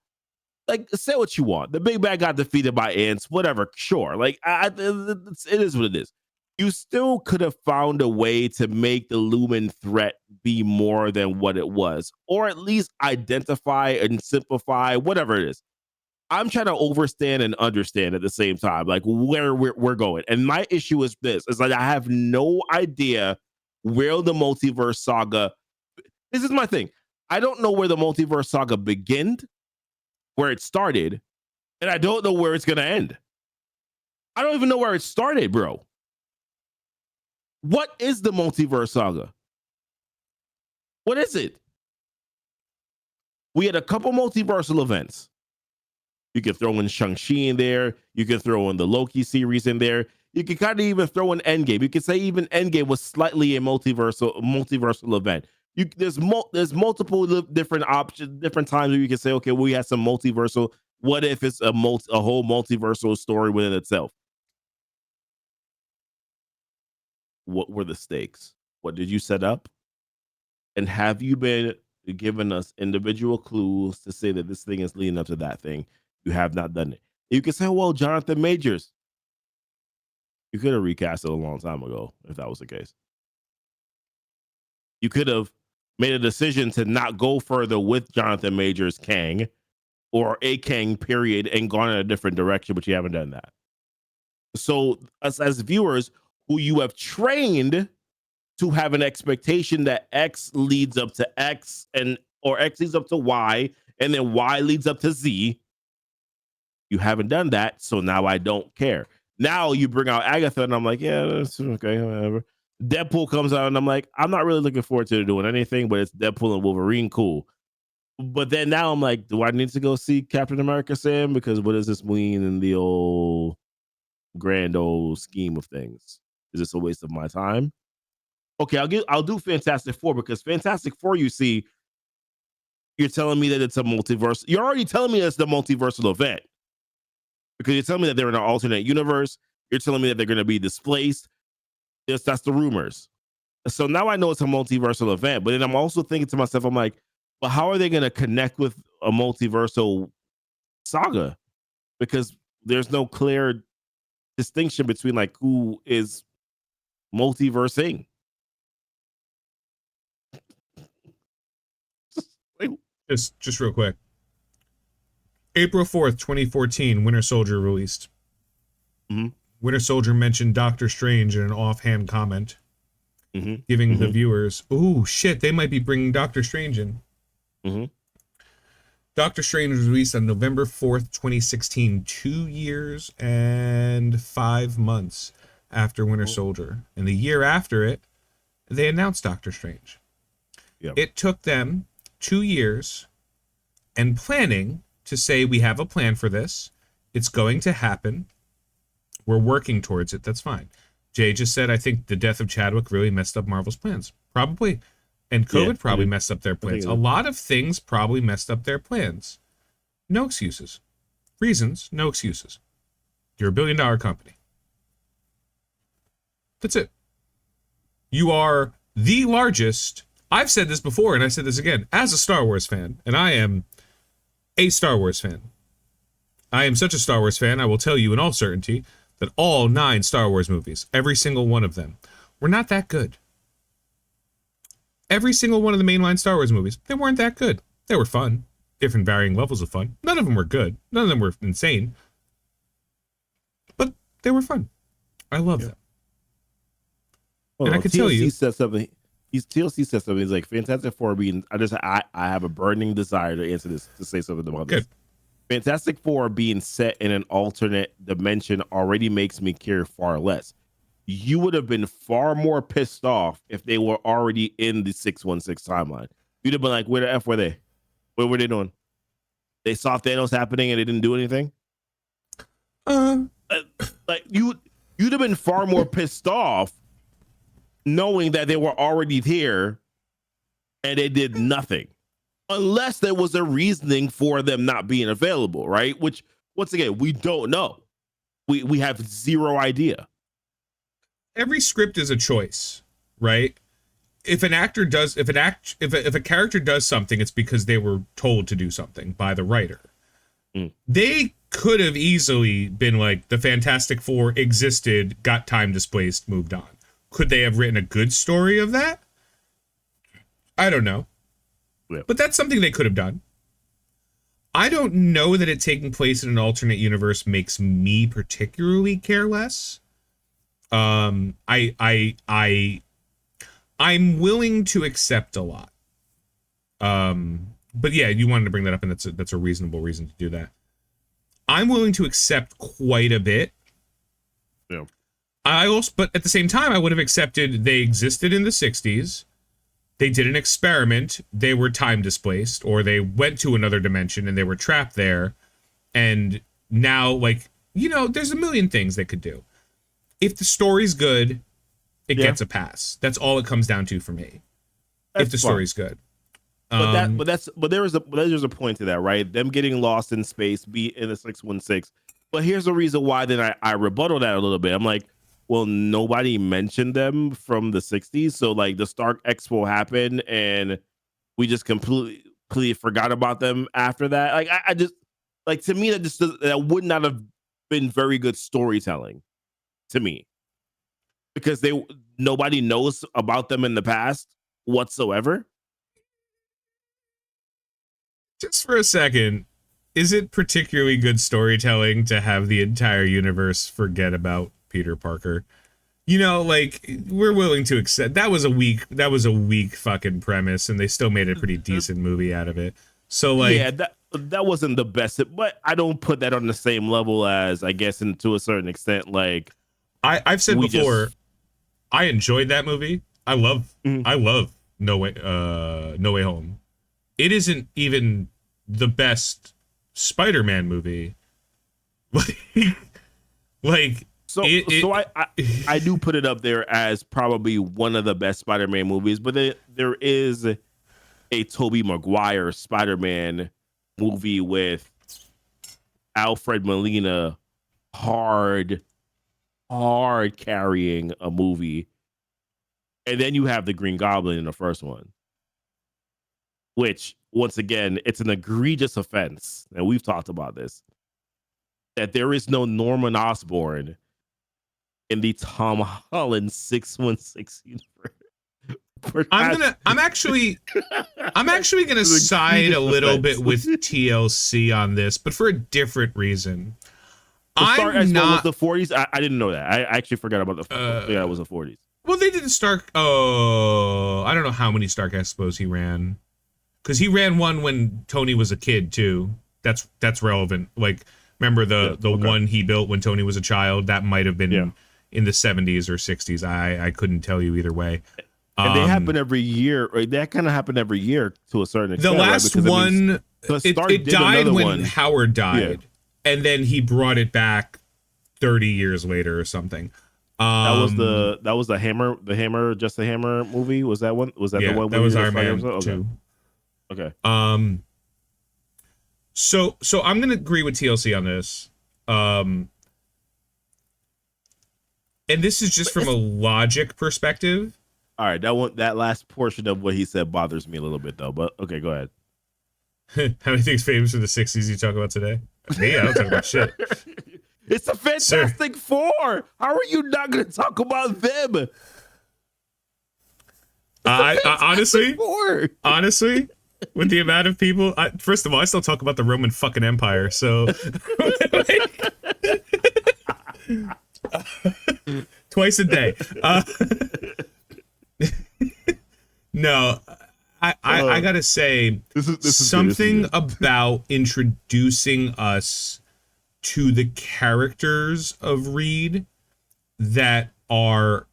like, say what you want. The big bad got defeated by ants, whatever. Sure. Like, it is what it is. you still could have found a way to make the Lumen threat be more than what it was, or at least identify and simplify whatever it is. I'm trying to overstand and understand at the same time, like where we're going. And my issue is this: is like I have no idea where the multiverse saga. This is my thing. I don't know where the multiverse saga began, where it started, and I don't know where it's gonna end. I don't even know where it started, bro. What is the multiverse saga? What is it? We had a couple multiversal events. You could throw in Shang-Chi in there. You could throw in the Loki series in there. You could kind of even throw in Endgame. You could say even Endgame was slightly a multiversal event. There's multiple different options, different times where you can say, okay, we have some multiversal. What if it's a whole multiversal story within itself? What were the stakes? What did you set up? And have you been giving us individual clues to say that this thing is leading up to that thing? You have not done it. You can say, well, Jonathan Majors. You could have recast it a long time ago if that was the case. You could have made a decision to not go further with Jonathan Majors Kang or a Kang period and gone in a different direction, but you haven't done that. So us as viewers who you have trained to have an expectation that X leads up to X or X leads up to Y and then Y leads up to Z. You haven't done that, so now I don't care. Now you bring out Agatha, and I'm like, yeah, that's okay, whatever. Deadpool comes out, and I'm like, I'm not really looking forward to doing anything, but it's Deadpool and Wolverine, cool. But then now I'm like, do I need to go see Captain America, Sam? Because what does this mean in the old grand old scheme of things? Is this a waste of my time? Okay, I'll do Fantastic Four, because Fantastic Four, you see, you're telling me that it's a multiverse. You're already telling me it's the multiversal event. Because you're telling me that they're in an alternate universe. You're telling me that they're going to be displaced. Yes, that's the rumors. So now I know it's a multiversal event. But then I'm also thinking to myself, I'm like, but how are they going to connect with a multiversal saga? Because there's no clear distinction between like who is multiversing. Just real quick. April 4th, 2014, Winter Soldier released. Mm-hmm. Winter Soldier mentioned Doctor Strange in an offhand comment, giving the viewers, "Ooh, shit, they might be bringing Doctor Strange in." Doctor Strange was released on November 4th, 2016, 2 years and 5 months after Winter Soldier. And the year after it, they announced Doctor Strange. Yep. It took them 2 years and planning to say, we have a plan for this. It's going to happen. We're working towards it. That's fine. Jay just said, I think the death of Chadwick really messed up Marvel's plans. Probably. And COVID probably messed up their plans. A lot of things probably messed up their plans. No excuses. Reasons, no excuses. You're a $1 billion company. That's it. You are the largest. I've said this before, and I said this again, as a Star Wars fan, and I am a Star Wars fan. I am such a Star Wars fan, I will tell you in all certainty that all 9 Star Wars movies, every single one of them, were not that good. Every single one of the mainline Star Wars movies, they weren't that good. They were fun. Different varying levels of fun. None of them were good. None of them were insane. But they were fun. I love them. Well, and I can tell you. Said something. TLC said something. He's like, Fantastic Four being, I have a burning desire to answer this, to say something about this. Fantastic Four being set in an alternate dimension already makes me care far less. You would have been far more pissed off if they were already in the 616 timeline. You'd have been like, where the F were they? What were they doing? They saw Thanos happening and they didn't do anything? Like you'd have been far more pissed off knowing that they were already here and they did nothing, unless there was a reasoning for them not being available, right? Which, once again, we don't know. We have zero idea. Every script is a choice, right? If a character does something, it's because they were told to do something by the writer. They could have easily been like the Fantastic Four existed, got time displaced, moved on. Could they have written a good story of that? I don't know. Yeah. But that's something they could have done. I don't know that it taking place in an alternate universe makes me particularly care less. I'm willing to accept a lot. But yeah, you wanted to bring that up, and that's a reasonable reason to do that. I'm willing to accept quite a bit. Yeah. But at the same time, I would have accepted they existed in the 60s. They did an experiment. They were time displaced, or they went to another dimension and they were trapped there. And now, like, you know, there's a million things they could do. If the story's good, it gets a pass. That's all it comes down to for me. That's if the story's good. But there's a point to that, right? Them getting lost in space, be in the 616. But here's the reason why then I rebuttal that a little bit. I'm like, well, nobody mentioned them from the 60s. So like the Stark Expo happened and we just completely forgot about them after that. Like I just, like, to me, that would not have been very good storytelling to me, because nobody knows about them in the past whatsoever. Just for a second, is it particularly good storytelling to have the entire universe forget about Peter Parker? You know, like, we're willing to accept that was a weak fucking premise, and they still made a pretty decent movie out of it. So like, yeah, that wasn't the best, but I don't put that on the same level as, I guess, and to a certain extent, like, I've said before, I enjoyed that movie. I love No Way Home. It isn't even the best Spider-Man movie. Like, so I do put it up there as probably one of the best Spider-Man movies, but there is a Tobey Maguire Spider-Man movie with Alfred Molina hard carrying a movie, and then you have the Green Goblin in the first one, which, once again, it's an egregious offense, and we've talked about this, that there is no Norman Osborn in the Tom Holland 616 universe. I'm actually gonna side a little bit with TLC on this, but for a different reason. I'm not was the 40s. I didn't know that. I actually forgot about the. Yeah, it was the 40s. Well, they did Stark. Oh, I don't know how many Stark Expos he ran, because he ran one when Tony was a kid too. That's relevant. Like, remember the one he built when Tony was a child? That might have been in the 70s or 60s. I couldn't tell you either way. And they happen every year. Right? That kind of happened every year to a certain extent. The last one, it died when Howard died, and then he brought it back 30 years later or something. That was the Hammer, Just the Hammer movie. Was that one? Was that the one? That was Iron Man 2. Okay. So I'm gonna agree with TLC on this. And this is just from a logic perspective. All right, that last portion of what he said bothers me a little bit, though. But okay, go ahead. How many things famous from the 60s you talk about today? Me? I don't talk about shit. It's a Fantastic Four. How are you not going to talk about them? Honestly, with the amount of people, first of all, I still talk about the Roman fucking Empire. So twice a day. No, I gotta say, this is something about introducing us to the characters of Reed that are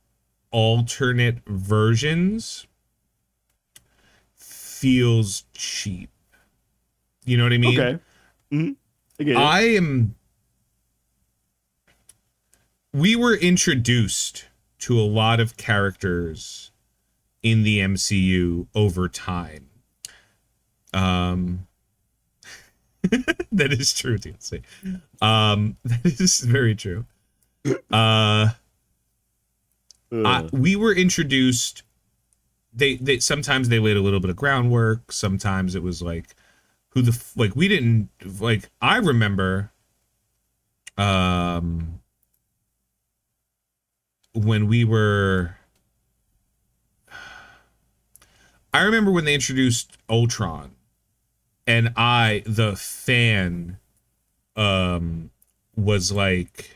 alternate versions feels cheap. You know what I mean? Okay. Mm-hmm. We were introduced to a lot of characters in the MCU over time. That is true, TLC. That is very true. We were introduced. They sometimes they laid a little bit of groundwork. Sometimes it was like, we didn't like. I remember when we were, I remember when they introduced Ultron, and I, the fan, was like,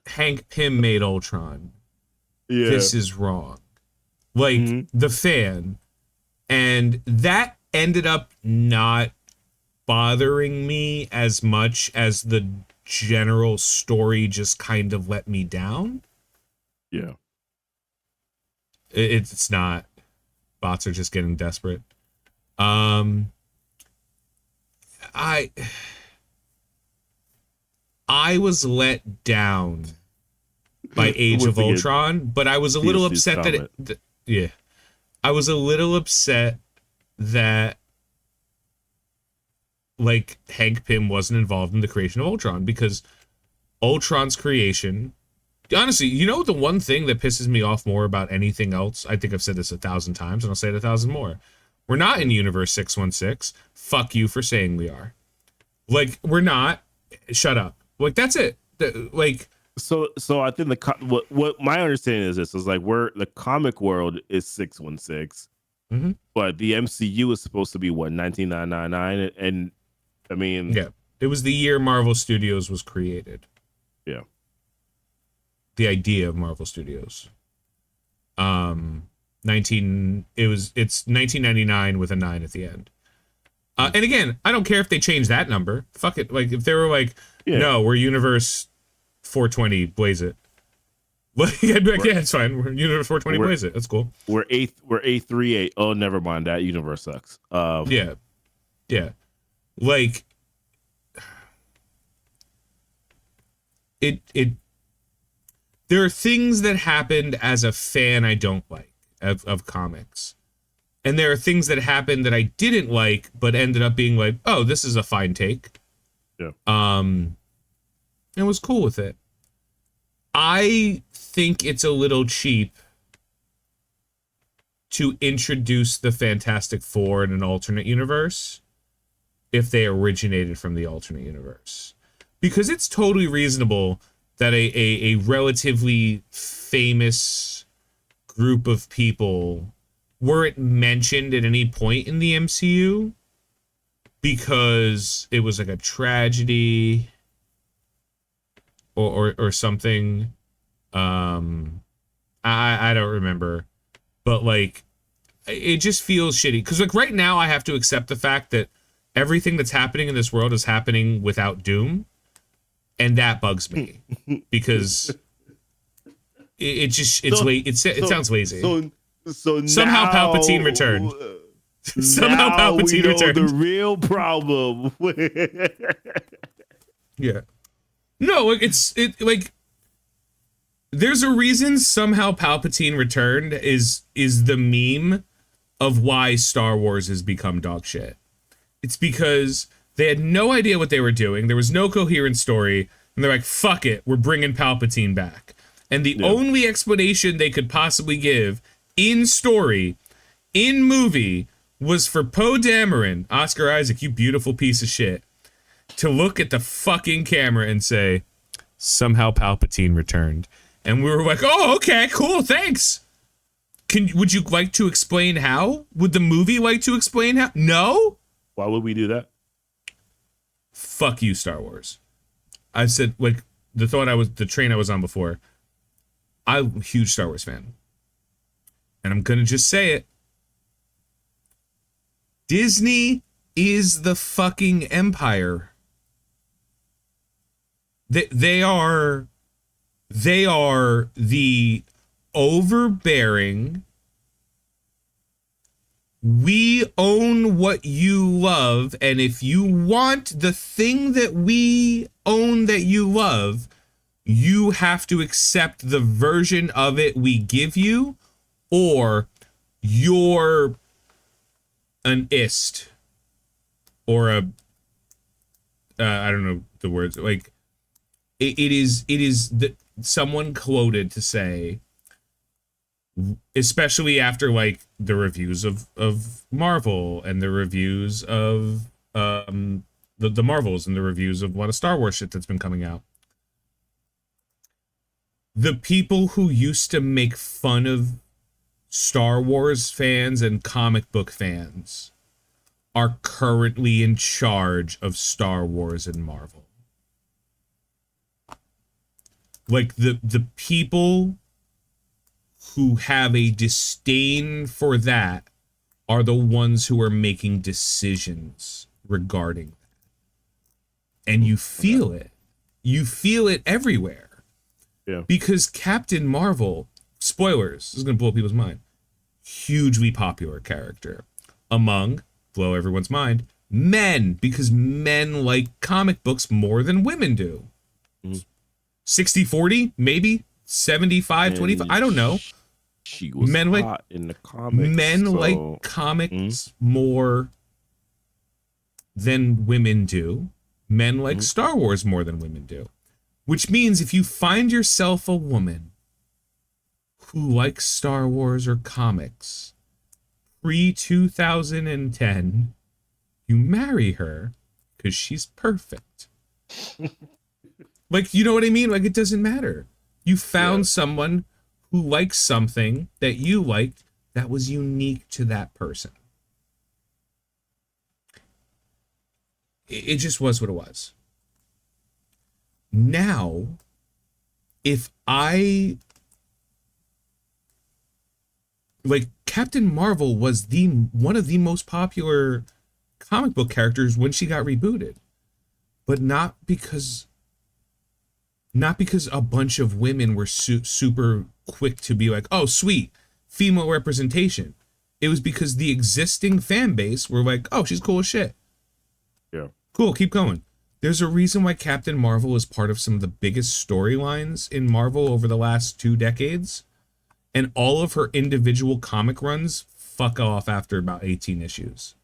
Hank Pym made Ultron. Yeah. This is wrong. Like, the fan. And that ended up not bothering me as much as the general story just kind of let me down. Yeah. It's not. Bots are just getting desperate. I was let down by Age of Ultron, but I was a little upset that yeah. I was a little upset that like Hank Pym wasn't involved in the creation of Ultron, because Ultron's creation, honestly, you know, the one thing that pisses me off more about anything else, I think I've said this 1,000 times and I'll say it 1,000 more. We're not in Universe 616. Fuck you for saying we are. Like, we're not. Shut up. Like, that's it. Like, so I think what my understanding is this is like, the comic world is 616, but the MCU is supposed to be what, 19999, and I mean, yeah, it was the year Marvel Studios was created. Yeah, the idea of Marvel Studios. It's 1999 with a 9 at the end. And again, I don't care if they change that number. Fuck it. Like, if they were like, no, we're Universe 420, blaze it. Like, I'd be like, yeah, it's fine. We're Universe 420, blaze it. That's cool. We're 838. Oh, never mind. That universe sucks. Yeah. Like, there are things that happened as a fan I don't like of comics. And there are things that happened that I didn't like, but ended up being like, oh, this is a fine take. Yeah. And was cool with it. I think it's a little cheap to introduce the Fantastic Four in an alternate universe if they originated from the alternate universe. Because it's totally reasonable that a relatively famous group of people weren't mentioned at any point in the MCU because it was like a tragedy or something. I don't remember, but like, it just feels shitty because like right now I have to accept the fact that everything that's happening in this world is happening without Doom, and that bugs me because it sounds lazy. So somehow now, Palpatine returned. Somehow Palpatine returned. The real problem. Yeah. No, like like there's a reason somehow Palpatine returned is the meme of why Star Wars has become dog shit. It's because they had no idea what they were doing. There was no coherent story, and they're like, "Fuck it, we're bringing Palpatine back." And the only explanation they could possibly give in story, in movie, was for Poe Dameron, Oscar Isaac, you beautiful piece of shit, to look at the fucking camera and say, somehow Palpatine returned. And we were like, oh, okay, cool, thanks. Would you like to explain how? Would the movie like to explain how? No? Why would we do that? Fuck you, Star Wars. I said, like, the train I was on before, I'm a huge Star Wars fan. And I'm gonna just say it. Disney is the fucking empire. They are the overbearing, we own what you love, and if you want the thing that we own that you love, you have to accept the version of it we give you, or you're an ist, or a I don't know the words, like it is that someone quoted to say, especially after like the reviews of Marvel and the reviews of the Marvels and the reviews of a lot of Star Wars shit that's been coming out. The people who used to make fun of Star Wars fans and comic book fans are currently in charge of Star Wars and Marvel. Like the people who have a disdain for that are the ones who are making decisions regarding that. And you feel it. You feel it everywhere. Yeah. Because Captain Marvel, spoilers, this is going to blow people's mind, hugely popular character among, blow everyone's mind, men, because men like comic books more than women do. 60-40, maybe 75-25, I don't know. She was men hot like in the comics. Men so... like comics more than women do. Men like Star Wars more than women do. Which means if you find yourself a woman who likes Star Wars or comics pre-2010, you marry her because she's perfect. Like, you know what I mean? Like, it doesn't matter. You found someone who likes something that you liked that was unique to that person. It just was what it was. Now, if I... Like, Captain Marvel was one of the most popular comic book characters when she got rebooted. But not because a bunch of women were super quick to be like, oh, sweet, female representation. It was because the existing fan base were like, oh, she's cool as shit. Yeah. Cool, keep going. There's a reason why Captain Marvel is part of some of the biggest storylines in Marvel over the last 2 decades. And all of her individual comic runs fuck off after about 18 issues.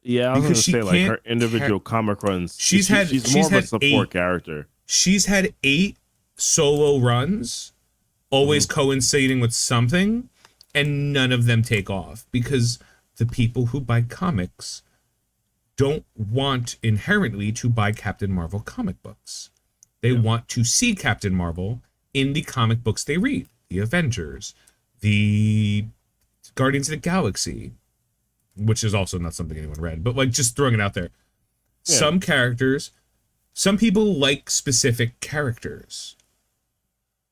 Yeah, I was going to say, like, her individual comic runs, she's more of a support character. She's had 8 solo runs, always coinciding with something, and none of them take off because the people who buy comics don't want inherently to buy Captain Marvel comic books. They want to see Captain Marvel in the comic books they read. The Avengers, the Guardians of the Galaxy, which is also not something anyone read, but like just throwing it out there. Yeah. Some characters, some people like specific characters.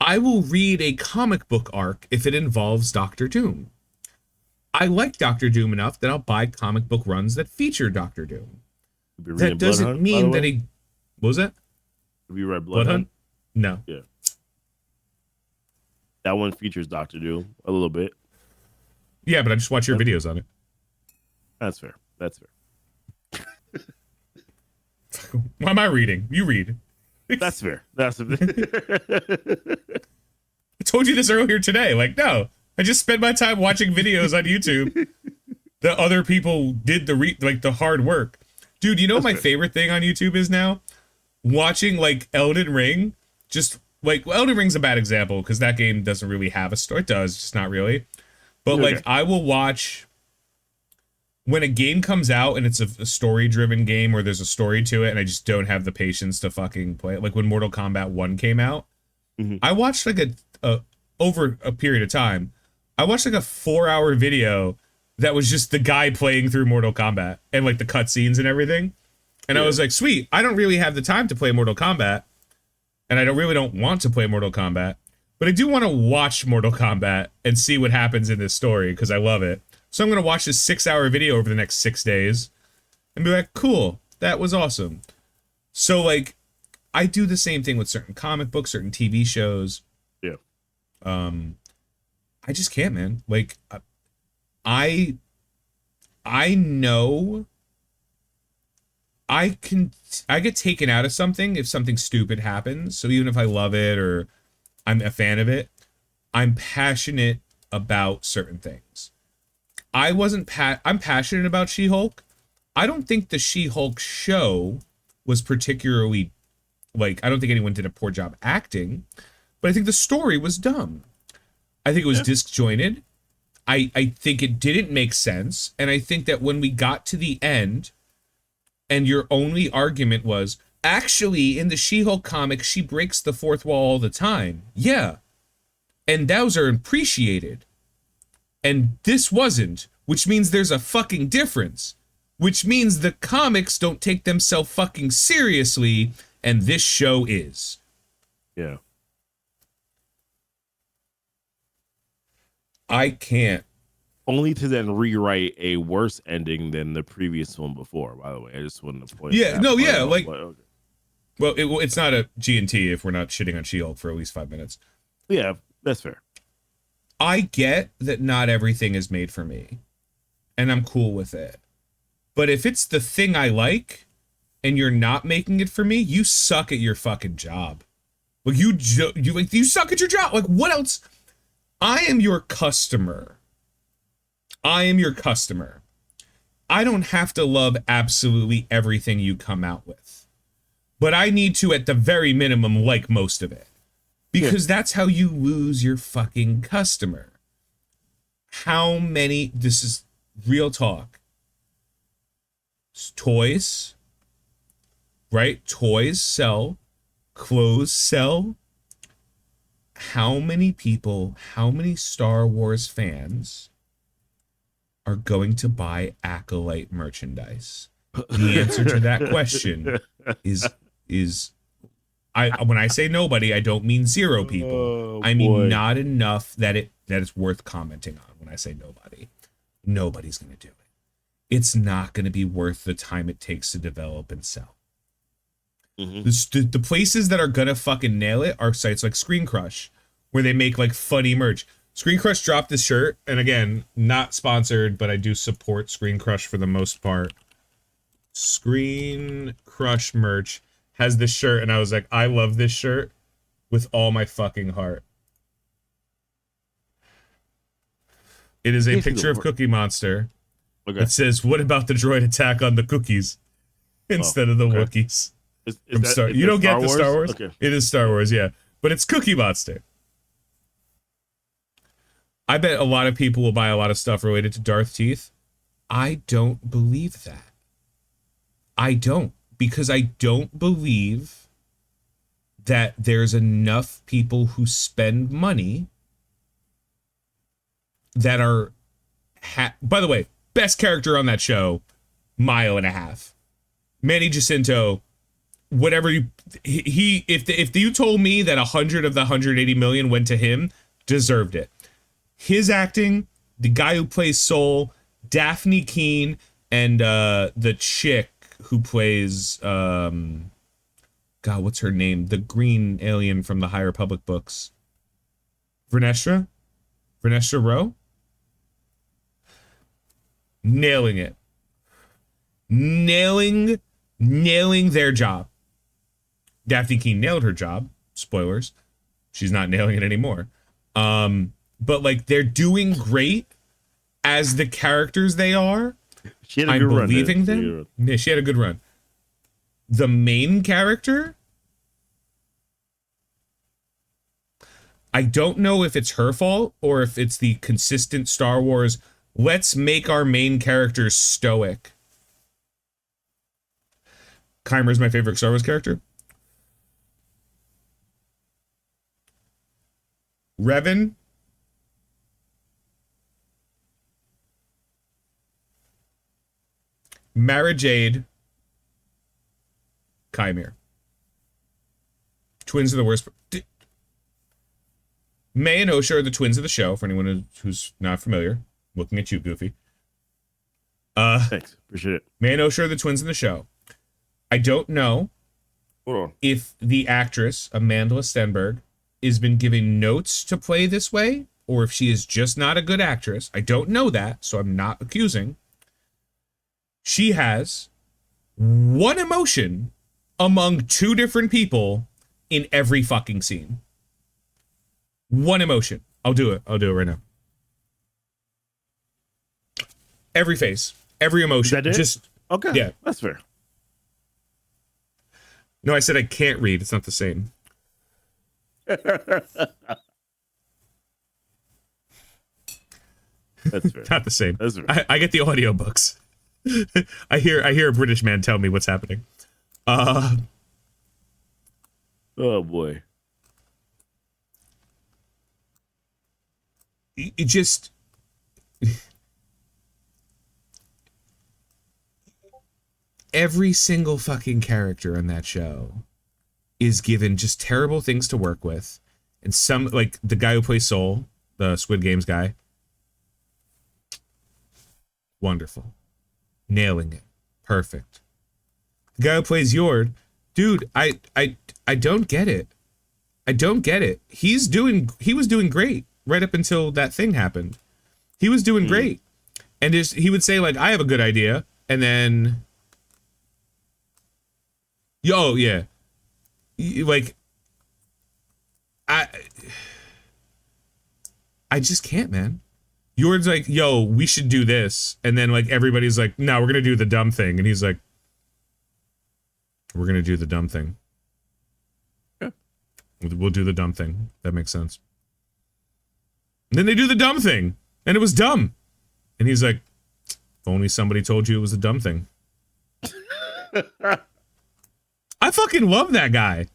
I will read a comic book arc if it involves Doctor Doom. I like Doctor Doom enough that I'll buy comic book runs that feature Doctor Doom. That doesn't mean that he... What was that? Have you read Blood Hunt? No. Yeah. That one features Doctor Doom a little bit. Yeah, but I just watch your videos on it. That's fair. That's fair. Why am I reading? You read. That's fair. That's fair. I told you this earlier today. Like, no, I just spend my time watching videos on YouTube that other people did the hard work. Dude, you know what my favorite thing on YouTube is now? Watching like Elden Ring. Just like, well, Elden Ring's a bad example because that game doesn't really have a story. It does, just not really. But like, I will watch when a game comes out and it's a story-driven game or there's a story to it and I just don't have the patience to fucking play it. Like when Mortal Kombat 1 came out, I watched like over a period of time, I watched like a 4-hour video that was just the guy playing through Mortal Kombat and like the cutscenes and everything. And I was like, sweet, I don't really have the time to play Mortal Kombat. And I really don't want to play Mortal Kombat. But I do want to watch Mortal Kombat and see what happens in this story because I love it. So I'm going to watch this 6-hour video over the next 6 days and be like, cool, that was awesome. So like, I do the same thing with certain comic books, certain TV shows. Yeah. I just can't, man. Like, I know I get taken out of something if something stupid happens. So even if I love it or I'm a fan of it, I'm passionate about certain things. I'm passionate about She-Hulk. I don't think the She-Hulk show was particularly, like, I don't think anyone did a poor job acting, but I think the story was dumb. I think it was disjointed. I think it didn't make sense. And I think that when we got to the end, and your only argument was, actually, in the She-Hulk comic, she breaks the fourth wall all the time. Yeah. And those are appreciated. And this wasn't, which means there's a fucking difference. Which means the comics don't take themselves fucking seriously, and this show is. Yeah. I can't. Only to then rewrite a worse ending than the previous one before, by the way. I just wanted to point Yeah, no, yeah, out. like... Okay. Well, it's not a GnT if we're not shitting on She-Hulk for at least 5 minutes. Yeah, that's fair. I get that not everything is made for me, and I'm cool with it. But if it's the thing I like, and you're not making it for me, you suck at your fucking job. Like, you suck at your job. Like, what else? I am your customer. I am your customer. I don't have to love absolutely everything you come out with. But I need to, at the very minimum, like most of it. Because that's how you lose your fucking customer. How many... This is real talk. Toys, right? Toys sell. Clothes sell. How many people, how many Star Wars fans are going to buy Acolyte merchandise? The answer to that question is when I say nobody, I don't mean zero people. I mean not enough that it's worth commenting on. When I say nobody, nobody's going to do it. It's not going to be worth the time it takes to develop and sell. Mm-hmm. The places that are going to fucking nail it are sites like Screen Crush, where they make like funny merch. Screen Crush dropped this shirt, and again, not sponsored, but I do support Screen Crush for the most part. Screen Crush merch has this shirt, and I was like, I love this shirt with all my fucking heart. It is a picture of Cookie Monster. Okay. It says, "What about the droid attack on the cookies?" Instead of the Wookiees. You don't get the Star Wars? Okay. It is Star Wars, yeah. But it's Cookie Monster. I bet a lot of people will buy a lot of stuff related to Darth Teeth. I don't believe that. I don't. Because I don't believe that there's enough people who spend money that are... By the way, best character on that show, mile and a half. Manny Jacinto, whatever you... If you told me that 100 of the 180 million went to him, deserved it. His acting, the guy who plays Soul, Daphne Keane, and the chick who plays God, what's her name? The green alien from the High Republic books. Vernestra Rowe? Nailing it. Nailing their job. Daphne Keane nailed her job. Spoilers. She's not nailing it anymore. But like they're doing great as the characters they are. She had a good run. Believing them. Yeah, she had a good run. The main character, I don't know if it's her fault or if it's the consistent Star Wars, let's make our main characters stoic. Kymer's my favorite Star Wars character. Revan. Mara Jade. Kymer. Twins are the worst. May and Osha are the twins of the show, for anyone who's not familiar. Looking at you, Goofy. Thanks. Appreciate it. May and Osha are the twins in the show. I don't know if the actress, Amanda Stenberg, has been given notes to play this way, or if she is just not a good actress. I don't know that, so I'm not accusing. She has one emotion among two different people in every fucking scene. One emotion. I'll do it right now. Every face, every emotion. Is that it? Just okay. Yeah, that's fair. No, I said I can't read. It's not the same. That's fair. Not the same. That's fair. I get the audiobooks. I hear a British man tell me what's happening. Oh boy. It just every single fucking character in that show is given just terrible things to work with. And some, like the guy who plays Soul, the Squid Games guy, wonderful. Nailing it. Perfect. The guy who plays Yord, dude, I don't get it. I don't get it. He was doing great right up until that thing happened. He was doing great. And he would say, like, I have a good idea, and then yeah. Like, I just can't, man. Yord's like, yo, we should do this. And then, like, everybody's like, no, we're going to do the dumb thing. And he's like, we're going to do the dumb thing. Yeah. We'll do the dumb thing. That makes sense. And then they do the dumb thing. And it was dumb. And he's like, if only somebody told you it was a dumb thing. I fucking love that guy.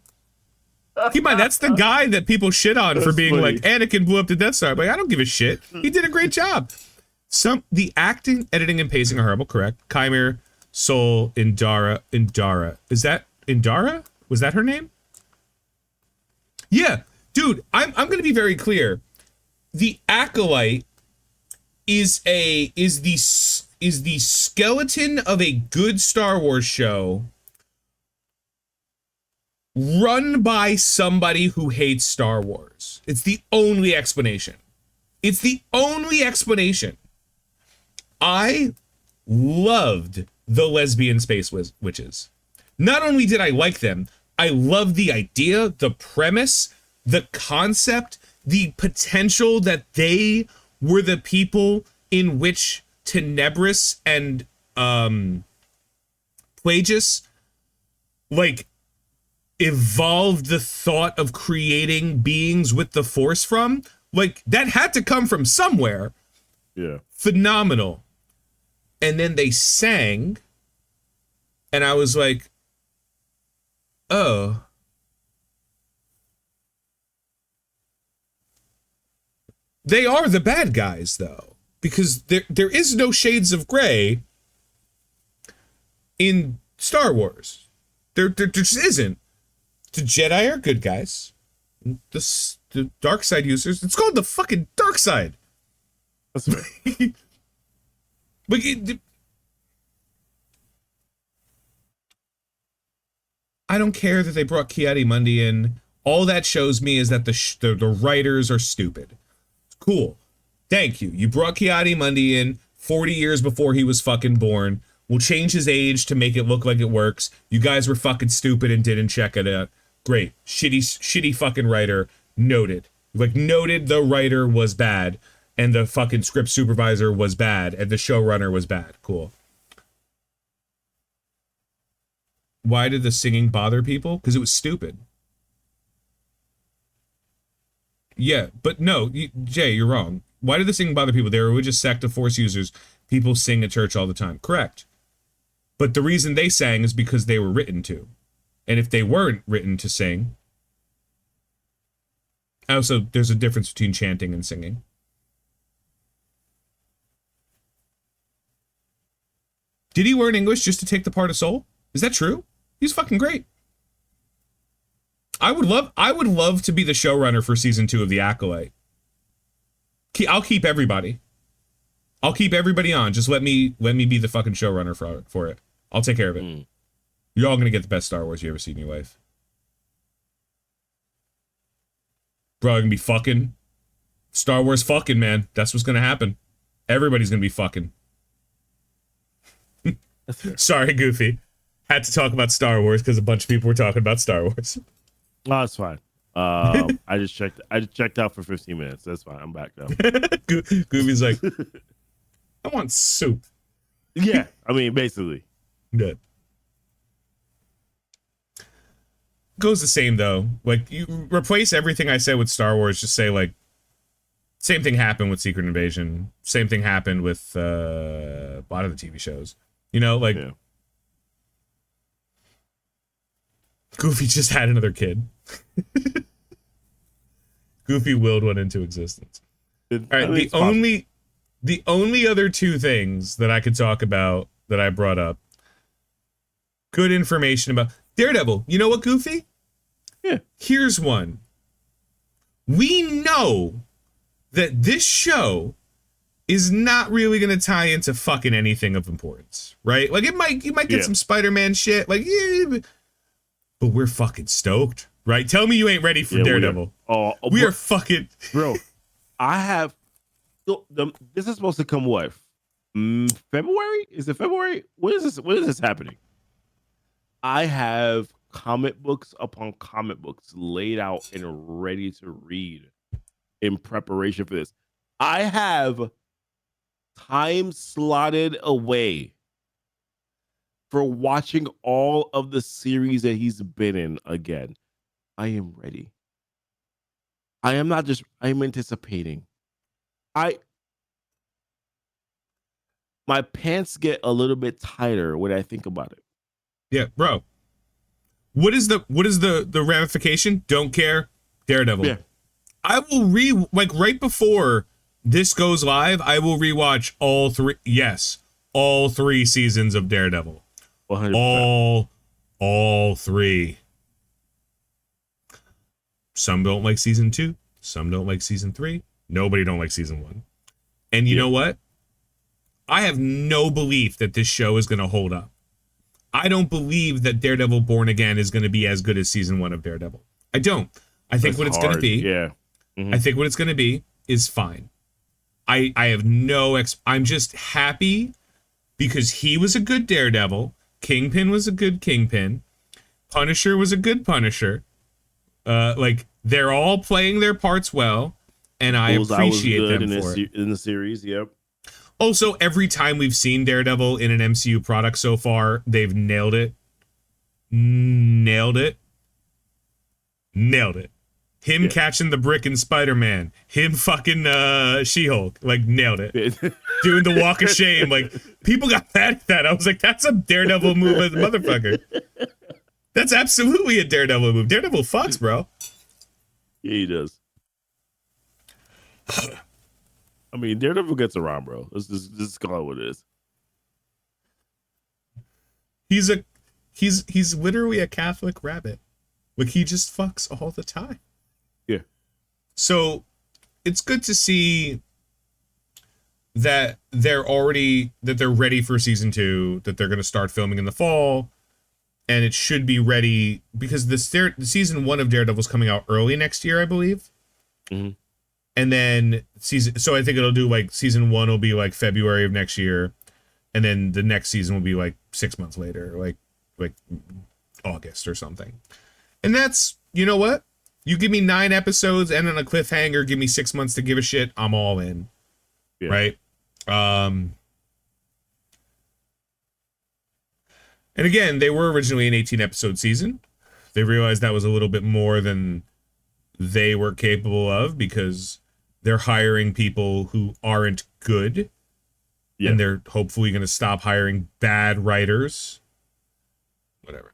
Keep in mind, that's the guy that people shit on for being funny. Like, Anakin blew up the Death Star. Like, I don't give a shit. He did a great job. The acting, editing, and pacing are horrible, correct? Chimera, Soul, Indara. Is that Indara? Was that her name? Yeah. Dude, I'm going to be very clear. The Acolyte is the skeleton of a good Star Wars show run by somebody who hates Star Wars. It's the only explanation. It's the only explanation. I loved the lesbian space witches. Not only did I like them, I loved the idea, the premise, the concept, the potential that they were the people in which Tenebris and Plagueis, like, evolved the thought of creating beings with the Force from. Like, that had to come from somewhere. Yeah. Phenomenal. And then they sang, and I was like, oh. They are the bad guys, though, because there is no shades of gray in Star Wars. There just isn't. The Jedi are good guys. The dark side users, it's called the fucking dark side. That's right. But I don't care that they brought Ki-Adi-Mundi in. All that shows me is that the writers are stupid. Cool. Thank you. You brought Ki-Adi-Mundi in 40 years before he was fucking born. We'll change his age to make it look like it works. You guys were fucking stupid and didn't check it out. Great. Shitty fucking writer. Noted. Like, noted the writer was bad, and the fucking script supervisor was bad, and the showrunner was bad. Cool. Why did the singing bother people? Because it was stupid. Yeah, but no, Jay, you're wrong. Why did the singing bother people? They're a religious sect of Force users. People sing at church all the time. Correct. But the reason they sang is because they were written to. And if they weren't written to sing... Also, there's a difference between chanting and singing. Did he learn English just to take the part of Soul? Is that true? He's fucking great. I would love to be the showrunner for season 2 of The Acolyte. I'll keep everybody. I'll keep everybody on. Just let me be the fucking showrunner for it. I'll take care of it. You're all gonna get the best Star Wars you ever seen in your life. Bro, you're gonna be fucking. Star Wars fucking, man. That's what's gonna happen. Everybody's gonna be fucking. Sorry, Goofy. Had to talk about Star Wars because a bunch of people were talking about Star Wars. No, it's fine. I just checked out for 15 minutes. That's fine. I'm back now. Goofy's like, I want soup. Yeah, I mean, basically. Good. Goes the same though. Like, you replace everything I said with Star Wars. Just say, like, Same thing happened with Secret Invasion. Same thing happened with a lot of the TV shows. You know, like Goofy just had another kid. Goofy willed one into existence. All right, the only other two things that I could talk about that I brought up. Good information about Daredevil. You know what, Goofy? Yeah. Here's one. We know that this show is not really going to tie into fucking anything of importance, right? Like, you might get some Spider-Man shit, like, but we're fucking stoked, right? Tell me you ain't ready for Daredevil. We are fucking... Bro, I have... This is supposed to come what? February? Is it February? When is this happening? I have comic books upon comic books laid out and ready to read in preparation for this. I have time slotted away for watching all of the series that he's been in again. I am ready. I am not just, I'm anticipating. My pants get a little bit tighter when I think about it. Yeah, bro. What is the ramification? Don't care. Daredevil. Yeah. I will right before this goes live, I will rewatch all three seasons of Daredevil. 100%. All three. Some don't like season 2, some don't like season 3. Nobody don't like season 1. And you know what? I have no belief that this show is going to hold up. I don't believe that Daredevil Born Again is going to be as good as season 1 of Daredevil. I don't. I think it's going to be, I think what it's going to be is fine. I have no I'm just happy because he was a good Daredevil. Kingpin was a good Kingpin. Punisher was a good Punisher. Like, they're all playing their parts well, and I appreciate them for it. In the series, yep. Also, every time we've seen Daredevil in an MCU product so far, they've nailed it. Nailed it. Him catching the brick in Spider-Man. Him fucking She-Hulk. Like, nailed it. Doing the walk of shame. Like, people got mad at that. I was like, that's a Daredevil move as a motherfucker. That's absolutely a Daredevil move. Daredevil fucks, bro. Yeah, he does. I mean, Daredevil gets around, bro. Let's just call it what it is. He's literally a Catholic rabbit. Like, he just fucks all the time. Yeah. So it's good to see that they're ready for season 2, that they're going to start filming in the fall, and it should be ready because the season 1 of Daredevil is coming out early next year, I believe. Mm-hmm. And then so I think it'll do like season 1 will be like February of next year, and then the next season will be like 6 months later, like August or something. And that's, you know what? You give me 9 episodes and on a cliffhanger, give me 6 months to give a shit, I'm all in. Yeah. Right? And again, they were originally an 18-episode season. They realized that was a little bit more than they were capable of because they're hiring people who aren't good. Yeah. And they're hopefully going to stop hiring bad writers. Whatever.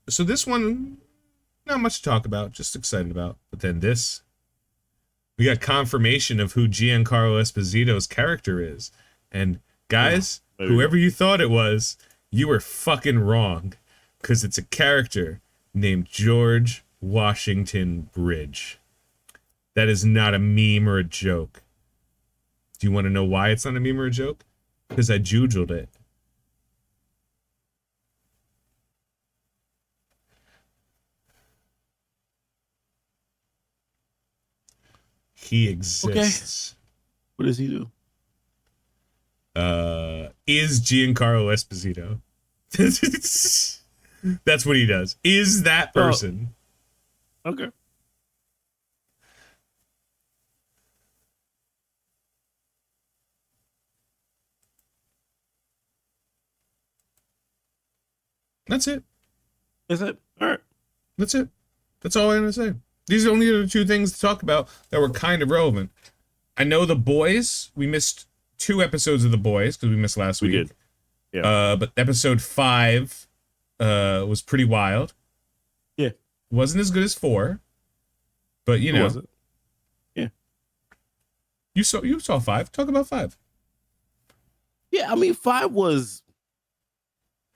So this one, not much to talk about, just excited about. But then this, we got confirmation of who Giancarlo Esposito's character is. And guys, whoever you thought it was, you were fucking wrong. Because it's a character named George Washington Bridge. That is not a meme or a joke. Do you want to know why it's not a meme or a joke? Because I jujuled it. He exists. Okay. What does he do? Is Giancarlo Esposito. That's what he does. Is that person. Oh. Okay. That's it. That's it. All right. That's it. That's all I'm going to say. these are only the two things to talk about that were kind of relevant. I know The Boys. We missed 2 episodes of The Boys because we missed last week. We did. Yeah. But episode 5 was pretty wild. Yeah. Wasn't as good as 4, but you know. Was it? Yeah. You saw 5. Talk about 5. Yeah, I mean 5 was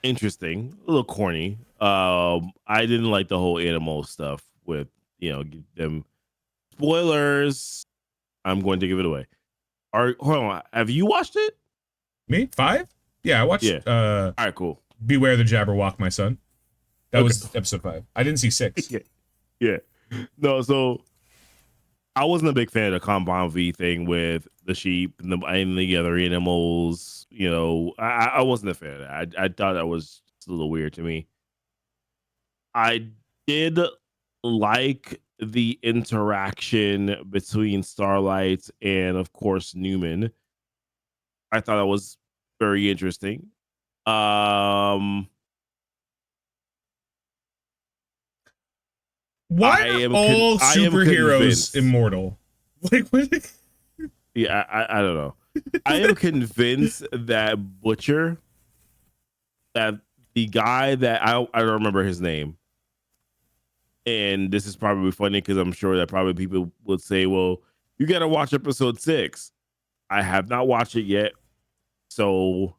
interesting, a little corny. I didn't like the whole animal stuff with, you know, them spoilers. I'm going to give it away. Hold on, have you watched it? Me? 5? Yeah, I watched. Yeah. All right, cool. Beware the Jabberwock, my son. That was episode 5. I didn't see 6. Yeah. No, so I wasn't a big fan of the Compound V thing with the sheep and the other animals. You know, I wasn't a fan of that. I thought that was a little weird to me. I did like the interaction between Starlight and, of course, Newman. I thought that was very interesting. Why are all superheroes immortal? Like, what? Yeah, I don't know. I am convinced that Butcher, that the guy that I don't remember his name, and this is probably funny because I'm sure that probably people would say, well, you got to watch episode 6. I have not watched it yet. So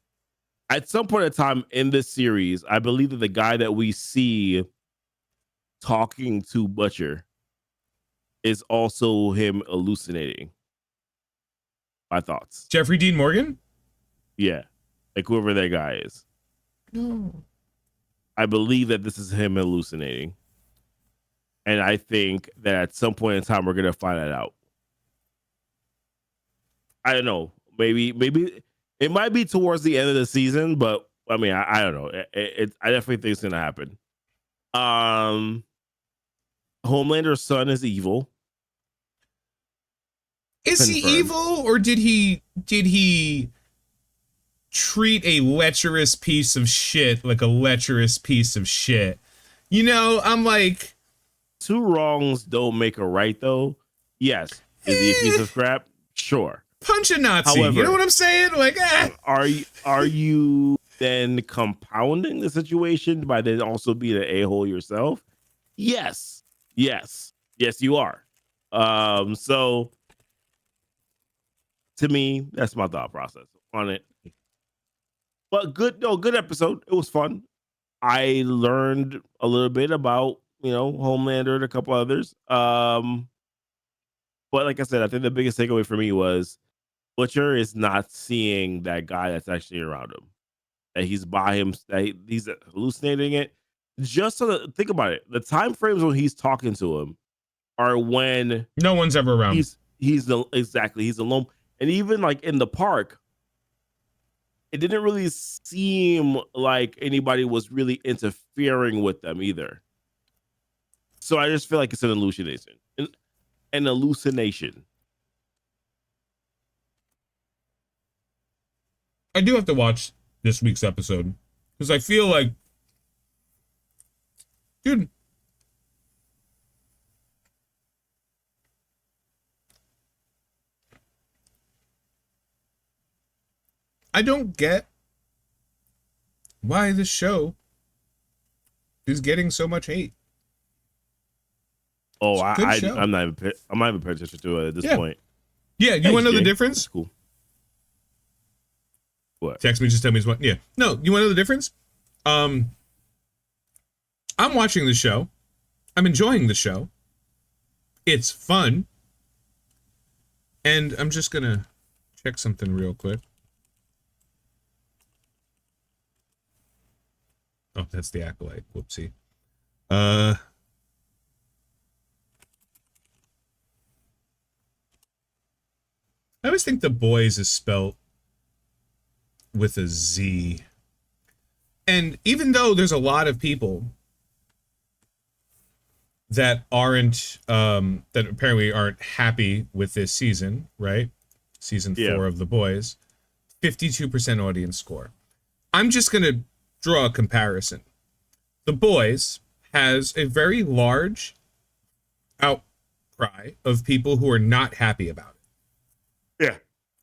at some point in time in this series, I believe that the guy that we see talking to Butcher is also him hallucinating. My thoughts. Jeffrey Dean Morgan? Yeah. Like whoever that guy is. No. I believe that this is him hallucinating. And I think that at some point in time, we're going to find that out. I don't know. Maybe it might be towards the end of the season, but I mean, I don't know. I definitely think it's going to happen. Homelander's son is evil. Is he evil, or did he treat a lecherous piece of shit like a lecherous piece of shit? You know, I'm like, 2 wrongs don't make a right, though. Yes. Is he a piece of crap? Sure. Punch a Nazi. However, you know what I'm saying? Like, are you then compounding the situation by then also being an a-hole yourself? Yes, you are. So to me, that's my thought process on it. But good episode. It was fun. I learned a little bit about, you know, Homelander and a couple others. But like I said, I think the biggest takeaway for me was Butcher is not seeing that guy that's actually around him. That he's by him, that he's hallucinating it. Just so that, think about it. The time frames when he's talking to him are when no one's ever around. He's alone. And even like in the park, it didn't really seem like anybody was really interfering with them either. So I just feel like it's an hallucination. An hallucination. I do have to watch this week's episode because I feel like, dude, I don't get why this show is getting so much hate. Oh, I'm not even paying attention to it at this point. Yeah, you want to know the difference? That's cool. What? Text me, just tell me what. Yeah. No, you want to know the difference? I'm watching the show. I'm enjoying the show. It's fun. And I'm just going to check something real quick. Oh, that's the Acolyte. Whoopsie. I always think The Boys is spelled with a Z. And even though there's a lot of people that aren't, that apparently aren't happy with this season, right? Season 4 of The Boys, 52% audience score. I'm just going to draw a comparison. The Boys has a very large outcry of people who are not happy about it. Yeah.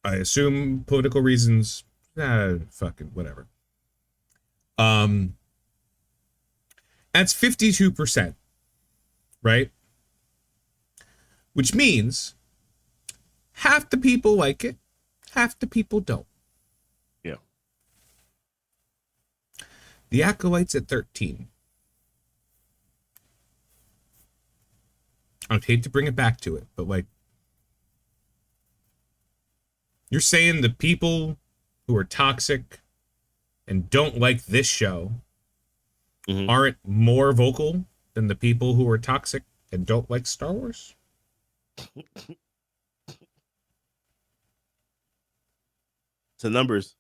I assume political reasons, fucking whatever. That's 52%, right? Which means half the people like it, half the people don't. Yeah. The Acolyte's at 13. I'd hate to bring it back to it, but like, you're saying the people who are toxic and don't like this show aren't more vocal than the people who are toxic and don't like Star Wars? To numbers.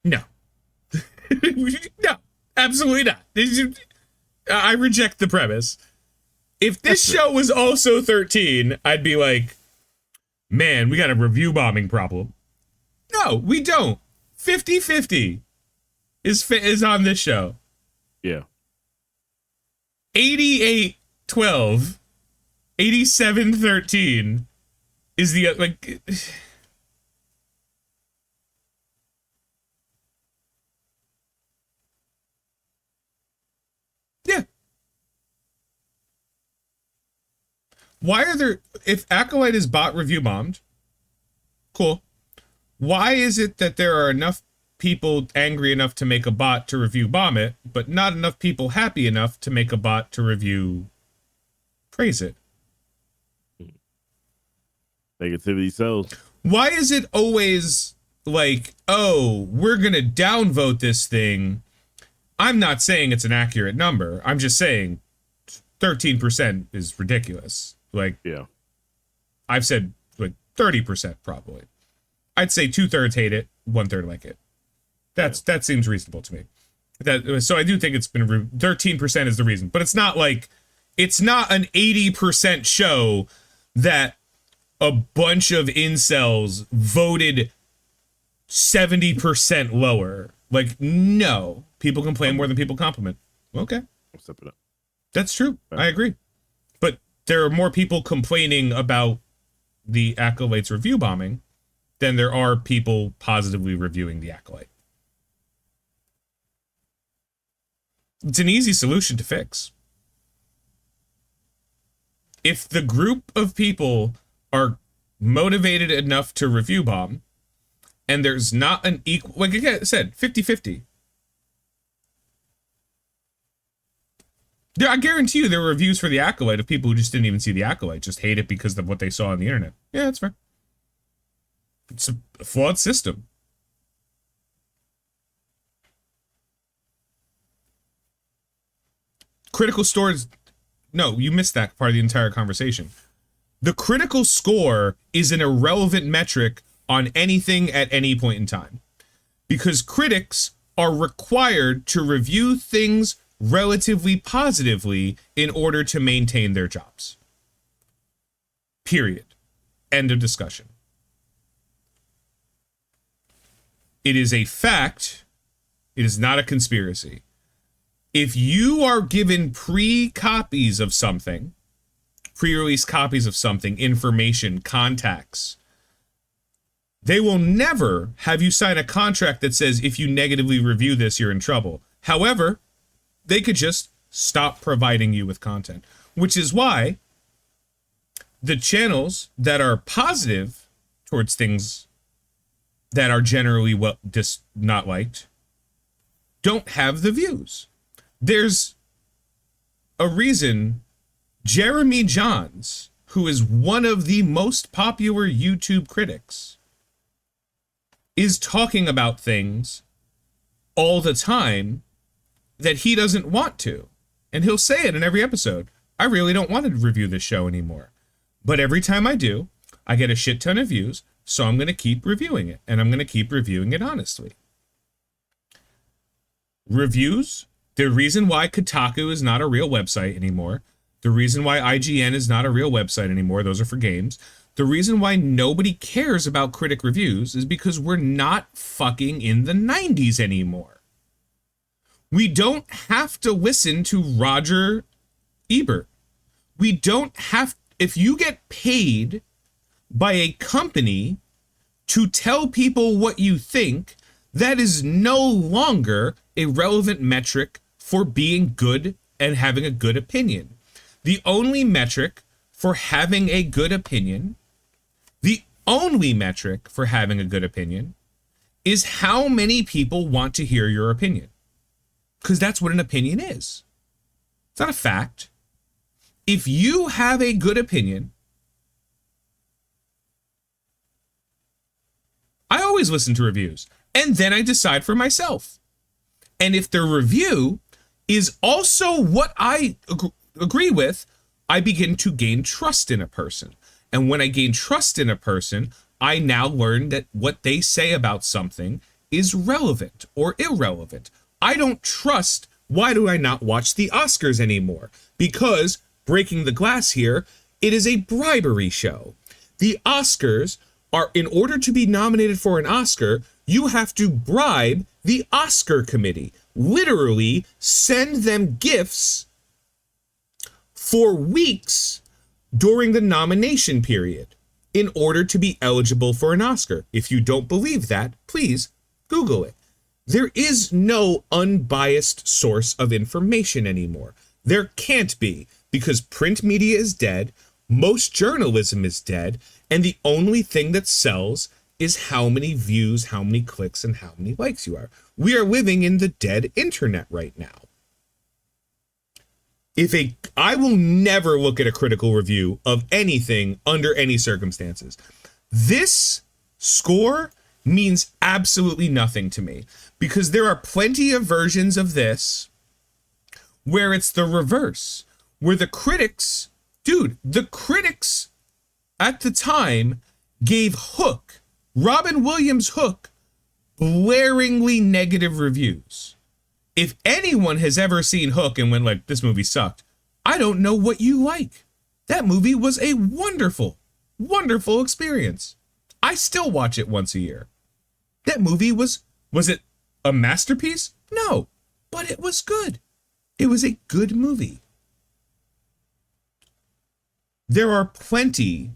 No. No, absolutely not. I reject the premise. If this show was also 13, I'd be like, man, we got a review bombing problem. No, we don't. 50-50 is on this show. Yeah. 88-12, 87-13 is the, like... Yeah. Why are there... If Acolyte is bot review bombed, cool. Why is it that there are enough people angry enough to make a bot to review bomb it, but not enough people happy enough to make a bot to review praise it? Negativity sells. Why is it always like, oh, we're gonna downvote this thing? I'm not saying it's an accurate number. I'm just saying 13% is ridiculous. Like, yeah, I've said like 30% probably. I'd say 2/3 hate it, 1/3 like it. That seems reasonable to me. So I do think it's been 13% is the reason, but it's not like it's not an 80% show that a bunch of incels voted 70% lower. Like, no, people complain more than people compliment. Okay, I'll step it up. That's true. Right. I agree, but there are more people complaining about the Acolyte's review bombing than there are people positively reviewing the Acolyte. It's an easy solution to fix. If the group of people are motivated enough to review bomb, and there's not an equal, like I said, 50-50. I guarantee you there were reviews for the Acolyte of people who just didn't even see the Acolyte, just hate it because of what they saw on the internet. Yeah, that's fair. It's a flawed system. Critical scores. No, you missed that part of the entire conversation. The critical score is an irrelevant metric on anything at any point in time, because critics are required to review things relatively positively in order to maintain their jobs. Period. End of discussion. It is a fact. It is not a conspiracy. If you are given pre-copies of something, pre-release copies of something, information, contacts, they will never have you sign a contract that says if you negatively review this, you're in trouble. However, they could just stop providing you with content, which is why the channels that are positive towards things that are generally not liked don't have the views. There's a reason Jeremy Johns, who is one of the most popular YouTube critics, is talking about things all the time that he doesn't want to. And he'll say it in every episode. I really don't want to review this show anymore. But every time I do, I get a shit ton of views, so I'm going to keep reviewing it. And I'm going to keep reviewing it honestly. Reviews, the reason why Kotaku is not a real website anymore, the reason why IGN is not a real website anymore, those are for games, the reason why nobody cares about critic reviews is because we're not fucking in the 90s anymore. We don't have to listen to Roger Ebert. We don't have, if you get paid by a company to tell people what you think, that is no longer a relevant metric for being good and having a good opinion. The only metric for having a good opinion, is how many people want to hear your opinion. Because that's what an opinion is. It's not a fact. If you have a good opinion, I always listen to reviews, and then I decide for myself. And if the review is also what I agree with, I begin to gain trust in a person. And when I gain trust in a person, I now learn that what they say about something is relevant or irrelevant. I don't trust, why do I not watch the Oscars anymore? Because, breaking the glass here, it is a bribery show. The Oscars are, in order to be nominated for an Oscar, you have to bribe the Oscar committee. Literally send them gifts for weeks during the nomination period in order to be eligible for an Oscar. If you don't believe that, please Google it. There is no unbiased source of information anymore. There can't be, because print media is dead, most journalism is dead, and the only thing that sells is how many views, how many clicks, and how many likes you are. We are living in the dead internet right now. I will never look at a critical review of anything under any circumstances. This score means absolutely nothing to me, because there are plenty of versions of this where it's the reverse, where the critics at the time gave Hook, Robin Williams' Hook, blaringly negative reviews. If anyone has ever seen Hook and went like, this movie sucked, I don't know what you like. That movie was a wonderful, wonderful experience. I still watch it once a year. That movie was it a masterpiece? No, but it was good. It was a good movie. There are plenty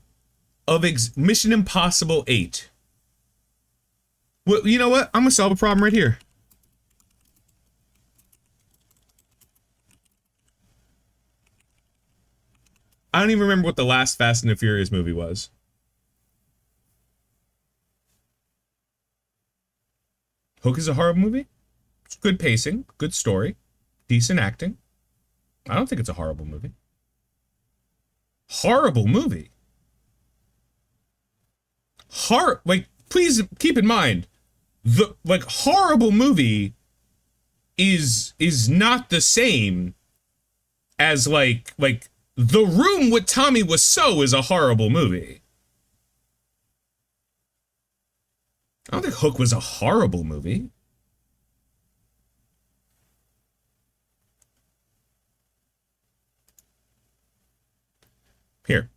of Mission Impossible 8. Well, you know what? I'm gonna solve a problem right here. I don't even remember what the last Fast and the Furious movie was. Hook is a horror movie. It's good pacing, good story, decent acting. I don't think it's a horrible movie. Horrible movie. Please keep in mind, the horrible movie is not the same as like The Room with Tommy Wiseau is a horrible movie. I don't think Hook was a horrible movie. Here.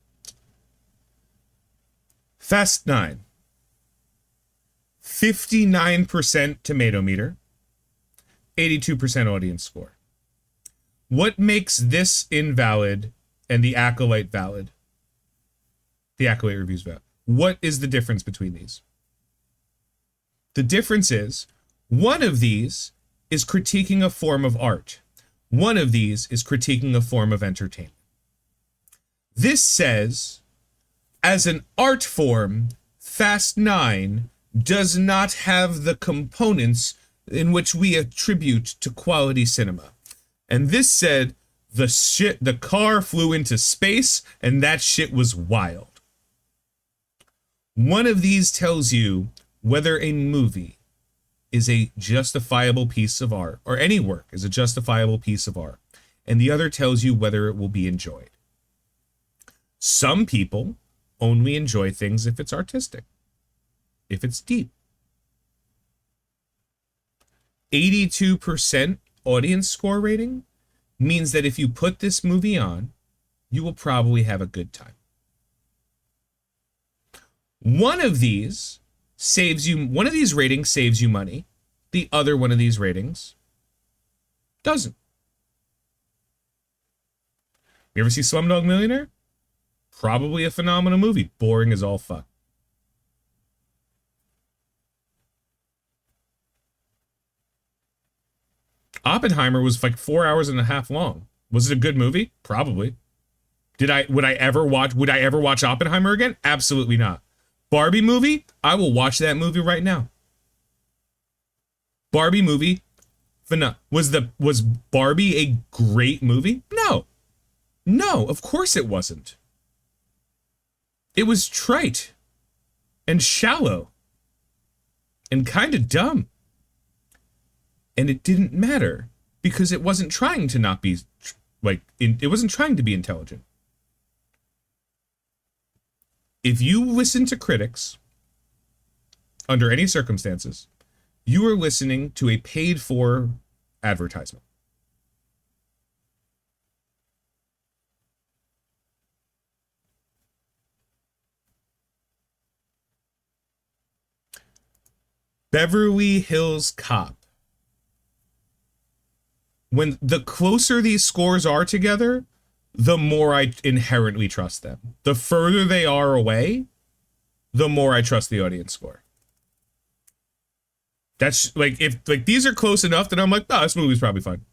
Fast 9. 59% tomato meter. 82% audience score. What makes this invalid and the Acolyte valid? The Acolyte reviews valid. What is the difference between these? The difference is, one of these is critiquing a form of art. One of these is critiquing a form of entertainment. This says, as an art form, Fast 9 does not have the components in which we attribute to quality cinema. And this said, the car flew into space and that shit was wild. One of these tells you whether a movie is a justifiable piece of art, or any work is a justifiable piece of art, and the other tells you whether it will be enjoyed. Some people only enjoy things if it's artistic, if it's deep. 82% audience score rating means that if you put this movie on, you will probably have a good time. One of these ratings saves you money. The other one of these ratings Doesn't. You ever see Slumdog Millionaire? Probably a phenomenal movie. Boring as all fuck. Oppenheimer was like 4 hours and a half long. Was it a good movie? Probably. Would I ever watch Oppenheimer again? Absolutely not. Barbie movie? I will watch that movie right now. Barbie movie? Was Barbie a great movie? No. No, of course it wasn't. It was trite and shallow and kind of dumb. And it didn't matter because it wasn't trying to not be it wasn't trying to be intelligent. If you listen to critics under any circumstances, you are listening to a paid for advertisement. Beverly Hills Cop. When the closer these scores are together, the more I inherently trust them. The further they are away, the more I trust the audience score. That's like, if like these are close enough that I'm like, oh, this movie's probably fine.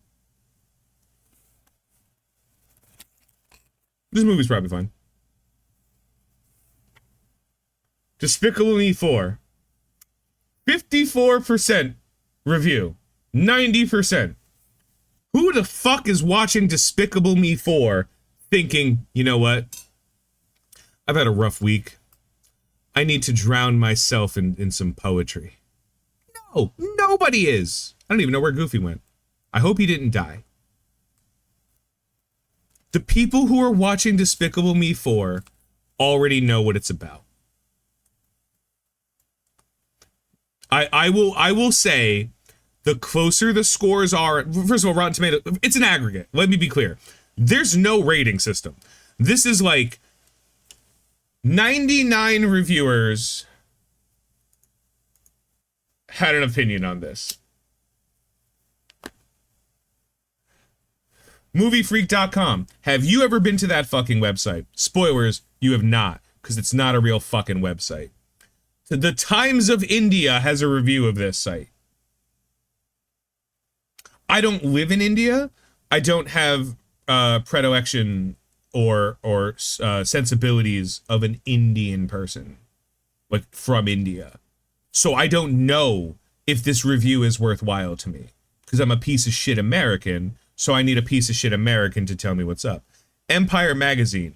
This movie's probably fine. Despicable Me 4. 54% review. 90%. Who the fuck is watching Despicable Me 4 thinking, you know what? I've had a rough week. I need to drown myself in some poetry. No, nobody is. I don't even know where Goofy went. I hope he didn't die. The people who are watching Despicable Me 4 already know what it's about. I will say, the closer the scores are, first of all, Rotten Tomatoes, it's an aggregate. Let me be clear. There's no rating system. This is like 99 reviewers had an opinion on this. Moviefreak.com. Have you ever been to that fucking website? Spoilers, you have not, because it's not a real fucking website. The Times of India has a review of this site. I don't live in India. I don't have predilection or sensibilities of an Indian person, like from India. So I don't know if this review is worthwhile to me, because I'm a piece of shit American, so I need a piece of shit American to tell me what's up. Empire Magazine.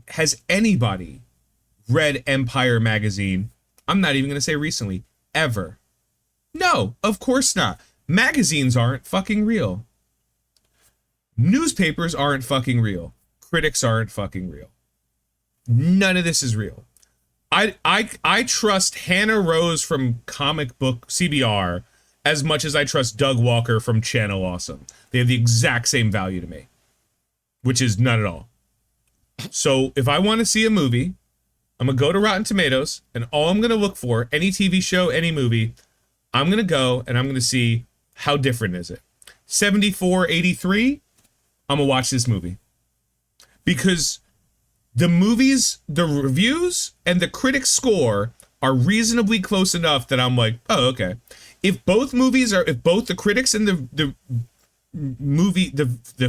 Has anybody read Empire Magazine? I'm not even going to say recently. Ever. No, of course not. Magazines aren't fucking real. Newspapers aren't fucking real. Critics aren't fucking real. None of this is real. I trust Hannah Rose from Comic Book CBR as much as I trust Doug Walker from Channel Awesome. They have the exact same value to me, which is none at all. So if I want to see a movie, I'm going to go to Rotten Tomatoes, and all I'm going to look for, any TV show, any movie, I'm going to go and I'm going to see how different is it. 74-83, I'm going to watch this movie. Because the movies, the reviews, and the critic score are reasonably close enough that I'm like, oh, okay. If both the critics and the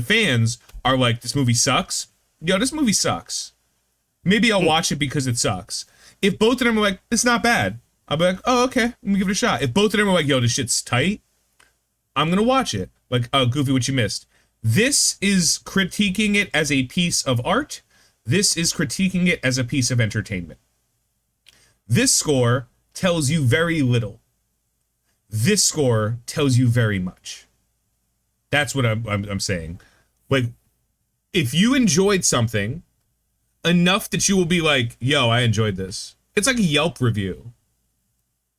fans are like, this movie sucks, yo, this movie sucks. Maybe I'll watch it because it sucks. If both of them are like, it's not bad, I'll be like, oh, okay, let me give it a shot. If both of them are like, yo, this shit's tight, I'm going to watch it. Like, oh, Goofy, what you missed. This is critiquing it as a piece of art. This is critiquing it as a piece of entertainment. This score tells you very little. This score tells you very much. That's what I'm saying. Like, if you enjoyed something enough that you will be like, yo, I enjoyed this. It's like a Yelp review.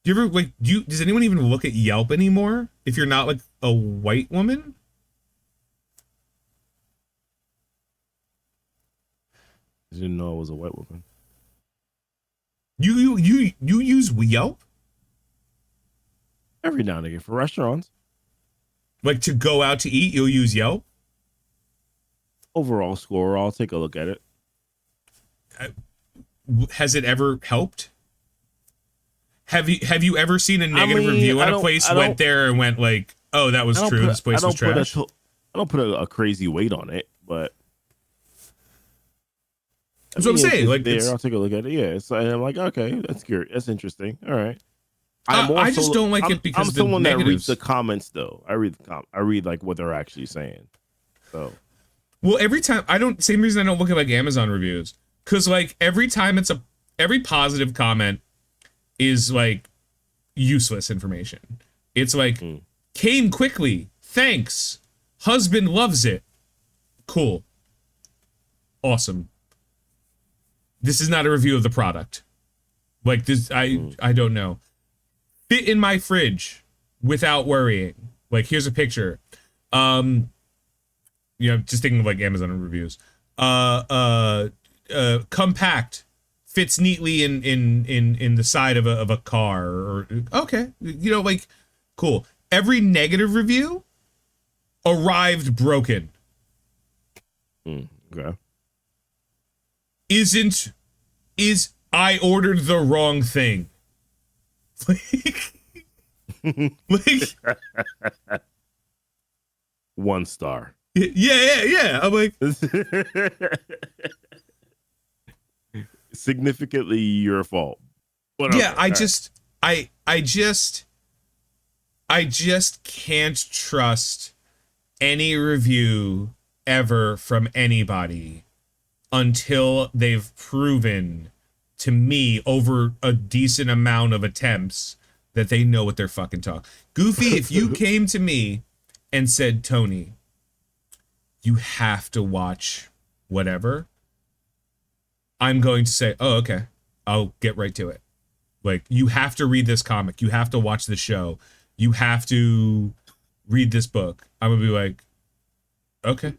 Do you ever, like, does anyone even look at Yelp anymore if you're not, like, a white woman? I didn't know I was a white woman. You use Yelp? Every now and again for restaurants. Like to go out to eat, you'll use Yelp? Overall score, I'll take a look at it. Has it ever helped? Have you ever seen a negative review on a place, went there and went like, oh, that was true, this place was trash? I don't put a crazy weight on it, but that's what I'm saying. Like, I'll take a look at it. Yeah, so I'm like, okay, that's good. That's interesting. All right. I just don't like it because I'm someone that reads the comments though. I read like what they're actually saying. So, well, every time same reason I don't look at like Amazon reviews, because like every time every positive comment is like useless information. It's like came quickly, thanks, husband loves it, cool, awesome. This is not a review of the product. Like this, I don't know. Fit in my fridge without worrying. Like here's a picture. You know, just thinking of like Amazon reviews. Compact, fits neatly in the side of a car. Or okay, you know, like cool. Every negative review arrived broken. Okay. Is I ordered the wrong thing. like 1 star. Yeah. I'm like significantly your fault. But yeah, okay, I just can't trust any review ever from anybody until they've proven to me over a decent amount of attempts that they know what they're fucking talking. Goofy, if you came to me and said, Tony, you have to watch whatever, I'm going to say, oh, okay, I'll get right to it. Like, you have to read this comic. You have to watch this show. You have to read this book. I'm going to be like, okay,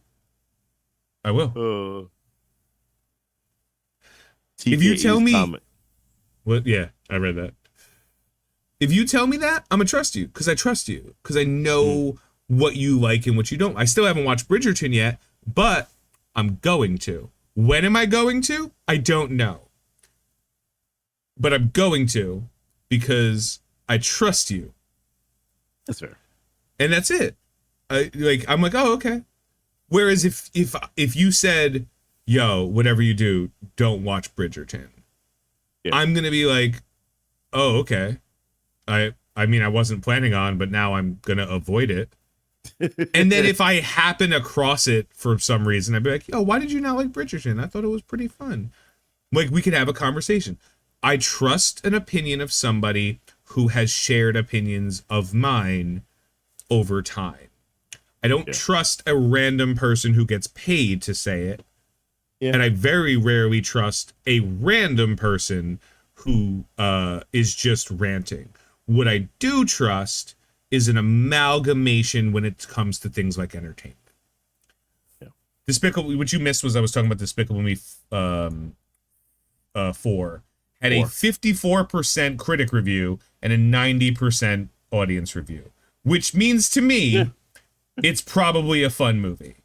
I will. If you tell me, well, yeah, I read that. If you tell me that, I'm gonna trust you because I trust you because I know what you like and what you don't. I still haven't watched Bridgerton yet, but I'm going to. When am I going to? I don't know, but I'm going to because I trust you. That's fair, and that's it. I'm like, oh, okay. Whereas if you said, yo, whatever you do, don't watch Bridgerton. Yeah. I'm going to be like, oh, okay. I mean, I wasn't planning on, but now I'm going to avoid it. And then if I happen across it for some reason, I'd be like, yo, why did you not like Bridgerton? I thought it was pretty fun. Like, we could have a conversation. I trust an opinion of somebody who has shared opinions of mine over time. I don't trust a random person who gets paid to say it. Yeah. And I very rarely trust a random person who is just ranting. What I do trust is an amalgamation when it comes to things like entertainment. Yeah. Despicable, what you missed was I was talking about Despicable Me 4. Had a 54% critic review and a 90% audience review. Which means to me, it's probably a fun movie.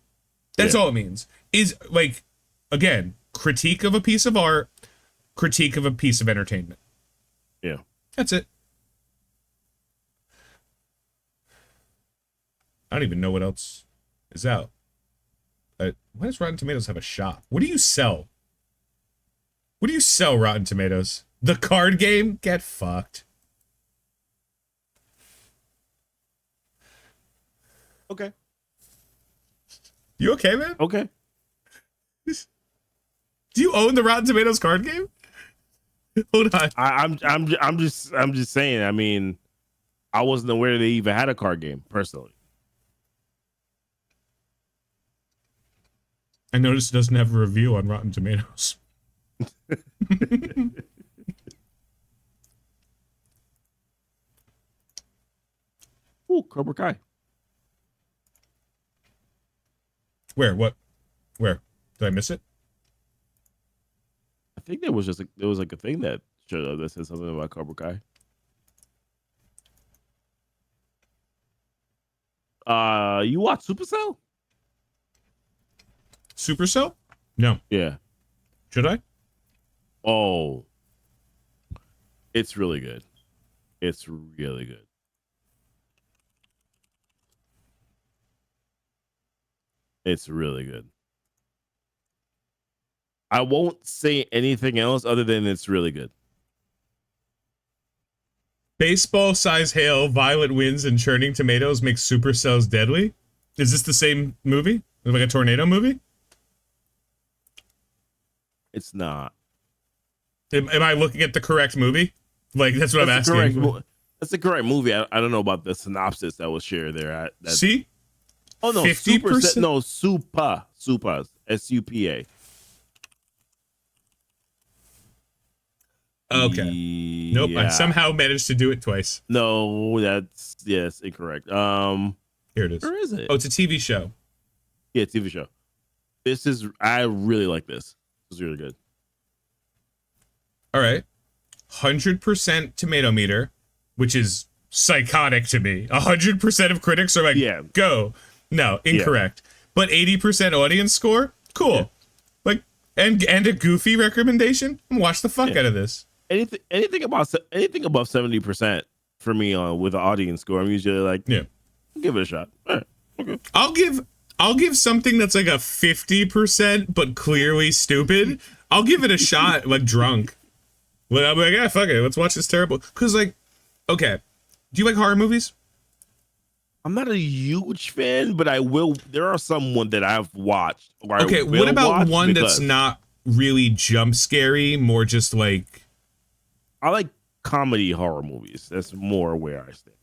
That's all it means. Is like, again, critique of a piece of art, critique of a piece of entertainment. Yeah. That's it. I don't even know what else is out. Why does Rotten Tomatoes have a shop? What do you sell? What do you sell, Rotten Tomatoes? The card game? Get fucked. Okay. You okay, man? Okay. Do you own the Rotten Tomatoes card game? Hold on. I'm just saying. I mean, I wasn't aware they even had a card game personally. I noticed it doesn't have a review on Rotten Tomatoes. Ooh, Cobra Kai. Where? What? Where? Did I miss it? I think there was a thing that showed up that said something about Cobra Kai. You watch Supercell? Supercell? No. Yeah. Should I? Oh, it's really good. It's really good. It's really good. I won't say anything else other than it's really good. Baseball size hail, violent winds, and churning tomatoes make supercells deadly. Is this the same movie? Like a tornado movie? It's not. Am I looking at the correct movie? Like, that's what I'm asking. That's the correct movie. I don't know about the synopsis that was shared there. See? Oh, no. 50%? No, Supa. Supas. SUPA. Okay. Nope. Yeah. I somehow managed to do it twice. No, yes, incorrect. Here it is. Where is it? Oh, it's a TV show. Yeah, TV show. I really like this. It's really good. All right. 100% tomato meter, which is psychotic to me. 100% of critics are like, yeah, go. No, incorrect. Yeah. But 80% audience score? Cool. Yeah. Like, and a goofy recommendation? Watch the fuck out of this. Anything above 70% for me with the audience score, I'm usually like, yeah, give it a shot. All right, okay. I'll give something that's like a 50% but clearly stupid. I'll give it a shot, like drunk. Like, I'm like, yeah, fuck it, let's watch this terrible. Cause like, okay, do you like horror movies? I'm not a huge fan, but I will. There are some one that I've watched. Okay, what about one that's not really jump scary, more just like? I like comedy horror movies. That's more where I stand.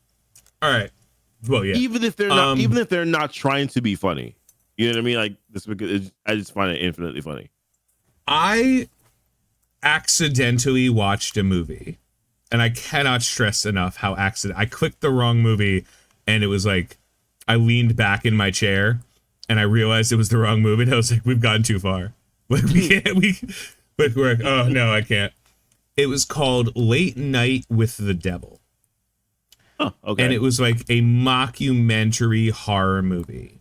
All right. Well, yeah. Even if they're not trying to be funny, you know what I mean? Like this, because I just find it infinitely funny. I accidentally watched a movie, and I cannot stress enough how I clicked the wrong movie, and it was like I leaned back in my chair, and I realized it was the wrong movie. And I was like, "We've gone too far. Like we can't. We're like, oh no, I can't." It was called Late Night with the Devil. Oh, okay. And it was like a mockumentary horror movie.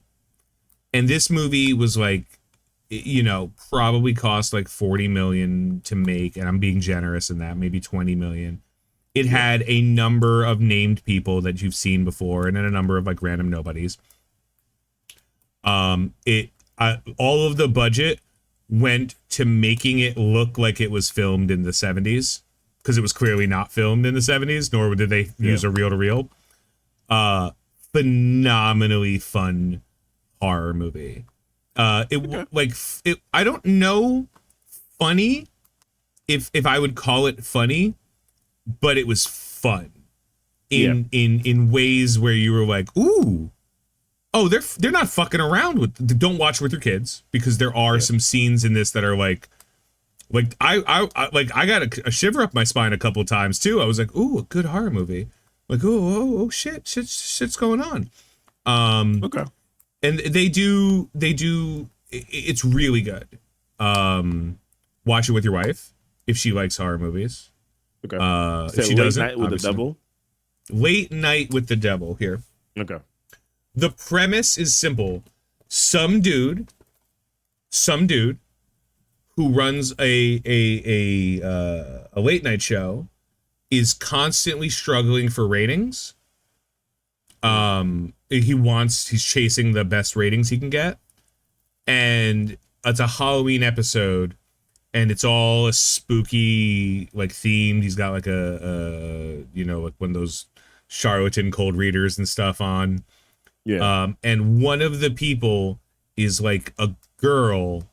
And this movie was like, you know, probably cost like 40 million to make. And I'm being generous in that, maybe 20 million. It had a number of named people that you've seen before and then a number of like random nobodies. All of the budget went to making it look like it was filmed in the 70s, because it was clearly not filmed in the 70s, nor did they use a reel-to-reel. Phenomenally fun horror movie. I don't know funny if I would call it funny, but it was fun in ways where you were like, ooh. Oh, they're not fucking around with. Don't watch with your kids, because there are some scenes in this that are like I got a shiver up my spine a couple times too. I was like, ooh, a good horror movie. Like, oh shit's going on. Okay. And they do. It's really good. Watch it with your wife if she likes horror movies. Okay. If she doesn't, Late Night with the Devil. Late Night with the Devil. Here. Okay. The premise is simple. Some dude who runs a late night show is constantly struggling for ratings. He's chasing the best ratings he can get. And it's a Halloween episode, and it's all a spooky like themed. He's got like a like one of those charlatan cold readers and stuff on. Yeah. And one of the people is like a girl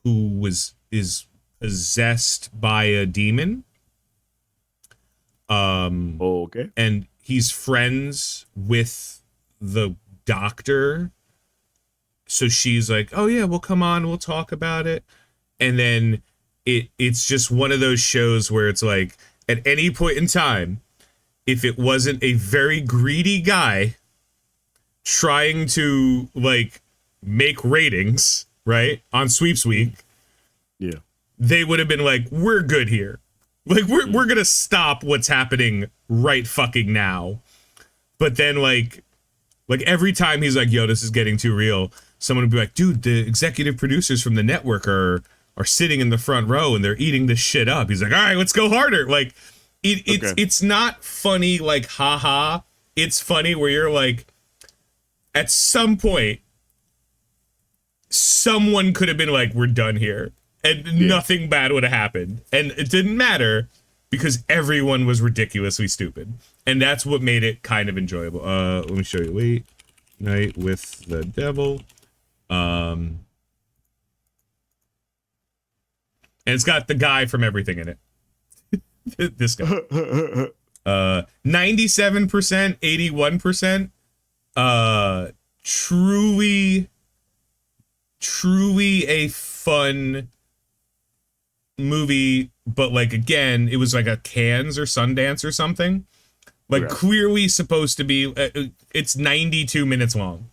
who is possessed by a demon. Okay. And he's friends with the doctor. So she's like, "Oh yeah, well come on, we'll talk about it." And then it's just one of those shows where it's like, at any point in time, if it wasn't a very greedy guy trying to like make ratings, right, on Sweeps Week, they would have been like, we're good here, like we're gonna stop what's happening right fucking now. But then like Like every time he's like, yo, this is getting too real, someone would be like, dude, the executive producers from the network are sitting in the front row and they're eating this shit up. He's like, all right, let's go harder. Like it's not funny like haha. It's funny where you're like, at some point, someone could have been like, we're done here. And nothing bad would have happened. And it didn't matter because everyone was ridiculously stupid. And that's what made it kind of enjoyable. Let me show you. Wait. Night with the Devil. And it's got the guy from everything in it. This guy. 97%, 81%. Truly a fun movie, but like again, it was like a Cannes or Sundance or something. Like clearly supposed to be. It's 92 minutes long,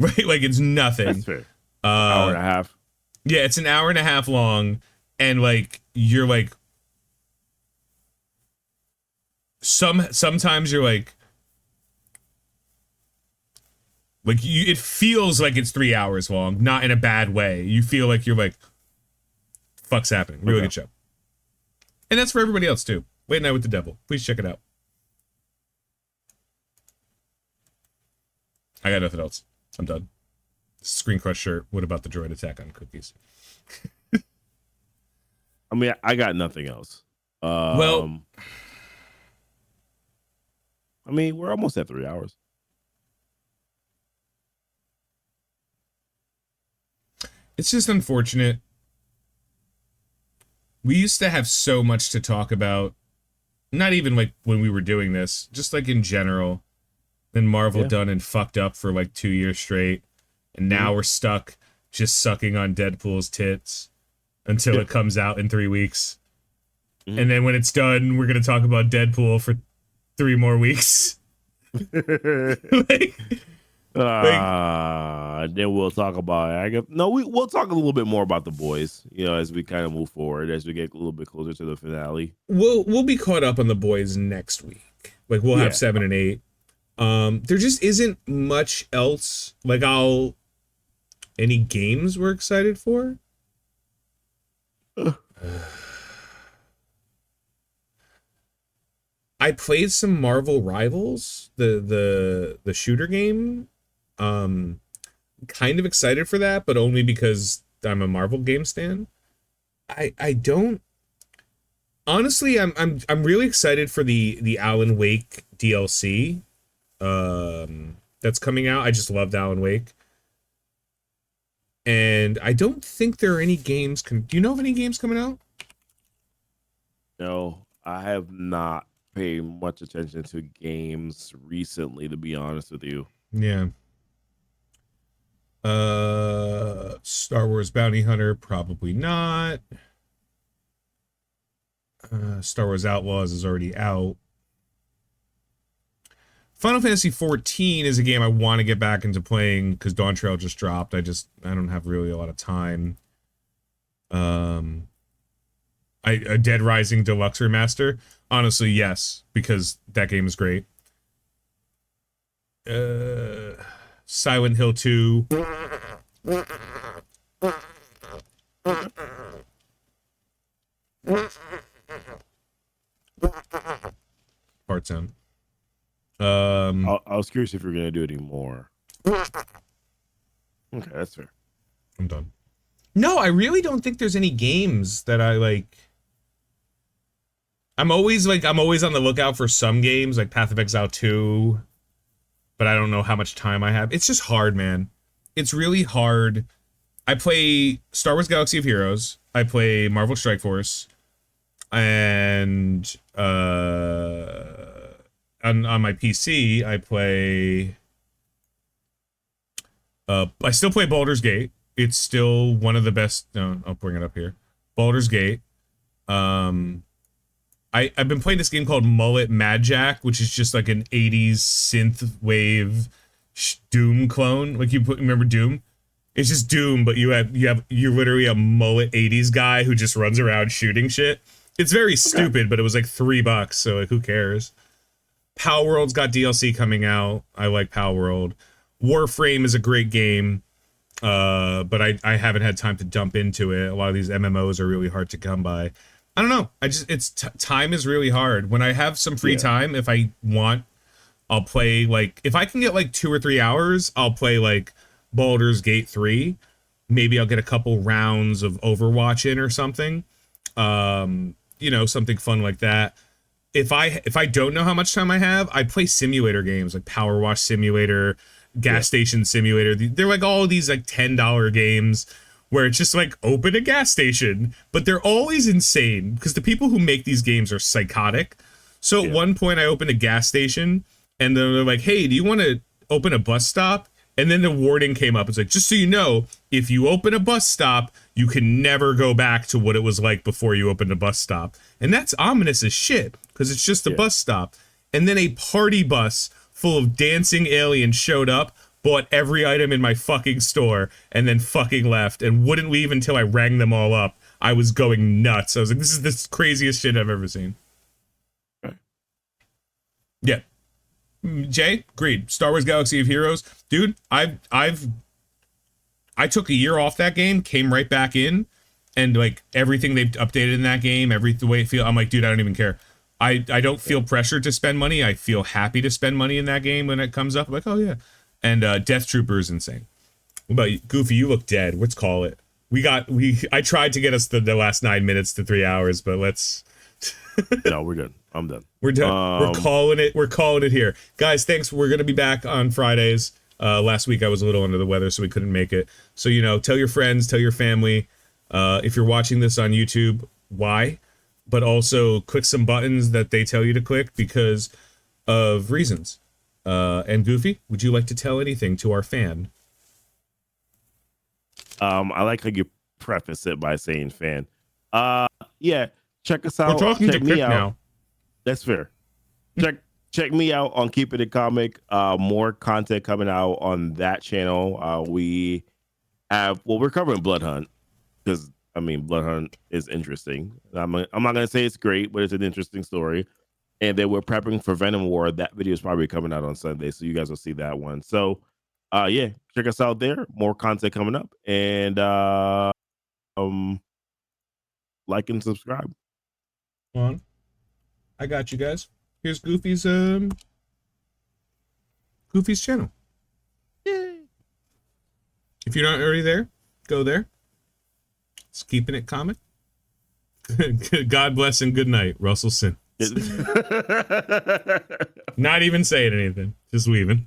right? Like it's nothing. That's fair. Hour and a half. Yeah, it's an hour and a half long, and like you're like, sometimes you're like you. It feels like it's 3 hours long, not in a bad way. You feel like you're like, fuck's happening. Really good show. And that's for everybody else too. Late Night with the Devil. Please check it out. I got nothing else. I'm done. Screen Crush shirt. What about the droid attack on cookies? I mean, I got nothing else. Well, I mean, we're almost at 3 hours. It's just unfortunate. We used to have so much to talk about. Not even like when we were doing this, just like in general. Then Marvel done and fucked up for like 2 years straight. And now we're stuck just sucking on Deadpool's tits until it comes out in 3 weeks. And then when it's done, we're going to talk about Deadpool for 3 more weeks. Then we'll talk about we'll talk a little bit more about The Boys, as we kind of move forward, as we get a little bit closer to the finale. We'll be caught up on The Boys next week. Like we'll have 7 and 8. There just isn't much else. Like any games we're excited for? I played some Marvel Rivals, the shooter game. Kind of excited for that, but only because I'm a Marvel game stan. I don't honestly. I'm really excited for the Alan Wake DLC. That's coming out. I just loved Alan Wake, and I don't think there are any games. Do you know of any games coming out? No, I have not paid much attention to games recently, to be honest with you. Yeah. Star Wars Bounty Hunter, probably not. Star Wars Outlaws is already out. Final Fantasy 14 is a game I want to get back into playing because Dawn Trail just dropped. I don't have really a lot of time. A Dead Rising Deluxe Remaster? Honestly, yes, because that game is great. Silent Hill 2. Part sound. I was curious if you're gonna do any more. Okay, that's fair. I'm done. No, I really don't think there's any games that I like. I'm always on the lookout for some games like Path of Exile 2, but I don't know how much time I have. It's just hard, man. It's really hard. I play Star Wars Galaxy of Heroes. I play Marvel Strike Force, and on my PC I play. I still play Baldur's Gate. It's still one of the best. No, I'll bring it up here. Baldur's Gate. I've been playing this game called Mullet Mad Jack, which is just like an 80s synth wave Doom clone. Like remember Doom? It's just Doom, but you're literally a mullet 80s guy who just runs around shooting shit. It's very stupid, but it was like $3, so like who cares? Power World's got DLC coming out. I like Power World. Warframe is a great game, but I haven't had time to dump into it. A lot of these MMOs are really hard to come by. I don't know. Time is really hard. When I have some free time, if I want, I'll play, like, if I can get like 2 or 3 hours, I'll play like Baldur's Gate 3. Maybe I'll get a couple rounds of Overwatch in or something. You know, something fun like that. If I don't know how much time I have, I play simulator games like Power Wash Simulator, Gas Station Simulator. They're like all of these like $10 games where it's just like open a gas station, but they're always insane because the people who make these games are psychotic. So at one point I opened a gas station and they're like, "Hey, do you want to open a bus stop?" And then the warning came up. It's like, just so you know, if you open a bus stop, you can never go back to what it was like before you opened a bus stop. And that's ominous as shit, because it's just a bus stop. And then a party bus full of dancing aliens showed up, bought every item in my fucking store, and then fucking left, and wouldn't leave until I rang them all up. I was going nuts. I was like, this is the craziest shit I've ever seen. Right. Yeah. Jay, agreed. Star Wars Galaxy of Heroes, dude. I took a year off that game, came right back in, and like everything they've updated in that game, the way it feels, I'm like, dude, I don't even care. I don't feel pressured to spend money. I feel happy to spend money in that game when it comes up. I'm like, oh yeah. And Death Trooper is insane. What about you? Goofy? You look dead. Let's call it. I tried to get us the last 9 minutes to 3 hours, but let's. No, we're done. I'm done. We're done. We're calling it. We're calling it here, guys. Thanks. We're gonna be back on Fridays. Last week I was a little under the weather, so we couldn't make it. So tell your friends, tell your family. If you're watching this on YouTube, why? But also click some buttons that they tell you to click because of reasons. And Goofy, would you like to tell anything to our fan? I like how you preface it by saying fan. Yeah, check us out. We're talking check to me Pip out. now. That's fair. Check me out on Keeping It Comic. More content coming out on that channel. We're covering Blood Hunt because Blood Hunt is interesting. I'm not gonna say it's great, but it's an interesting story. And then we're prepping for Venom War. That video is probably coming out on Sunday, so you guys will see that one. So, check us out there. More content coming up, and like and subscribe. Hold on, I got you guys. Here's Goofy's channel. Yay. If you're not already there, go there. It's Keeping It Comic. God bless and good night, Russell Sin. Not even saying anything, just leaving.